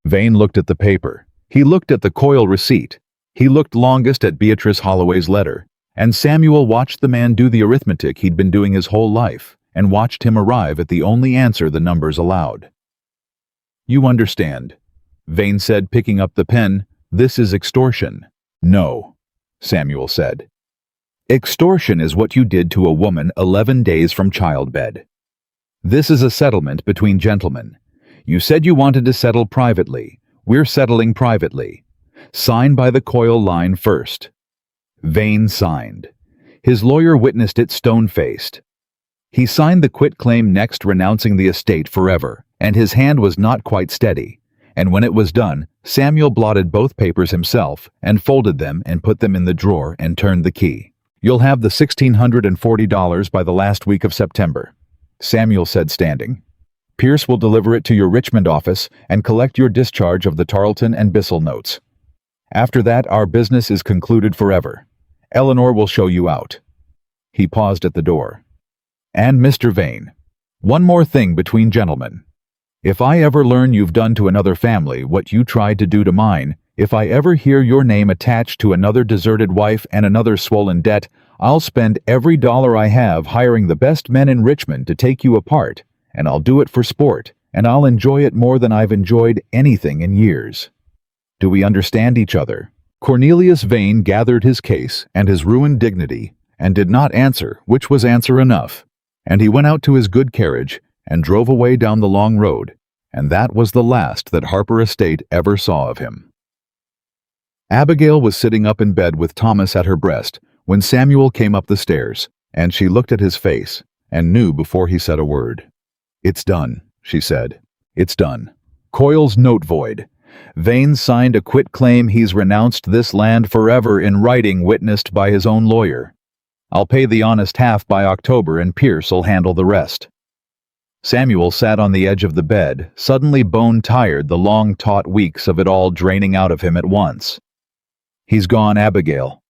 Vane looked at the paper. He looked at the Coyle receipt. He looked longest at Beatrice Holloway's letter. And Samuel watched the man do the arithmetic he'd been doing his whole life, and watched him arrive at the only answer the numbers allowed. You understand, Vane said, picking up the pen. This is extortion. No, Samuel said. Extortion is what you did to a woman 11 days from childbed. This is a settlement between gentlemen. You said you wanted to settle privately. We're settling privately. Sign by the Coyle line first. Vane signed. His lawyer witnessed it stone-faced. He signed the quitclaim next, renouncing the estate forever, and his hand was not quite steady. And when it was done, Samuel blotted both papers himself and folded them and put them in the drawer and turned the key. You'll have the $1,640 by the last week of September, Samuel said, standing. Pierce will deliver it to your Richmond office and collect your discharge of the Tarleton and Bissell notes. After that, our business is concluded forever. Eleanor will show you out. He paused at the door. And Mr. Vane, one more thing between gentlemen. If I ever learn you've done to another family what you tried to do to mine, if I ever hear your name attached to another deserted wife and another swollen debt, I'll spend every dollar I have hiring the best men in Richmond to take you apart, and I'll do it for sport, and I'll enjoy it more than I've enjoyed anything in years. Do we understand each other? Cornelius Vane gathered his case and his ruined dignity, and did not answer, which was answer enough. And he went out to his good carriage and drove away down the long road, and that was the last that Harper Estate ever saw of him. Abigail was sitting up in bed with Thomas at her breast when Samuel came up the stairs, and she looked at his face and knew before he said a word. It's done, she said. It's done. Coyle's note void. Vane signed a quitclaim. He's renounced this land forever in writing, witnessed by his own lawyer. I'll pay the honest half by October, and Pierce'll handle the rest. Samuel sat on the edge of the bed, suddenly bone-tired, the long, taut weeks of it all draining out of him at once. He's gone, Abigail.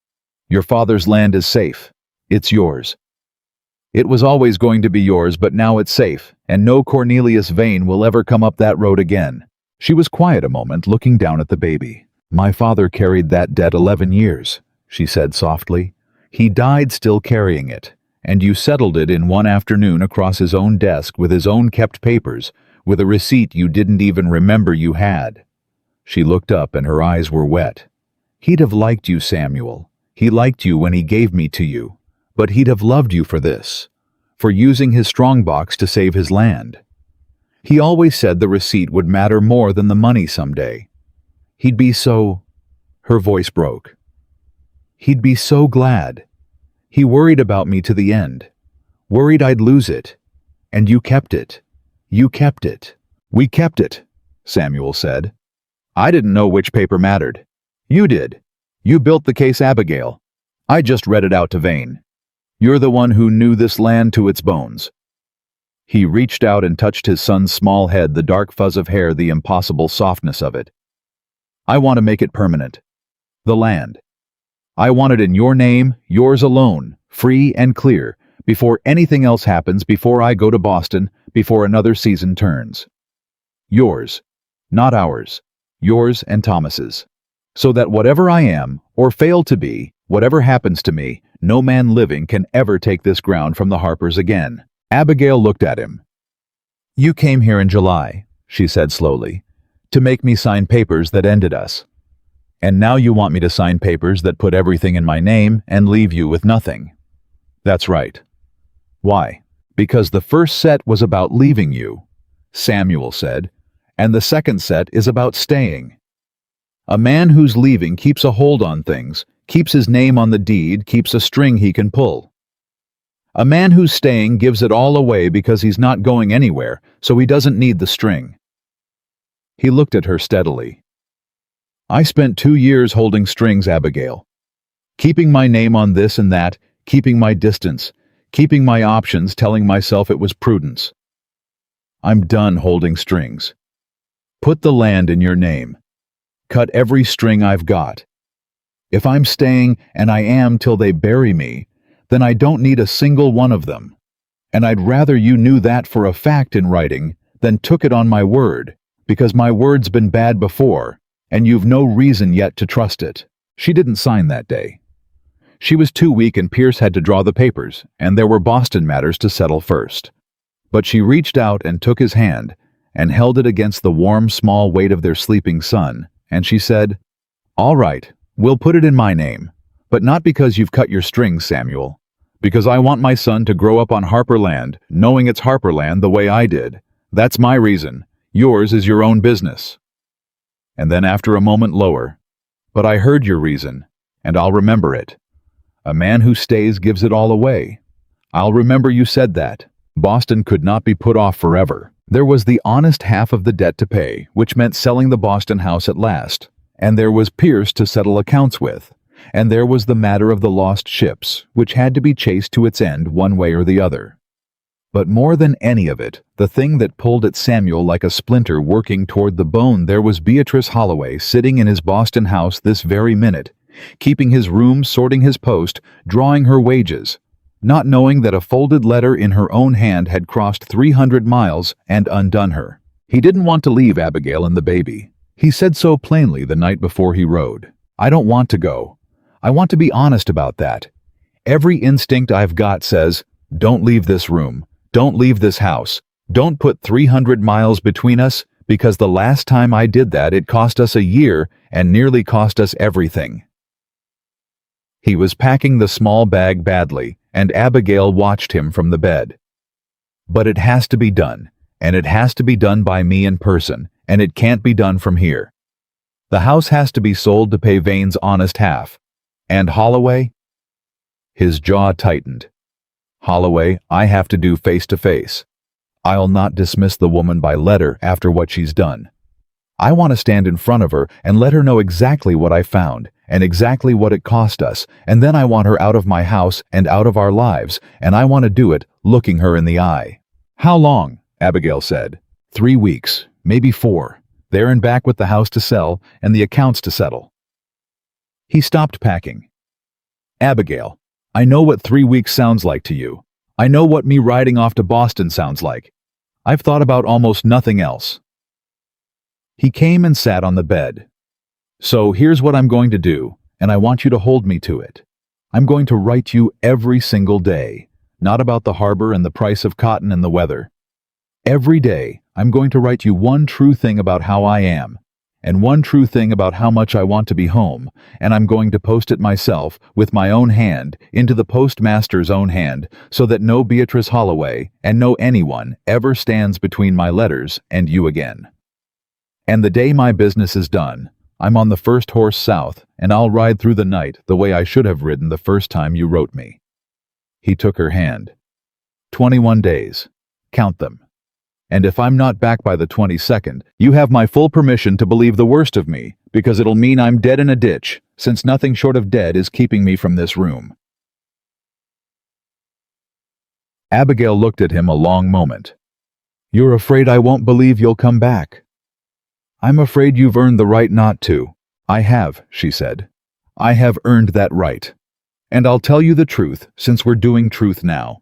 Your father's land is safe. It's yours. It was always going to be yours, but now it's safe, and no Cornelius Vane will ever come up that road again. She was quiet a moment, looking down at the baby. My father carried that debt 11 years, she said softly. He died still carrying it, and you settled it in one afternoon across his own desk with his own kept papers, with a receipt you didn't even remember you had. She looked up and her eyes were wet. He'd have liked you, Samuel. He liked you when he gave me to you. But he'd have loved you for this. For using his strongbox to save his land. He always said the receipt would matter more than the money someday. He'd be so... Her voice broke. He'd be so glad. He worried about me to the end. Worried I'd lose it. And you kept it. You kept it. We kept it, Samuel said. I didn't know which paper mattered. You did. You built the case, Abigail. I just read it out to Vane. You're the one who knew this land to its bones. He reached out and touched his son's small head, the dark fuzz of hair, the impossible softness of it. I want to make it permanent. The land. I want it in your name, yours alone, free and clear, before anything else happens, before I go to Boston, before another season turns. Yours, not ours, yours and Thomas's. So that whatever I am, or fail to be, whatever happens to me, no man living can ever take this ground from the Harpers again. Abigail looked at him. You came here in July, she said slowly, to make me sign papers that ended us. And now you want me to sign papers that put everything in my name and leave you with nothing. That's right. Why? Because the first set was about leaving you, Samuel said, and the second set is about staying. A man who's leaving keeps a hold on things, keeps his name on the deed, keeps a string he can pull. A man who's staying gives it all away because he's not going anywhere, so he doesn't need the string. He looked at her steadily. I spent 2 years holding strings, Abigail. Keeping my name on this and that, keeping my distance, keeping my options, telling myself it was prudence. I'm done holding strings. Put the land in your name. Cut every string I've got. If I'm staying, and I am till they bury me, then I don't need a single one of them. And I'd rather you knew that for a fact in writing than took it on my word, because my word's been bad before, and you've no reason yet to trust it. She didn't sign that day. She was too weak and Pierce had to draw the papers, and there were Boston matters to settle first. But she reached out and took his hand, and held it against the warm, small weight of their sleeping son, and she said, All right, we'll put it in my name, but not because you've cut your strings, Samuel. Because I want my son to grow up on Harper land, knowing it's Harper land the way I did. That's my reason. Yours is your own business. And then after a moment lower, But I heard your reason, and I'll remember it. A man who stays gives it all away. I'll remember you said that. Boston could not be put off forever. There was the honest half of the debt to pay, which meant selling the Boston house at last. And there was Pierce to settle accounts with. And there was the matter of the lost ships, which had to be chased to its end one way or the other. But more than any of it, the thing that pulled at Samuel like a splinter working toward the bone, there was Beatrice Holloway sitting in his Boston house this very minute, keeping his room, sorting his post, drawing her wages, not knowing that a folded letter in her own hand had crossed 300 miles and undone her. He didn't want to leave Abigail and the baby. He said so plainly the night before he rode. I don't want to go. I want to be honest about that. Every instinct I've got says, don't leave this room. Don't leave this house. Don't put 300 miles between us, because the last time I did that it cost us a year and nearly cost us everything. He was packing the small bag badly, and Abigail watched him from the bed. But it has to be done, and it has to be done by me in person, and it can't be done from here. The house has to be sold to pay Vane's honest half. And Holloway? His jaw tightened. Holloway, I have to do face to face. I'll not dismiss the woman by letter after what she's done. I want to stand in front of her and let her know exactly what I found and exactly what it cost us, and then I want her out of my house and out of our lives, and I want to do it looking her in the eye. How long? Abigail said. 3 weeks, maybe 4. There and back with the house to sell and the accounts to settle. He stopped packing. Abigail, I know what 3 weeks sounds like to you. I know what me riding off to Boston sounds like. I've thought about almost nothing else. He came and sat on the bed. So here's what I'm going to do, and I want you to hold me to it. I'm going to write you every single day, not about the harbor and the price of cotton and the weather. Every day, I'm going to write you one true thing about how I am, and one true thing about how much I want to be home, and I'm going to post it myself, with my own hand, into the postmaster's own hand, so that no Beatrice Holloway, and no anyone, ever stands between my letters and you again. And the day my business is done, I'm on the first horse south, and I'll ride through the night the way I should have ridden the first time you wrote me." He took her hand. 21 days. Count them. And if I'm not back by the 22nd, you have my full permission to believe the worst of me, because it'll mean I'm dead in a ditch, since nothing short of dead is keeping me from this room. Abigail looked at him a long moment. "You're afraid I won't believe you'll come back." "I'm afraid you've earned the right not to." "I have," she said. "I have earned that right. And I'll tell you the truth, since we're doing truth now.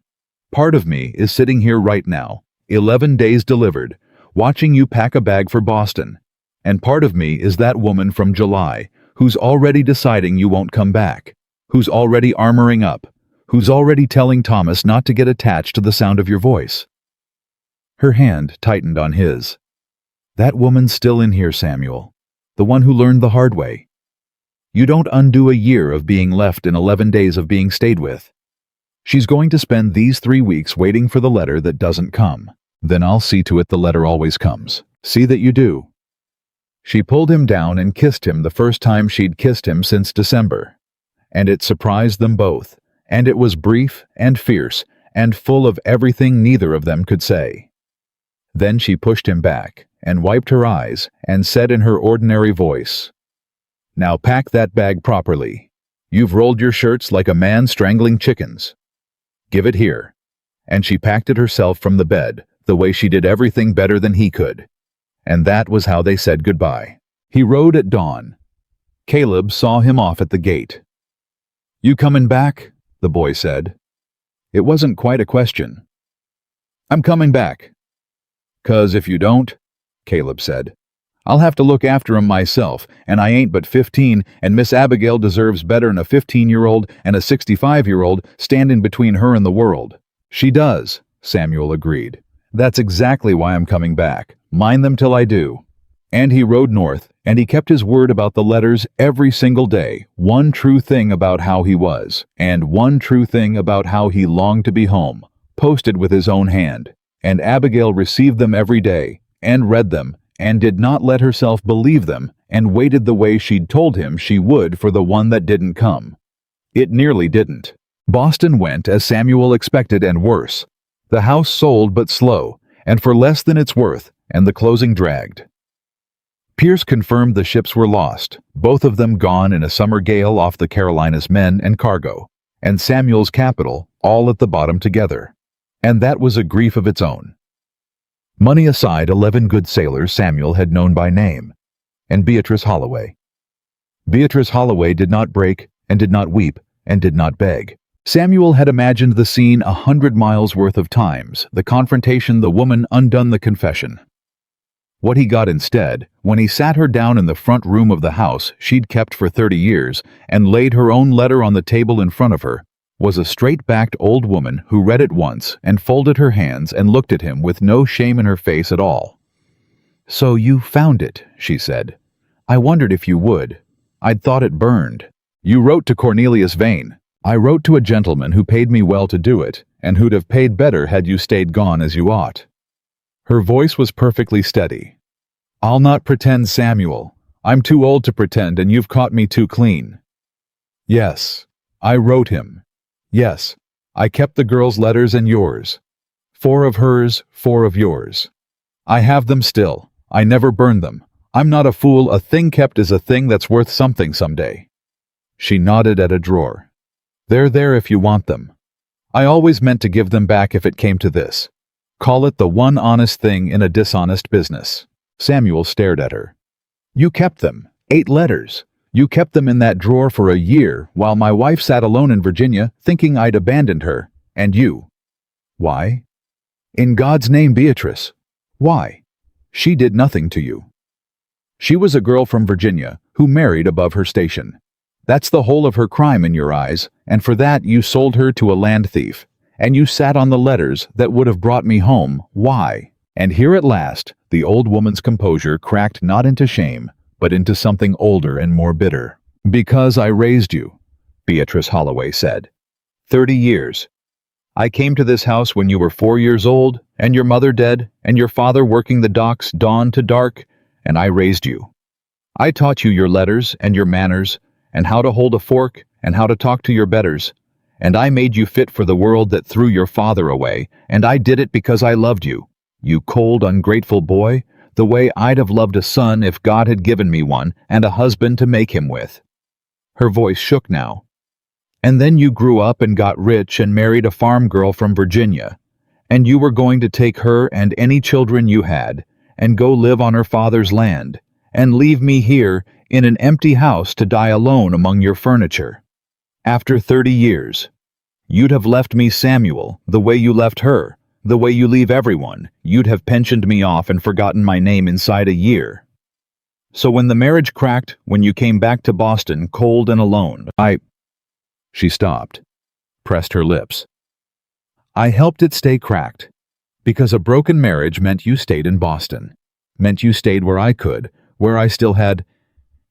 Part of me is sitting here right now, 11 days delivered, watching you pack a bag for Boston. And part of me is that woman from July, who's already deciding you won't come back, who's already armoring up, who's already telling Thomas not to get attached to the sound of your voice." Her hand tightened on his. "That woman's still in here, Samuel. The one who learned the hard way. You don't undo a year of being left in 11 days of being stayed with. She's going to spend these 3 weeks waiting for the letter that doesn't come. Then I'll see to it the letter always comes. See that you do." She pulled him down and kissed him the first time she'd kissed him since December. And it surprised them both, and it was brief and fierce and full of everything neither of them could say. Then she pushed him back and wiped her eyes and said in her ordinary voice, "Now pack that bag properly. You've rolled your shirts like a man strangling chickens. Give it here." And she packed it herself from the bed, the way she did everything better than he could. And that was how they said goodbye. He rode at dawn. Caleb saw him off at the gate. "You comin' back?" the boy said. It wasn't quite a question. "I'm coming back." "'Cause if you don't," Caleb said, "I'll have to look after 'em myself, and I ain't but 15, and Miss Abigail deserves better'n a 15-year-old and a 65-year-old standing between her and the world." "She does," Samuel agreed. "That's exactly why I'm coming back. Mind them till I do." And he rode north, and he kept his word about the letters every single day, one true thing about how he was, and one true thing about how he longed to be home, posted with his own hand. And Abigail received them every day, and read them, and did not let herself believe them, and waited the way she'd told him she would for the one that didn't come. It nearly didn't. Boston went as Samuel expected and worse. The house sold but slow, and for less than its worth, and the closing dragged. Pierce confirmed the ships were lost, both of them gone in a summer gale off the Carolinas men and cargo, and Samuel's capital all at the bottom together. And that was a grief of its own. Money aside, 11 good sailors Samuel had known by name, and Beatrice Holloway. Beatrice Holloway did not break, and did not weep, and did not beg. Samuel had imagined the scene 100 miles worth of times, the confrontation, the woman undone the confession. What he got instead, when he sat her down in the front room of the house she'd kept for 30 years and laid her own letter on the table in front of her, was a straight-backed old woman who read it once and folded her hands and looked at him with no shame in her face at all. "So you found it," she said. "I wondered if you would. I'd thought it burned. You wrote to Cornelius Vane. I wrote to a gentleman who paid me well to do it, and who'd have paid better had you stayed gone as you ought." Her voice was perfectly steady. "I'll not pretend, Samuel. I'm too old to pretend, and you've caught me too clean. Yes, I wrote him. Yes, I kept the girl's letters and yours. 4 of hers, 4 of yours. I have them still. I never burned them. I'm not a fool. A thing kept is a thing that's worth something someday." She nodded at a drawer. "They're there if you want them. I always meant to give them back if it came to this. Call it the one honest thing in a dishonest business." Samuel stared at her. "You kept them. 8 letters. You kept them in that drawer for a year while my wife sat alone in Virginia thinking I'd abandoned her. And you. Why? In God's name, Beatrice. Why? She did nothing to you. She was a girl from Virginia who married above her station. That's the whole of her crime in your eyes, and for that you sold her to a land thief, and you sat on the letters that would have brought me home. Why?" And here at last, the old woman's composure cracked not into shame, but into something older and more bitter. Because I raised you, Beatrice Holloway said. 30 years. I came to this house when you were 4 years old, and your mother dead, and your father working the docks dawn to dark, and I raised you. I taught you your letters and your manners, and how to hold a fork, and how to talk to your betters, and I made you fit for the world that threw your father away, and I did it because I loved you. You cold, ungrateful boy, the way I'd have loved a son if God had given me one, and a husband to make him with. Her voice shook now. And then you grew up and got rich and married a farm girl from Virginia, and you were going to take her and any children you had, and go live on her father's land, and leave me here in an empty house to die alone among your furniture. After 30 years, you'd have left me Samuel, the way you left her, the way you leave everyone. You'd have pensioned me off and forgotten my name inside a year. So when the marriage cracked, when you came back to Boston cold and alone, She stopped, pressed her lips. I helped it stay cracked, because a broken marriage meant you stayed in Boston, meant you stayed where I could, where I still had.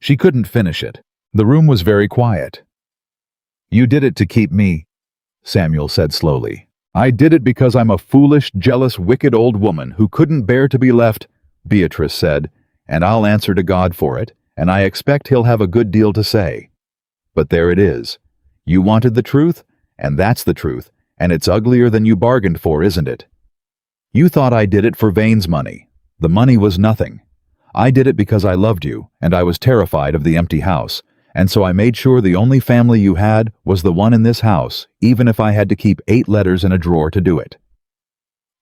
She couldn't finish it. The room was very quiet. You did it to keep me, Samuel said slowly. I did it because I'm a foolish, jealous, wicked old woman who couldn't bear to be left, Beatrice said, and I'll answer to God for it, and I expect he'll have a good deal to say. But there it is. You wanted the truth, and that's the truth, and it's uglier than you bargained for, isn't it? You thought I did it for Vane's money. The money was nothing. I did it because I loved you, and I was terrified of the empty house, and so I made sure the only family you had was the one in this house, even if I had to keep 8 letters in a drawer to do it.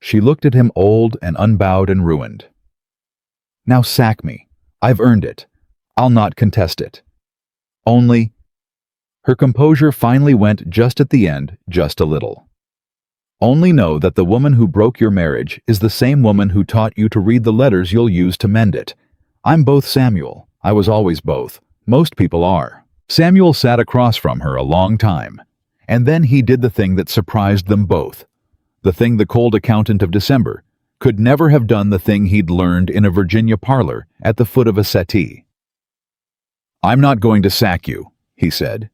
She looked at him old and unbowed and ruined. Now sack me. I've earned it. I'll not contest it. Only... Her composure finally went just at the end, just a little. Only know that the woman who broke your marriage is the same woman who taught you to read the letters you'll use to mend it. I'm both Samuel. I was always both. Most people are. Samuel sat across from her a long time, and then he did the thing that surprised them both. The thing the cold accountant of December could never have done, the thing he'd learned in a Virginia parlor at the foot of a settee. I'm not going to sack you, he said.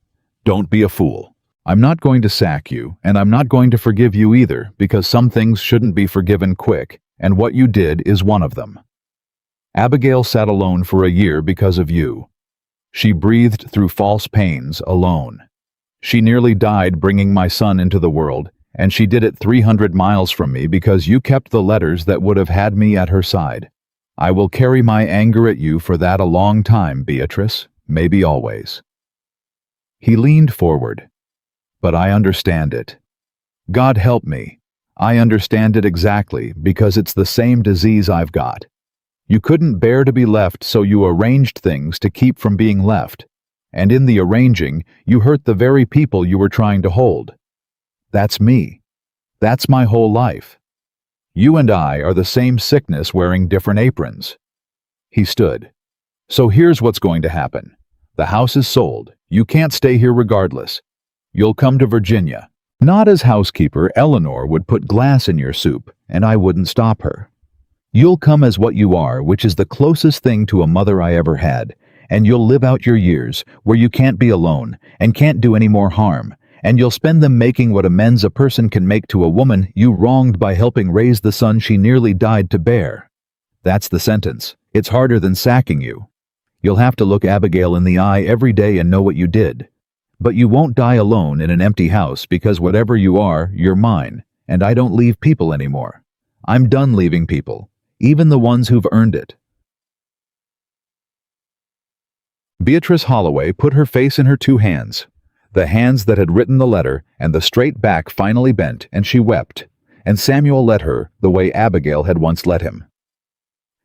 Don't be a fool. I'm not going to sack you, and I'm not going to forgive you either, because some things shouldn't be forgiven quick, and what you did is one of them. Abigail sat alone for a year because of you. She breathed through false pains alone. She nearly died bringing my son into the world, and she did it 300 miles from me because you kept the letters that would have had me at her side. I will carry my anger at you for that a long time, Beatrice, maybe always. He leaned forward. But I understand it. God help me. I understand it exactly, because it's the same disease I've got. You couldn't bear to be left, so you arranged things to keep from being left. And in the arranging, you hurt the very people you were trying to hold. That's me. That's my whole life. You and I are the same sickness wearing different aprons. He stood. So here's what's going to happen. The house is sold. You can't stay here regardless. You'll come to Virginia. Not as housekeeper. Eleanor would put glass in your soup, and I wouldn't stop her. You'll come as what you are, which is the closest thing to a mother I ever had, and you'll live out your years where you can't be alone and can't do any more harm, and you'll spend them making what amends a person can make to a woman you wronged by helping raise the son she nearly died to bear. That's the sentence. It's harder than sacking you. You'll have to look Abigail in the eye every day and know what you did. But you won't die alone in an empty house, because whatever you are, you're mine, and I don't leave people anymore. I'm done leaving people, even the ones who've earned it. Beatrice Holloway put her face in her 2 hands, the hands that had written the letter, and the straight back finally bent, and she wept, and Samuel let her the way Abigail had once let him.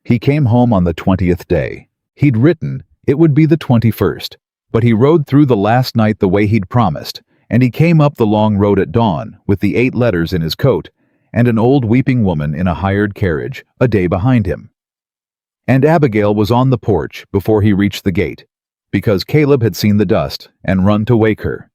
He came home on the 20th day. He'd written it would be the 21st, but he rode through the last night the way he'd promised, and he came up the long road at dawn with the 8 letters in his coat and an old weeping woman in a hired carriage a day behind him. And Abigail was on the porch before he reached the gate, because Caleb had seen the dust and run to wake her,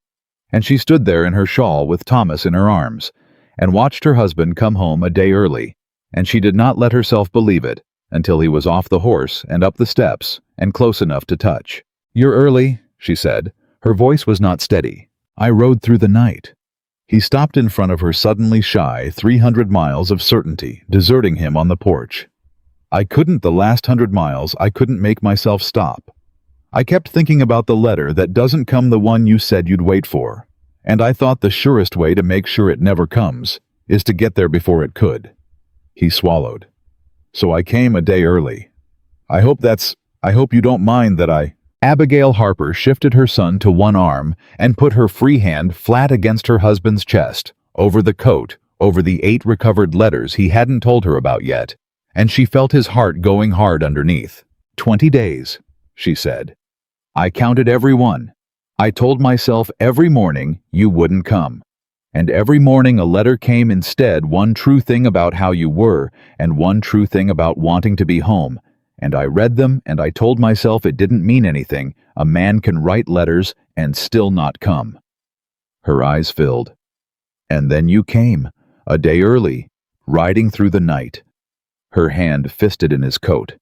and she stood there in her shawl with Thomas in her arms and watched her husband come home a day early, and she did not let herself believe it until he was off the horse and up the steps and close enough to touch. "You're early," she said. Her voice was not steady. "I rode through the night." He stopped in front of her suddenly shy 300 miles of certainty, deserting him on the porch. "I couldn't the last 100 miles, I couldn't make myself stop. I kept thinking about the letter that doesn't come, the one you said you'd wait for. And I thought the surest way to make sure it never comes is to get there before it could." He swallowed. "So I came a day early. I hope you don't mind that I—" Abigail Harper shifted her son to one arm and put her free hand flat against her husband's chest, over the coat, over the 8 recovered letters he hadn't told her about yet, and she felt his heart going hard underneath. 20 days, she said. "I counted every one. I told myself every morning you wouldn't come. And every morning a letter came instead, one true thing about how you were, and one true thing about wanting to be home. And I read them, and I told myself it didn't mean anything. A man can write letters and still not come." Her eyes filled. "And then you came, a day early, riding through the night." Her hand fisted in his coat.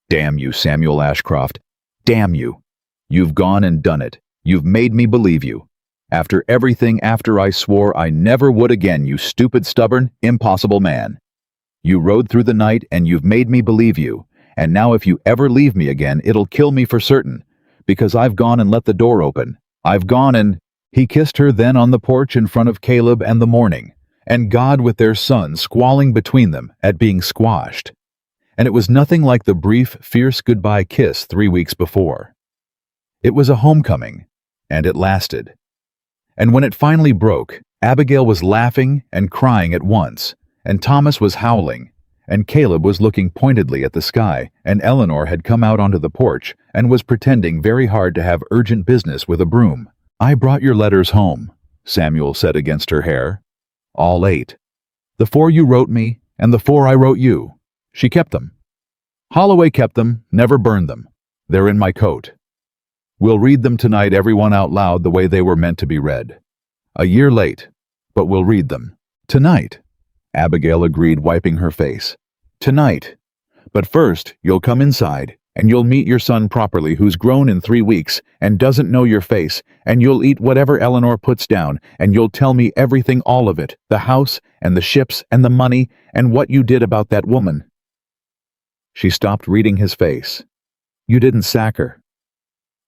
"Damn you, Samuel Ashcroft. Damn you. You've gone and done it. You've made me believe you. After everything, after I swore I never would again, you stupid, stubborn, impossible man. You rode through the night and you've made me believe you. And now if you ever leave me again, it'll kill me for certain. Because I've gone and let the door open. I've gone and—" He kissed her then on the porch in front of Caleb and the morning, and God with their son squalling between them at being squashed. And it was nothing like the brief, fierce goodbye kiss 3 weeks before. It was a homecoming, and it lasted. And when it finally broke, Abigail was laughing and crying at once, and Thomas was howling, and Caleb was looking pointedly at the sky, and Eleanor had come out onto the porch and was pretending very hard to have urgent business with a broom. "I brought your letters home," Samuel said against her hair. "All 8. The 4 you wrote me, and the 4 I wrote you." She kept them. "Holloway kept them, never burned them. They're in my coat. We'll read them tonight, everyone out loud, the way they were meant to be read. A year late, but we'll read them. Tonight," Abigail agreed, wiping her face. "Tonight. But first, you'll come inside, and you'll meet your son properly, who's grown in 3 weeks and doesn't know your face, and you'll eat whatever Eleanor puts down, and you'll tell me everything, all of it, the house and the ships and the money and what you did about that woman." She stopped reading his face. "You didn't sack her."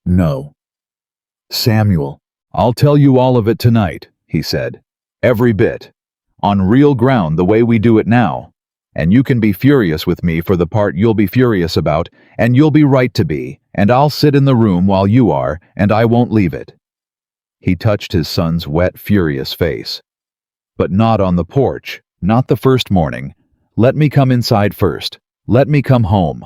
"No." "Samuel, I'll tell you all of it tonight," he said. "Every bit. On real ground, the way we do it now. And you can be furious with me for the part you'll be furious about, and you'll be right to be, and I'll sit in the room while you are, and I won't leave it." He touched his son's wet, furious face. "But not on the porch, not the first morning. Let me come inside first. Let me come home."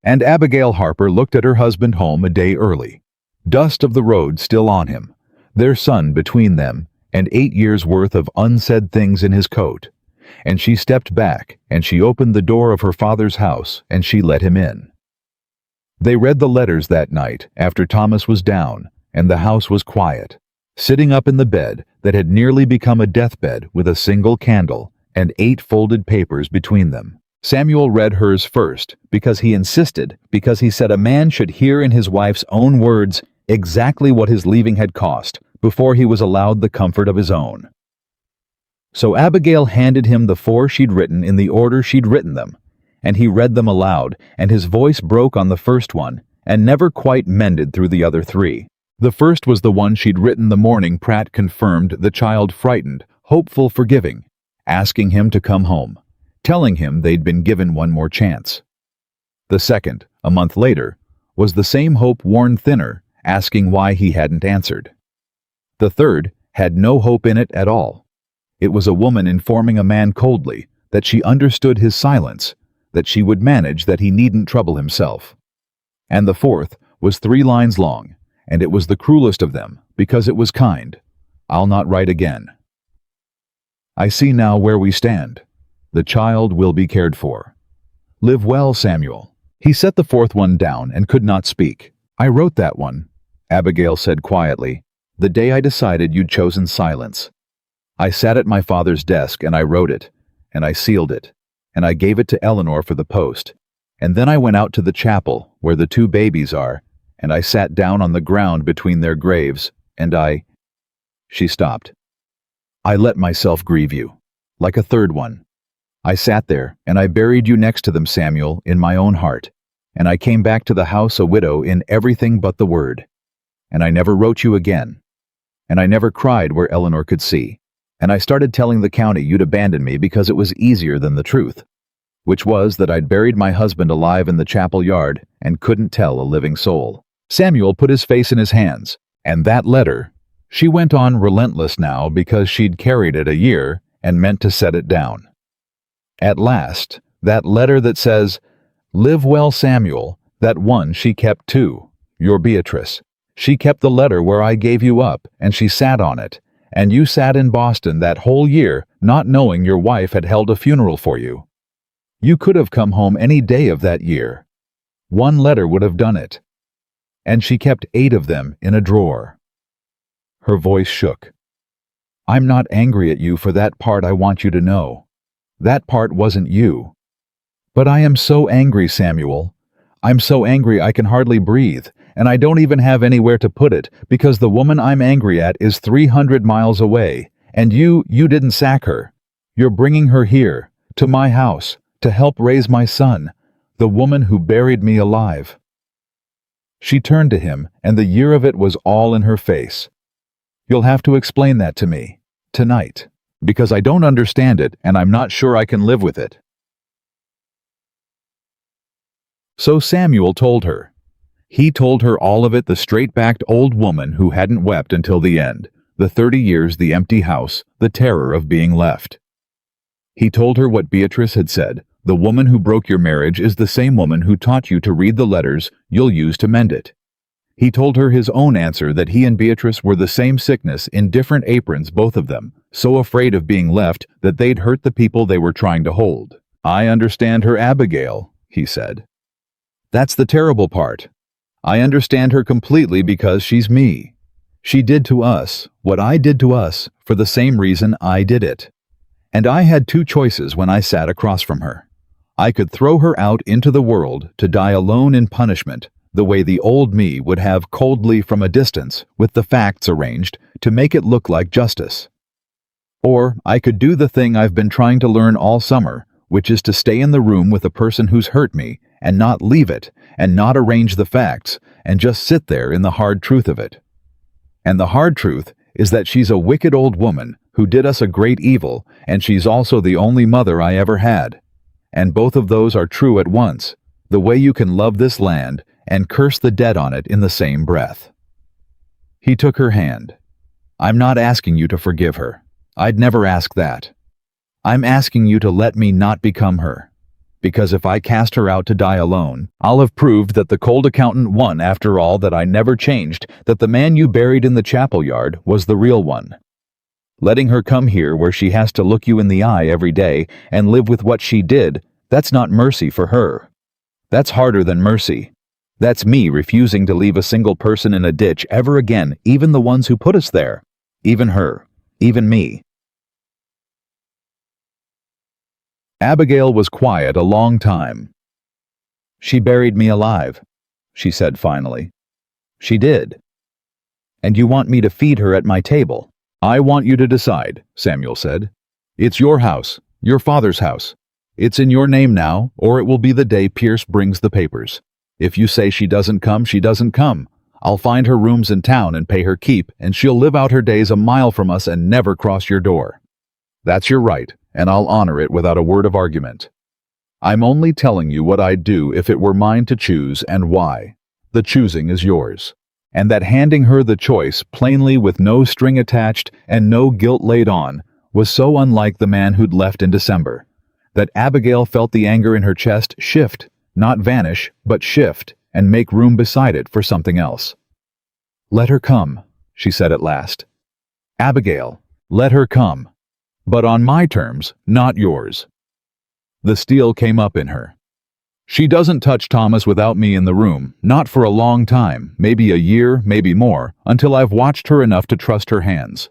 And Abigail Harper looked at her husband home a day early. Dust of the road still on him, their son between them, and 8 years' worth of unsaid things in his coat. And she stepped back, and she opened the door of her father's house, and she let him in. They read the letters that night after Thomas was down, and the house was quiet, sitting up in the bed that had nearly become a deathbed with a single candle and 8 folded papers between them. Samuel read hers first, because he insisted, because he said a man should hear in his wife's own words exactly what his leaving had cost, before he was allowed the comfort of his own. So Abigail handed him the 4 she'd written in the order she'd written them, and he read them aloud, and his voice broke on the first one, and never quite mended through the other 3. The first was the one she'd written the morning Pratt confirmed the child, frightened, hopeful, forgiving, asking him to come home, telling him they'd been given one more chance. The second, a month later, was the same hope worn thinner, asking why he hadn't answered. The third had no hope in it at all. It was a woman informing a man coldly that she understood his silence, that she would manage, that he needn't trouble himself. And the fourth was 3 lines long, and it was the cruelest of them, because it was kind. "I'll not write again. I see now where we stand. The child will be cared for. Live well, Samuel." He set the 4th one down and could not speak. "I wrote that one," Abigail said quietly, "the day I decided you'd chosen silence. I sat at my father's desk and I wrote it, and I sealed it, and I gave it to Eleanor for the post, And then I went out to the chapel where the two babies are, and I sat down on the ground between their graves, and She stopped. I let myself grieve you, like a third one. I sat there, and I buried you next to them, Samuel, in my own heart, and I came back to the house a widow in everything but the word. And I never wrote you again. And I never cried where Eleanor could see. And I started telling the county you'd abandoned me because it was easier than the truth, which was that I'd buried my husband alive in the chapel yard and couldn't tell a living soul. Samuel put his face in his hands. And that letter, she went on, relentless now because she'd carried it a year and meant to set it down. At last, that letter that says, "Live well, Samuel," that one she kept too, your Beatrice. She kept the letter where I gave you up, and she sat on it, and you sat in Boston that whole year, not knowing your wife had held a funeral for you. You could have come home any day of that year. One letter would have done it. And she kept 8 of them in a drawer. Her voice shook. I'm not angry at you for that part, I want you to know. That part wasn't you. But I am so angry, Samuel. I'm so angry I can hardly breathe, and I don't even have anywhere to put it, because the woman I'm angry at is 300 miles away, and you didn't sack her. You're bringing her here, to my house, to help raise my son, the woman who buried me alive. She turned to him, and the year of it was all in her face. You'll have to explain that to me, tonight, because I don't understand it, and I'm not sure I can live with it. So Samuel told her. He told her all of it, the straight-backed old woman who hadn't wept until the end, the 30 years, the empty house, the terror of being left. He told her what Beatrice had said. The woman who broke your marriage is the same woman who taught you to read the letters you'll use to mend it. He told her his own answer, that he and Beatrice were the same sickness, in different aprons, both of them, so afraid of being left that they'd hurt the people they were trying to hold. I understand her, Abigail, he said. That's the terrible part. I understand her completely because she's me. She did to us what I did to us for the same reason I did it. And I had 2 choices when I sat across from her. I could throw her out into the world to die alone in punishment, the way the old me would have, coldly from a distance, with the facts arranged to make it look like justice. Or I could do the thing I've been trying to learn all summer, which is to stay in the room with the person who's hurt me and not leave it and not arrange the facts and just sit there in the hard truth of it. And the hard truth is that she's a wicked old woman who did us a great evil, and she's also the only mother I ever had. And both of those are true at once, the way you can love this land and curse the dead on it in the same breath. He took her hand. I'm not asking you to forgive her. I'd never ask that. I'm asking you to let me not become her. Because if I cast her out to die alone, I'll have proved that the cold accountant won after all, that I never changed, that the man you buried in the chapel yard was the real one. Letting her come here where she has to look you in the eye every day and live with what she did, that's not mercy for her. That's harder than mercy. That's me refusing to leave a single person in a ditch ever again, even the ones who put us there. Even her. Even me. Abigail was quiet a long time. She buried me alive, she said finally. She did. And you want me to feed her at my table? I want you to decide, Samuel said. It's your house, your father's house. It's in your name now, or it will be the day Pierce brings the papers. If you say she doesn't come, she doesn't come. I'll find her rooms in town and pay her keep, and she'll live out her days a mile from us and never cross your door. That's your right, and I'll honor it without a word of argument. I'm only telling you what I'd do if it were mine to choose, and why. The choosing is yours. And that handing her the choice, plainly with no string attached and no guilt laid on, was so unlike the man who'd left in December, that Abigail felt the anger in her chest shift, not vanish, but shift, and make room beside it for something else. Let her come, she said at last. Abigail, let her come. But on my terms, not yours. The steel came up in her. She doesn't touch Thomas without me in the room, not for a long time, maybe a year, maybe more, until I've watched her enough to trust her hands.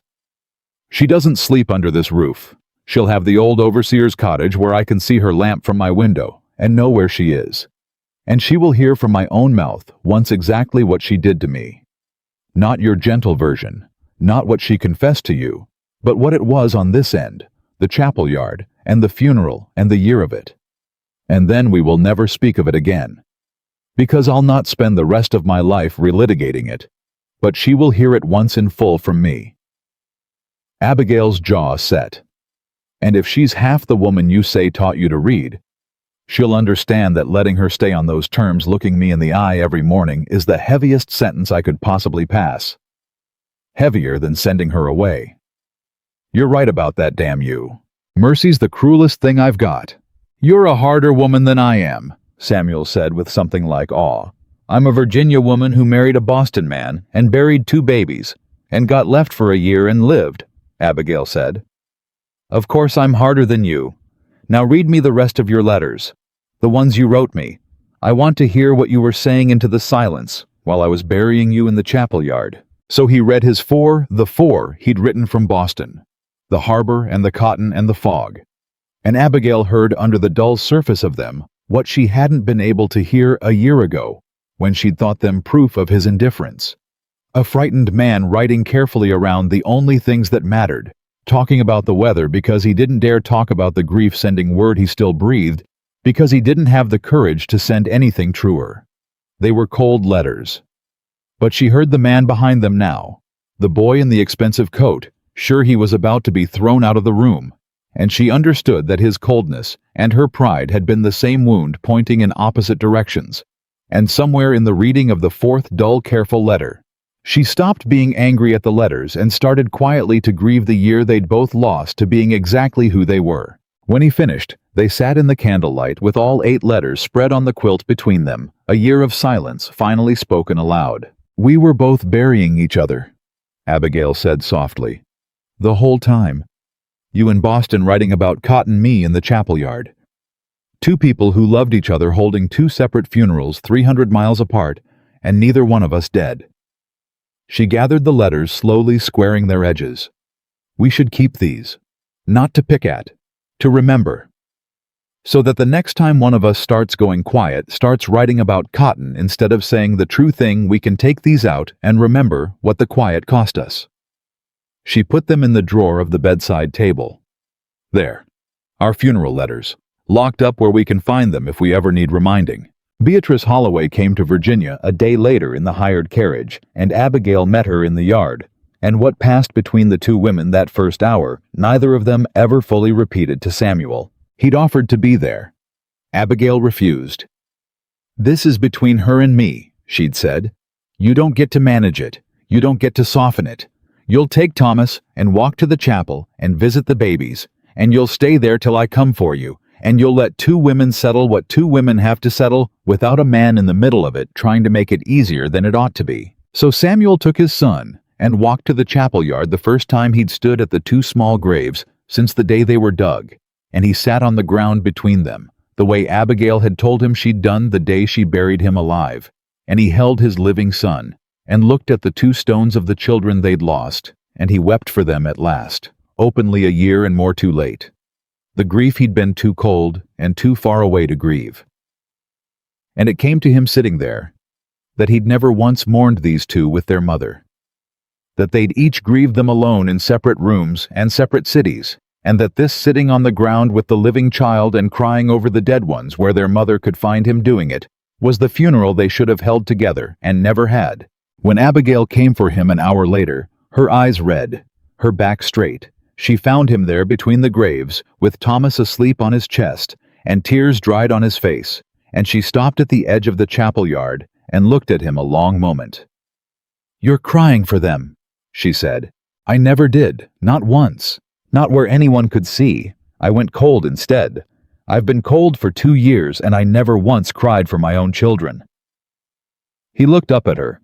She doesn't sleep under this roof. She'll have the old overseer's cottage where I can see her lamp from my window and know where she is. And she will hear from my own mouth once exactly what she did to me. Not your gentle version, not what she confessed to you, but what it was on this end, the chapel yard, and the funeral, and the year of it. And then we will never speak of it again. Because I'll not spend the rest of my life relitigating it, but she will hear it once in full from me. Abigail's jaw set. And if she's half the woman you say taught you to read, she'll understand that letting her stay on those terms looking me in the eye every morning is the heaviest sentence I could possibly pass. Heavier than sending her away. You're right about that, damn you. Mercy's the cruelest thing I've got. You're a harder woman than I am, Samuel said with something like awe. I'm a Virginia woman who married a Boston man and buried 2 babies and got left for a year and lived, Abigail said. Of course I'm harder than you. Now read me the rest of your letters, the ones you wrote me. I want to hear what you were saying into the silence while I was burying you in the chapel yard. So he read his the four he'd written from Boston, the harbor and the cotton and the fog. And Abigail heard under the dull surface of them what she hadn't been able to hear a year ago when she'd thought them proof of his indifference. A frightened man writing carefully around the only things that mattered, talking about the weather because he didn't dare talk about the grief-sending word he still breathed, because he didn't have the courage to send anything truer. They were cold letters. But she heard the man behind them now, the boy in the expensive coat, sure he was about to be thrown out of the room, and she understood that his coldness and her pride had been the same wound pointing in opposite directions. And somewhere in the reading of the 4th dull, careful letter, she stopped being angry at the letters and started quietly to grieve the year they'd both lost to being exactly who they were. When he finished, they sat in the candlelight with all 8 letters spread on the quilt between them, a year of silence finally spoken aloud. We were both burying each other, Abigail said softly. The whole time. You in Boston writing about cotton, me in the chapel yard. 2 people who loved each other holding 2 separate funerals 300 miles apart, and neither one of us dead. She gathered the letters, slowly squaring their edges. We should keep these. Not to pick at, to remember. So that the next time one of us starts going quiet, starts writing about cotton instead of saying the true thing, we can take these out and remember what the quiet cost us. She put them in the drawer of the bedside table. There. Our funeral letters. Locked up where we can find them if we ever need reminding. Beatrice Holloway came to Virginia a day later in the hired carriage, and Abigail met her in the yard. And what passed between the 2 women that first hour, neither of them ever fully repeated to Samuel. He'd offered to be there. Abigail refused. This is between her and me, she'd said. You don't get to manage it. You don't get to soften it. You'll take Thomas and walk to the chapel and visit the babies, and you'll stay there till I come for you, and you'll let 2 women settle what 2 women have to settle without a man in the middle of it trying to make it easier than it ought to be. So Samuel took his son and walked to the chapel yard the first time he'd stood at the 2 small graves since the day they were dug, and he sat on the ground between them, the way Abigail had told him she'd done the day she buried him alive, and he held his living son, and looked at the 2 stones of the children they'd lost, and he wept for them at last, openly a year and more too late. The grief he'd been too cold and too far away to grieve. And it came to him sitting there, that he'd never once mourned these 2 with their mother. That they'd each grieved them alone in separate rooms and separate cities, and that this sitting on the ground with the living child and crying over the dead ones where their mother could find him doing it, was the funeral they should have held together and never had. When Abigail came for him an hour later, her eyes red, her back straight, she found him there between the graves, with Thomas asleep on his chest, and tears dried on his face, and she stopped at the edge of the chapel yard and looked at him a long moment. You're crying for them, she said. I never did, not once. Not where anyone could see. I went cold instead. I've been cold for 2 years, and I never once cried for my own children. He looked up at her.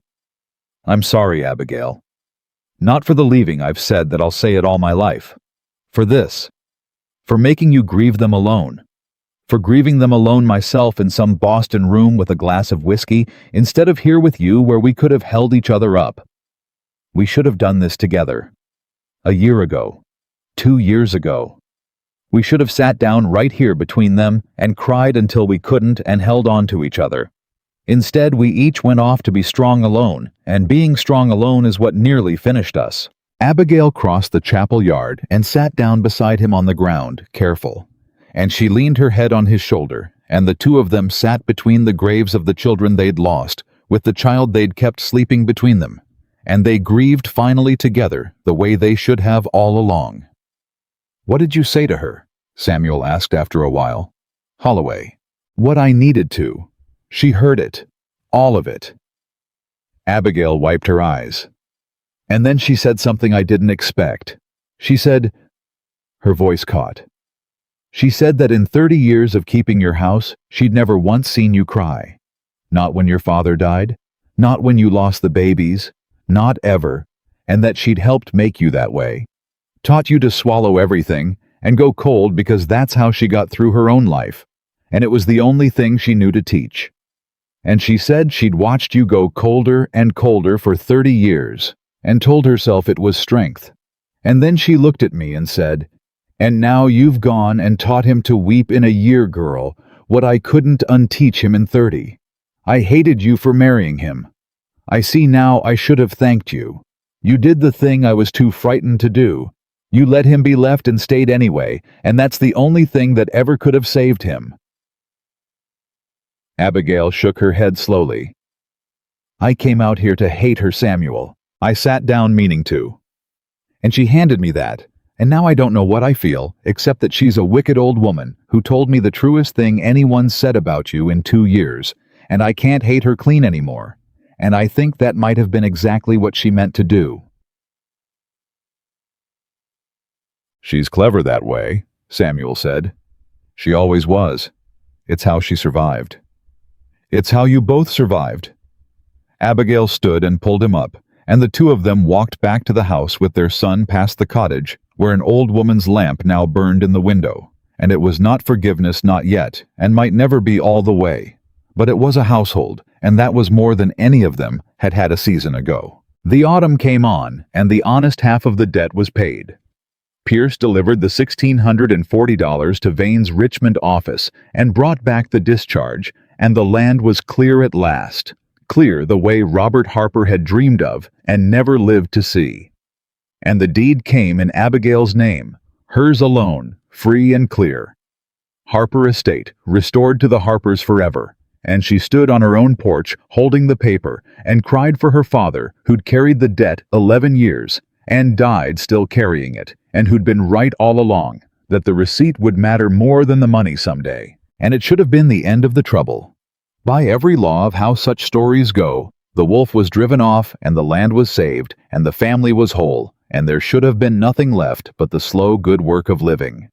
I'm sorry, Abigail. Not for the leaving I've said that I'll say it all my life. For this. For making you grieve them alone. For grieving them alone myself in some Boston room with a glass of whiskey, instead of here with you where we could have held each other up. We should have done this together. A year ago. 2 years ago. We should have sat down right here between them and cried until we couldn't and held on to each other, Instead, we each went off to be strong alone, and being strong alone is what nearly finished us. Abigail crossed the chapel yard and sat down beside him on the ground, careful. And she leaned her head on his shoulder, and the two of them sat between the graves of the children they'd lost, with the child they'd kept sleeping between them. And they grieved finally together, the way they should have all along. "What did you say to her?" Samuel asked after a while. "Holloway." "What I needed to. She heard it. All of it." Abigail wiped her eyes. "And then she said something I didn't expect. She said—" Her voice caught. "She said that in 30 years of keeping your house, she'd never once seen you cry. Not when your father died, not when you lost the babies, not ever, and that she'd helped make you that way. Taught you to swallow everything and go cold because that's how she got through her own life, and it was the only thing she knew to teach. And she said she'd watched you go colder and colder for 30 years, and told herself it was strength. And then she looked at me and said, 'And now you've gone and taught him to weep in a year, girl, what I couldn't unteach him in 30. I hated you for marrying him. I see now I should have thanked you. You did the thing I was too frightened to do. You let him be left and stayed anyway, and that's the only thing that ever could have saved him.'" Abigail shook her head slowly. "I came out here to hate her, Samuel. I sat down meaning to. And she handed me that, and now I don't know what I feel, except that she's a wicked old woman who told me the truest thing anyone said about you in 2 years, and I can't hate her clean anymore. And I think that might have been exactly what she meant to do." "She's clever that way," Samuel said. "She always was. It's how she survived." "It's how you both survived." Abigail stood and pulled him up, and the two of them walked back to the house with their son past the cottage, where an old woman's lamp now burned in the window. And it was not forgiveness, not yet, and might never be all the way. But it was a household, and that was more than any of them had had a season ago. The autumn came on, and the honest half of the debt was paid. Pierce delivered the $1,640 to Vane's Richmond office and brought back the discharge, and the land was clear at last. Clear the way Robert Harper had dreamed of and never lived to see. And the deed came in Abigail's name, hers alone, free and clear. Harper Estate, restored to the Harpers forever, and she stood on her own porch holding the paper and cried for her father, who'd carried the debt 11 years, and died still carrying it, and who'd been right all along, that the receipt would matter more than the money someday, and it should have been the end of the trouble. By every law of how such stories go, the wolf was driven off, and the land was saved, and the family was whole, and there should have been nothing left but the slow good work of living.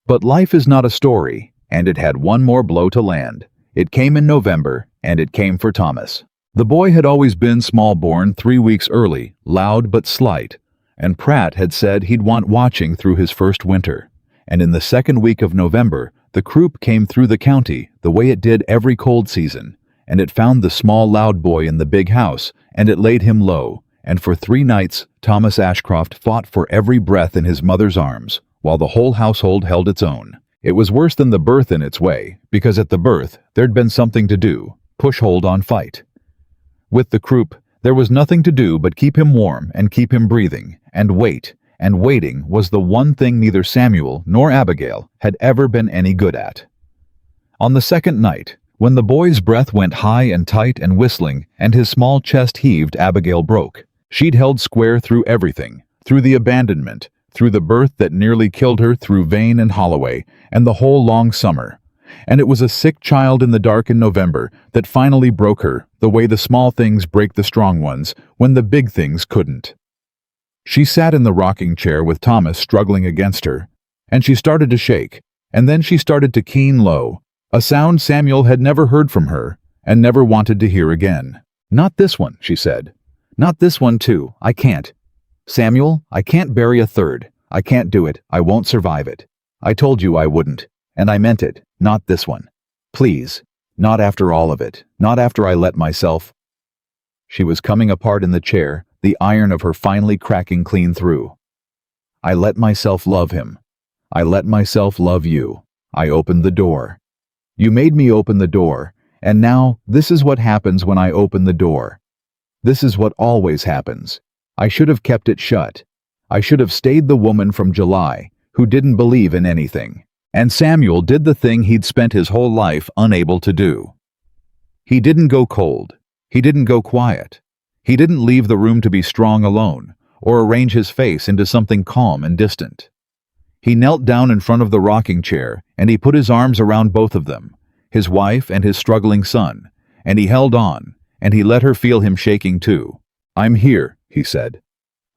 But life is not a story, and it had one more blow to land. It came in November, and it came for Thomas. The boy had always been small-born 3 weeks early, loud but slight, and Pratt had said he'd want watching through his first winter. And in the second week of November, the croup came through the county the way it did every cold season, and it found the small loud boy in the big house, and it laid him low, and for 3 nights Thomas Ashcroft fought for every breath in his mother's arms, while the whole household held its own. It was worse than the birth in its way, because at the birth there'd been something to do, push hold on fight. With the croup, there was nothing to do but keep him warm and keep him breathing, and wait, and waiting was the one thing neither Samuel nor Abigail had ever been any good at. On the second night, when the boy's breath went high and tight and whistling, and his small chest heaved, Abigail broke. She'd held square through everything, through the abandonment, through the birth that nearly killed her, through Vane and Holloway, and the whole long summer. And it was a sick child in the dark in November that finally broke her, the way the small things break the strong ones, when the big things couldn't. She sat in the rocking chair with Thomas struggling against her, and she started to shake, and then she started to keen low, a sound Samuel had never heard from her, and never wanted to hear again. "Not this one," she said. "Not this one, too. I can't. Samuel, I can't bury a third. I can't do it. I won't survive it. I told you I wouldn't, and I meant it. Not this one. Please. Not after all of it. Not after I let myself." She was coming apart in the chair, the iron of her finally cracking clean through. "I let myself love him. I let myself love you. I opened the door. You made me open the door, And now, this is what happens when I open the door. This is what always happens. I should have kept it shut. I should have stayed the woman from July, who didn't believe in anything. And Samuel did the thing he'd spent his whole life unable to do. He didn't go cold. He didn't go quiet. He didn't leave the room to be strong alone, or arrange his face into something calm and distant. He knelt down in front of the rocking chair, and he put his arms around both of them, his wife and his struggling son, and he held on, and he let her feel him shaking too. "I'm here," he said.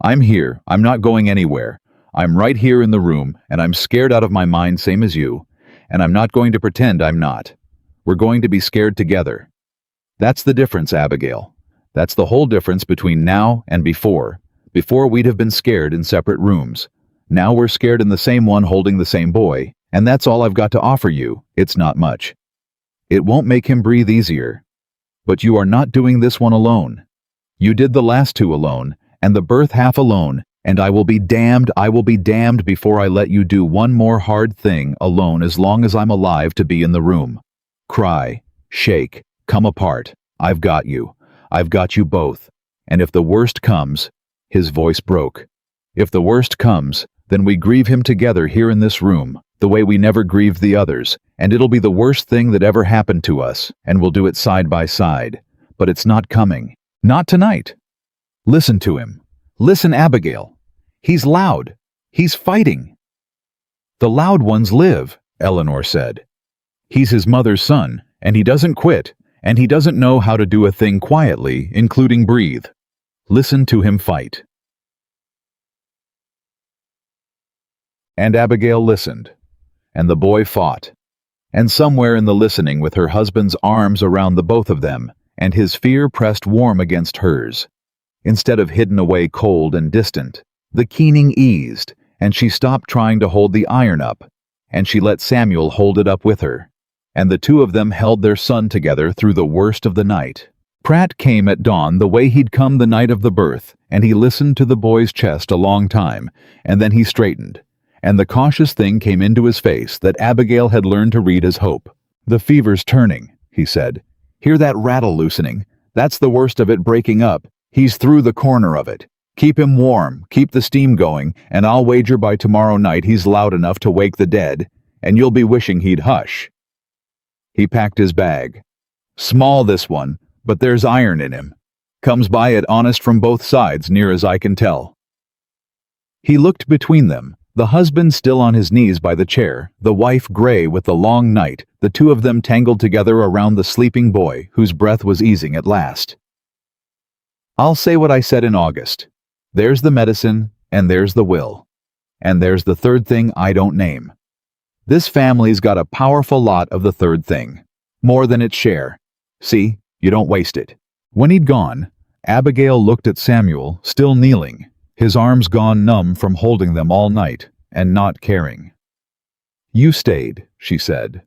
"I'm here. I'm not going anywhere. I'm right here in the room, and I'm scared out of my mind same as you, and I'm not going to pretend I'm not. We're going to be scared together." That's the difference, Abigail. That's the whole difference between now and before. Before we'd have been scared in separate rooms. Now we're scared in the same one holding the same boy, and that's all I've got to offer you. It's not much. It won't make him breathe easier. But you are not doing this one alone. You did the last two alone, and the birth half alone, and I will be damned before I let you do one more hard thing alone as long as I'm alive to be in the room. Cry, shake, come apart. I've got you. I've got you both. And if the worst comes, his voice broke. If the worst comes, then we grieve him together here in this room, the way we never grieved the others, and it'll be the worst thing that ever happened to us, and we'll do it side by side. But it's not coming. Not tonight. Listen to him. Listen, Abigail. He's loud. He's fighting. The loud ones live, Eleanor said. He's his mother's son, and he doesn't quit, and he doesn't know how to do a thing quietly, including breathe. Listen to him fight. And Abigail listened, and the boy fought. And somewhere in the listening, with her husband's arms around the both of them, and his fear pressed warm against hers, instead of hidden away cold and distant, the keening eased, and she stopped trying to hold the iron up, and she let Samuel hold it up with her. And the two of them held their son together through the worst of the night. Pratt came at dawn the way he'd come the night of the birth, and he listened to the boy's chest a long time, and then he straightened, and the cautious thing came into his face that Abigail had learned to read as hope. "The fever's turning," he said. "Hear that rattle loosening? That's the worst of it breaking up. He's through the corner of it. Keep him warm, keep the steam going, and I'll wager by tomorrow night he's loud enough to wake the dead, and you'll be wishing he'd hush." He packed his bag. "Small this one, but there's iron in him. Comes by it honest from both sides, near as I can tell." He looked between them, the husband still on his knees by the chair, the wife gray with the long night, the two of them tangled together around the sleeping boy, whose breath was easing at last. "I'll say what I said in August. There's the medicine, and there's the will. And there's the third thing I don't name. This family's got a powerful lot of the third thing. More than its share. See, you don't waste it." When he'd gone, Abigail looked at Samuel, still kneeling, his arms gone numb from holding them all night and not caring. "You stayed," she said.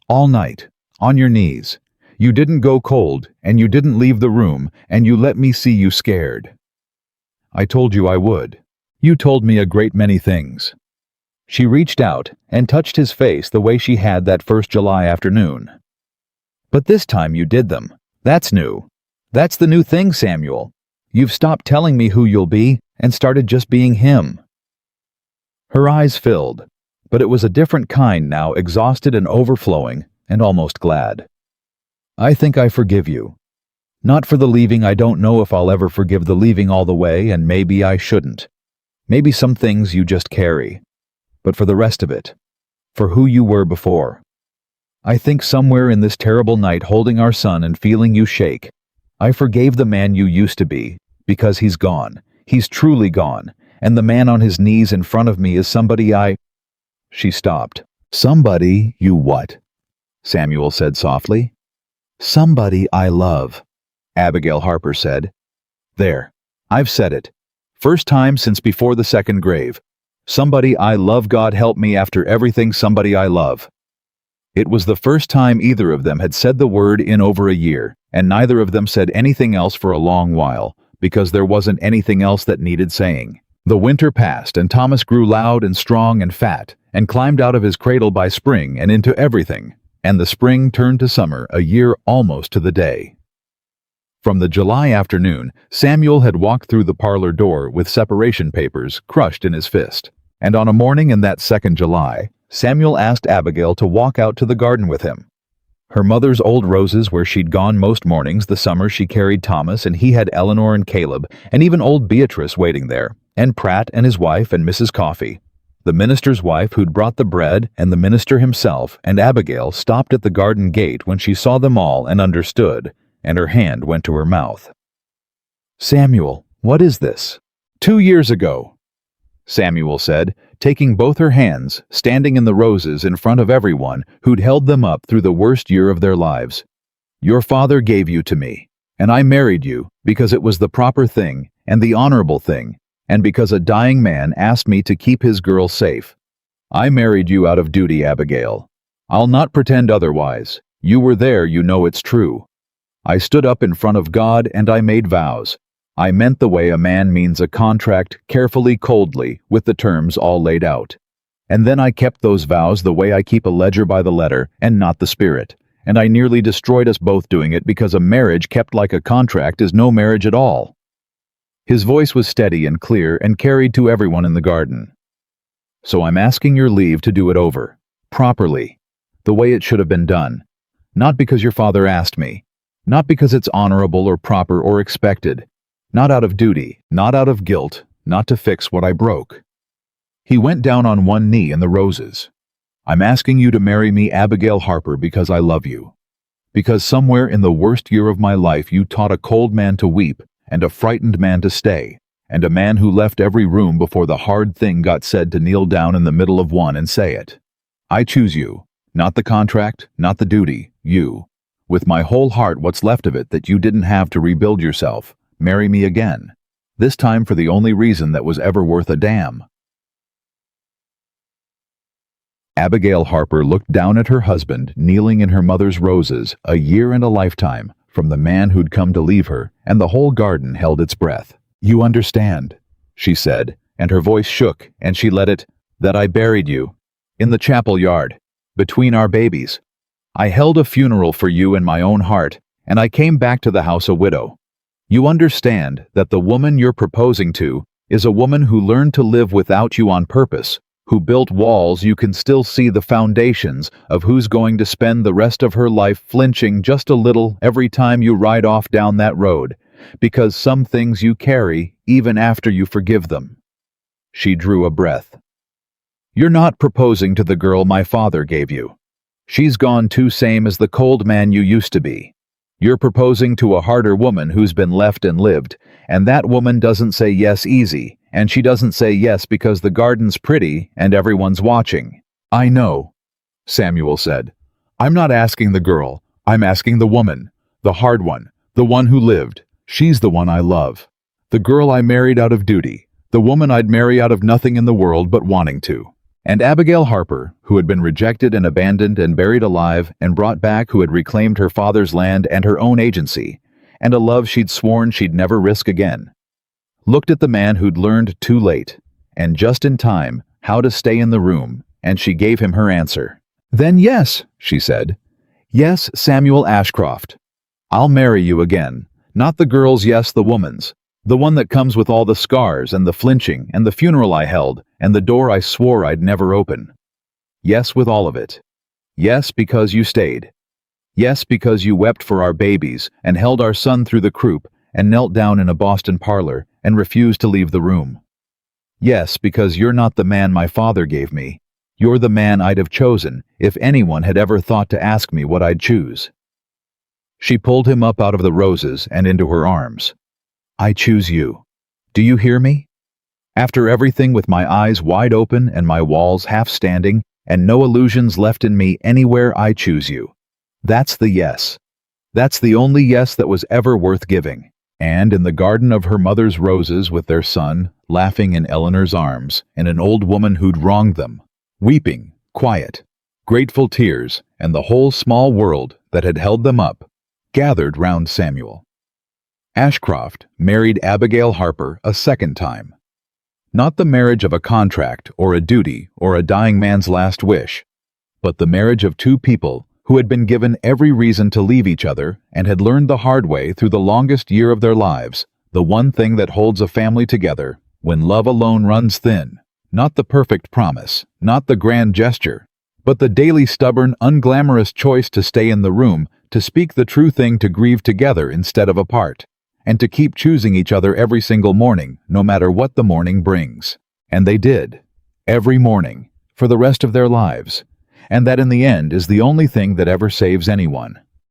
"All night, on your knees. You didn't go cold, and you didn't leave the room, and you let me see you scared. I told you I would. You told me a great many things." She reached out and touched his face the way she had that first July afternoon. "But this time you did them. That's new. That's the new thing, Samuel. You've stopped telling me who you'll be and started just being him." Her eyes filled, but it was a different kind now, exhausted and overflowing, and almost glad. "I think I forgive you. Not for the leaving. I don't know if I'll ever forgive the leaving all the way, and maybe I shouldn't. Maybe some things you just carry. But for the rest of it, for who you were before. I think somewhere in this terrible night, holding our son and feeling you shake, I forgave the man you used to be, because he's gone. He's truly gone, and the man on his knees in front of me is somebody I—" She stopped. "Somebody you what?" Samuel said softly. "Somebody I love," Abigail Harper said. "There, I've said it. First time since before the second grave. Somebody I love. God help me, after everything, somebody I love." It was the first time either of them had said the word in over a year, and neither of them said anything else for a long while, because there wasn't anything else that needed saying. The winter passed, and Thomas grew loud and strong and fat, and climbed out of his cradle by spring and into everything. and the spring turned to summer a year almost to the day. From the July afternoon, Samuel had walked through the parlor door with separation papers crushed in his fist. And on a morning in that second July, Samuel asked Abigail to walk out to the garden with him. Her mother's old roses where she'd gone most mornings the summer she carried Thomas, and he had Eleanor and Caleb, and even old Beatrice waiting there, and Pratt and his wife and Mrs. Coffey. The minister's wife who'd brought the bread, and the minister himself, and Abigail stopped at the garden gate when she saw them all and understood, and her hand went to her mouth. "Samuel, what is this?" "2 years ago," Samuel said, taking both her hands, standing in the roses in front of everyone who'd held them up through the worst year of their lives. "Your father gave you to me, and I married you because it was the proper thing and the honorable thing, and because a dying man asked me to keep his girl safe. I married you out of duty, Abigail. I'll not pretend otherwise. You were there, you know it's true. I stood up in front of God and I made vows. I meant the way a man means a contract, carefully, coldly, with the terms all laid out. And then I kept those vows the way I keep a ledger by the letter and not the spirit. And I nearly destroyed us both doing it because a marriage kept like a contract is no marriage at all." His voice was steady and clear and carried to everyone in the garden. "So I'm asking your leave to do it over, properly, the way it should have been done. Not because your father asked me, not because it's honorable or proper or expected, not out of duty, not out of guilt, not to fix what I broke." He went down on one knee in the roses. "I'm asking you to marry me, Abigail Harper, because I love you. Because somewhere in the worst year of my life you taught a cold man to weep and a frightened man to stay, and a man who left every room before the hard thing got said to kneel down in the middle of one and say it. I choose you, not the contract, not the duty, you. With my whole heart, what's left of it that you didn't have to rebuild yourself. Marry me again. This time for the only reason that was ever worth a damn." Abigail Harper looked down at her husband kneeling in her mother's roses, a year and a lifetime, from the man who'd come to leave her, and the whole garden held its breath. "You understand," she said, and her voice shook, and she let it, "that I buried you, in the chapel yard, between our babies. I held a funeral for you in my own heart, and I came back to the house a widow. You understand that the woman you're proposing to is a woman who learned to live without you on purpose, who built walls you can still see the foundations of, who's going to spend the rest of her life flinching just a little every time you ride off down that road, because some things you carry even after you forgive them." She drew a breath. "You're not proposing to the girl my father gave you. She's gone too, same as the cold man you used to be. You're proposing to a harder woman who's been left and lived, and that woman doesn't say yes easy, and she doesn't say yes because the garden's pretty and everyone's watching." "I know," Samuel said. "I'm not asking the girl, I'm asking the woman, the hard one, the one who lived. She's the one I love. The girl I married out of duty, the woman I'd marry out of nothing in the world but wanting to." And Abigail Harper, who had been rejected and abandoned and buried alive and brought back, who had reclaimed her father's land and her own agency, and a love she'd sworn she'd never risk again, looked at the man who'd learned too late, and just in time, how to stay in the room, and she gave him her answer. "Then yes," she said. "Yes, Samuel Ashcroft. I'll marry you again. Not the girl's yes, the woman's. The one that comes with all the scars and the flinching and the funeral I held and the door I swore I'd never open. Yes, with all of it. Yes, because you stayed. Yes, because you wept for our babies and held our son through the croup and knelt down in a Boston parlor and refused to leave the room. Yes, because you're not the man my father gave me. You're the man I'd have chosen if anyone had ever thought to ask me what I'd choose." She pulled him up out of the roses and into her arms. "I choose you. Do you hear me? After everything, with my eyes wide open and my walls half standing and no illusions left in me anywhere, I choose you. That's the yes. That's the only yes that was ever worth giving." And in the garden of her mother's roses, with their son, laughing in Eleanor's arms, and an old woman who'd wronged them, weeping, quiet, grateful tears, and the whole small world that had held them up, gathered round Samuel. Ashcroft married Abigail Harper a second time. Not the marriage of a contract or a duty or a dying man's last wish, but the marriage of two people who had been given every reason to leave each other and had learned the hard way through the longest year of their lives, the one thing that holds a family together when love alone runs thin. Not the perfect promise, not the grand gesture, but the daily stubborn, unglamorous choice to stay in the room, to speak the true thing, to grieve together instead of apart, and to keep choosing each other every single morning, no matter what the morning brings. And they did. Every morning, for the rest of their lives. And that in the end is the only thing that ever saves anyone.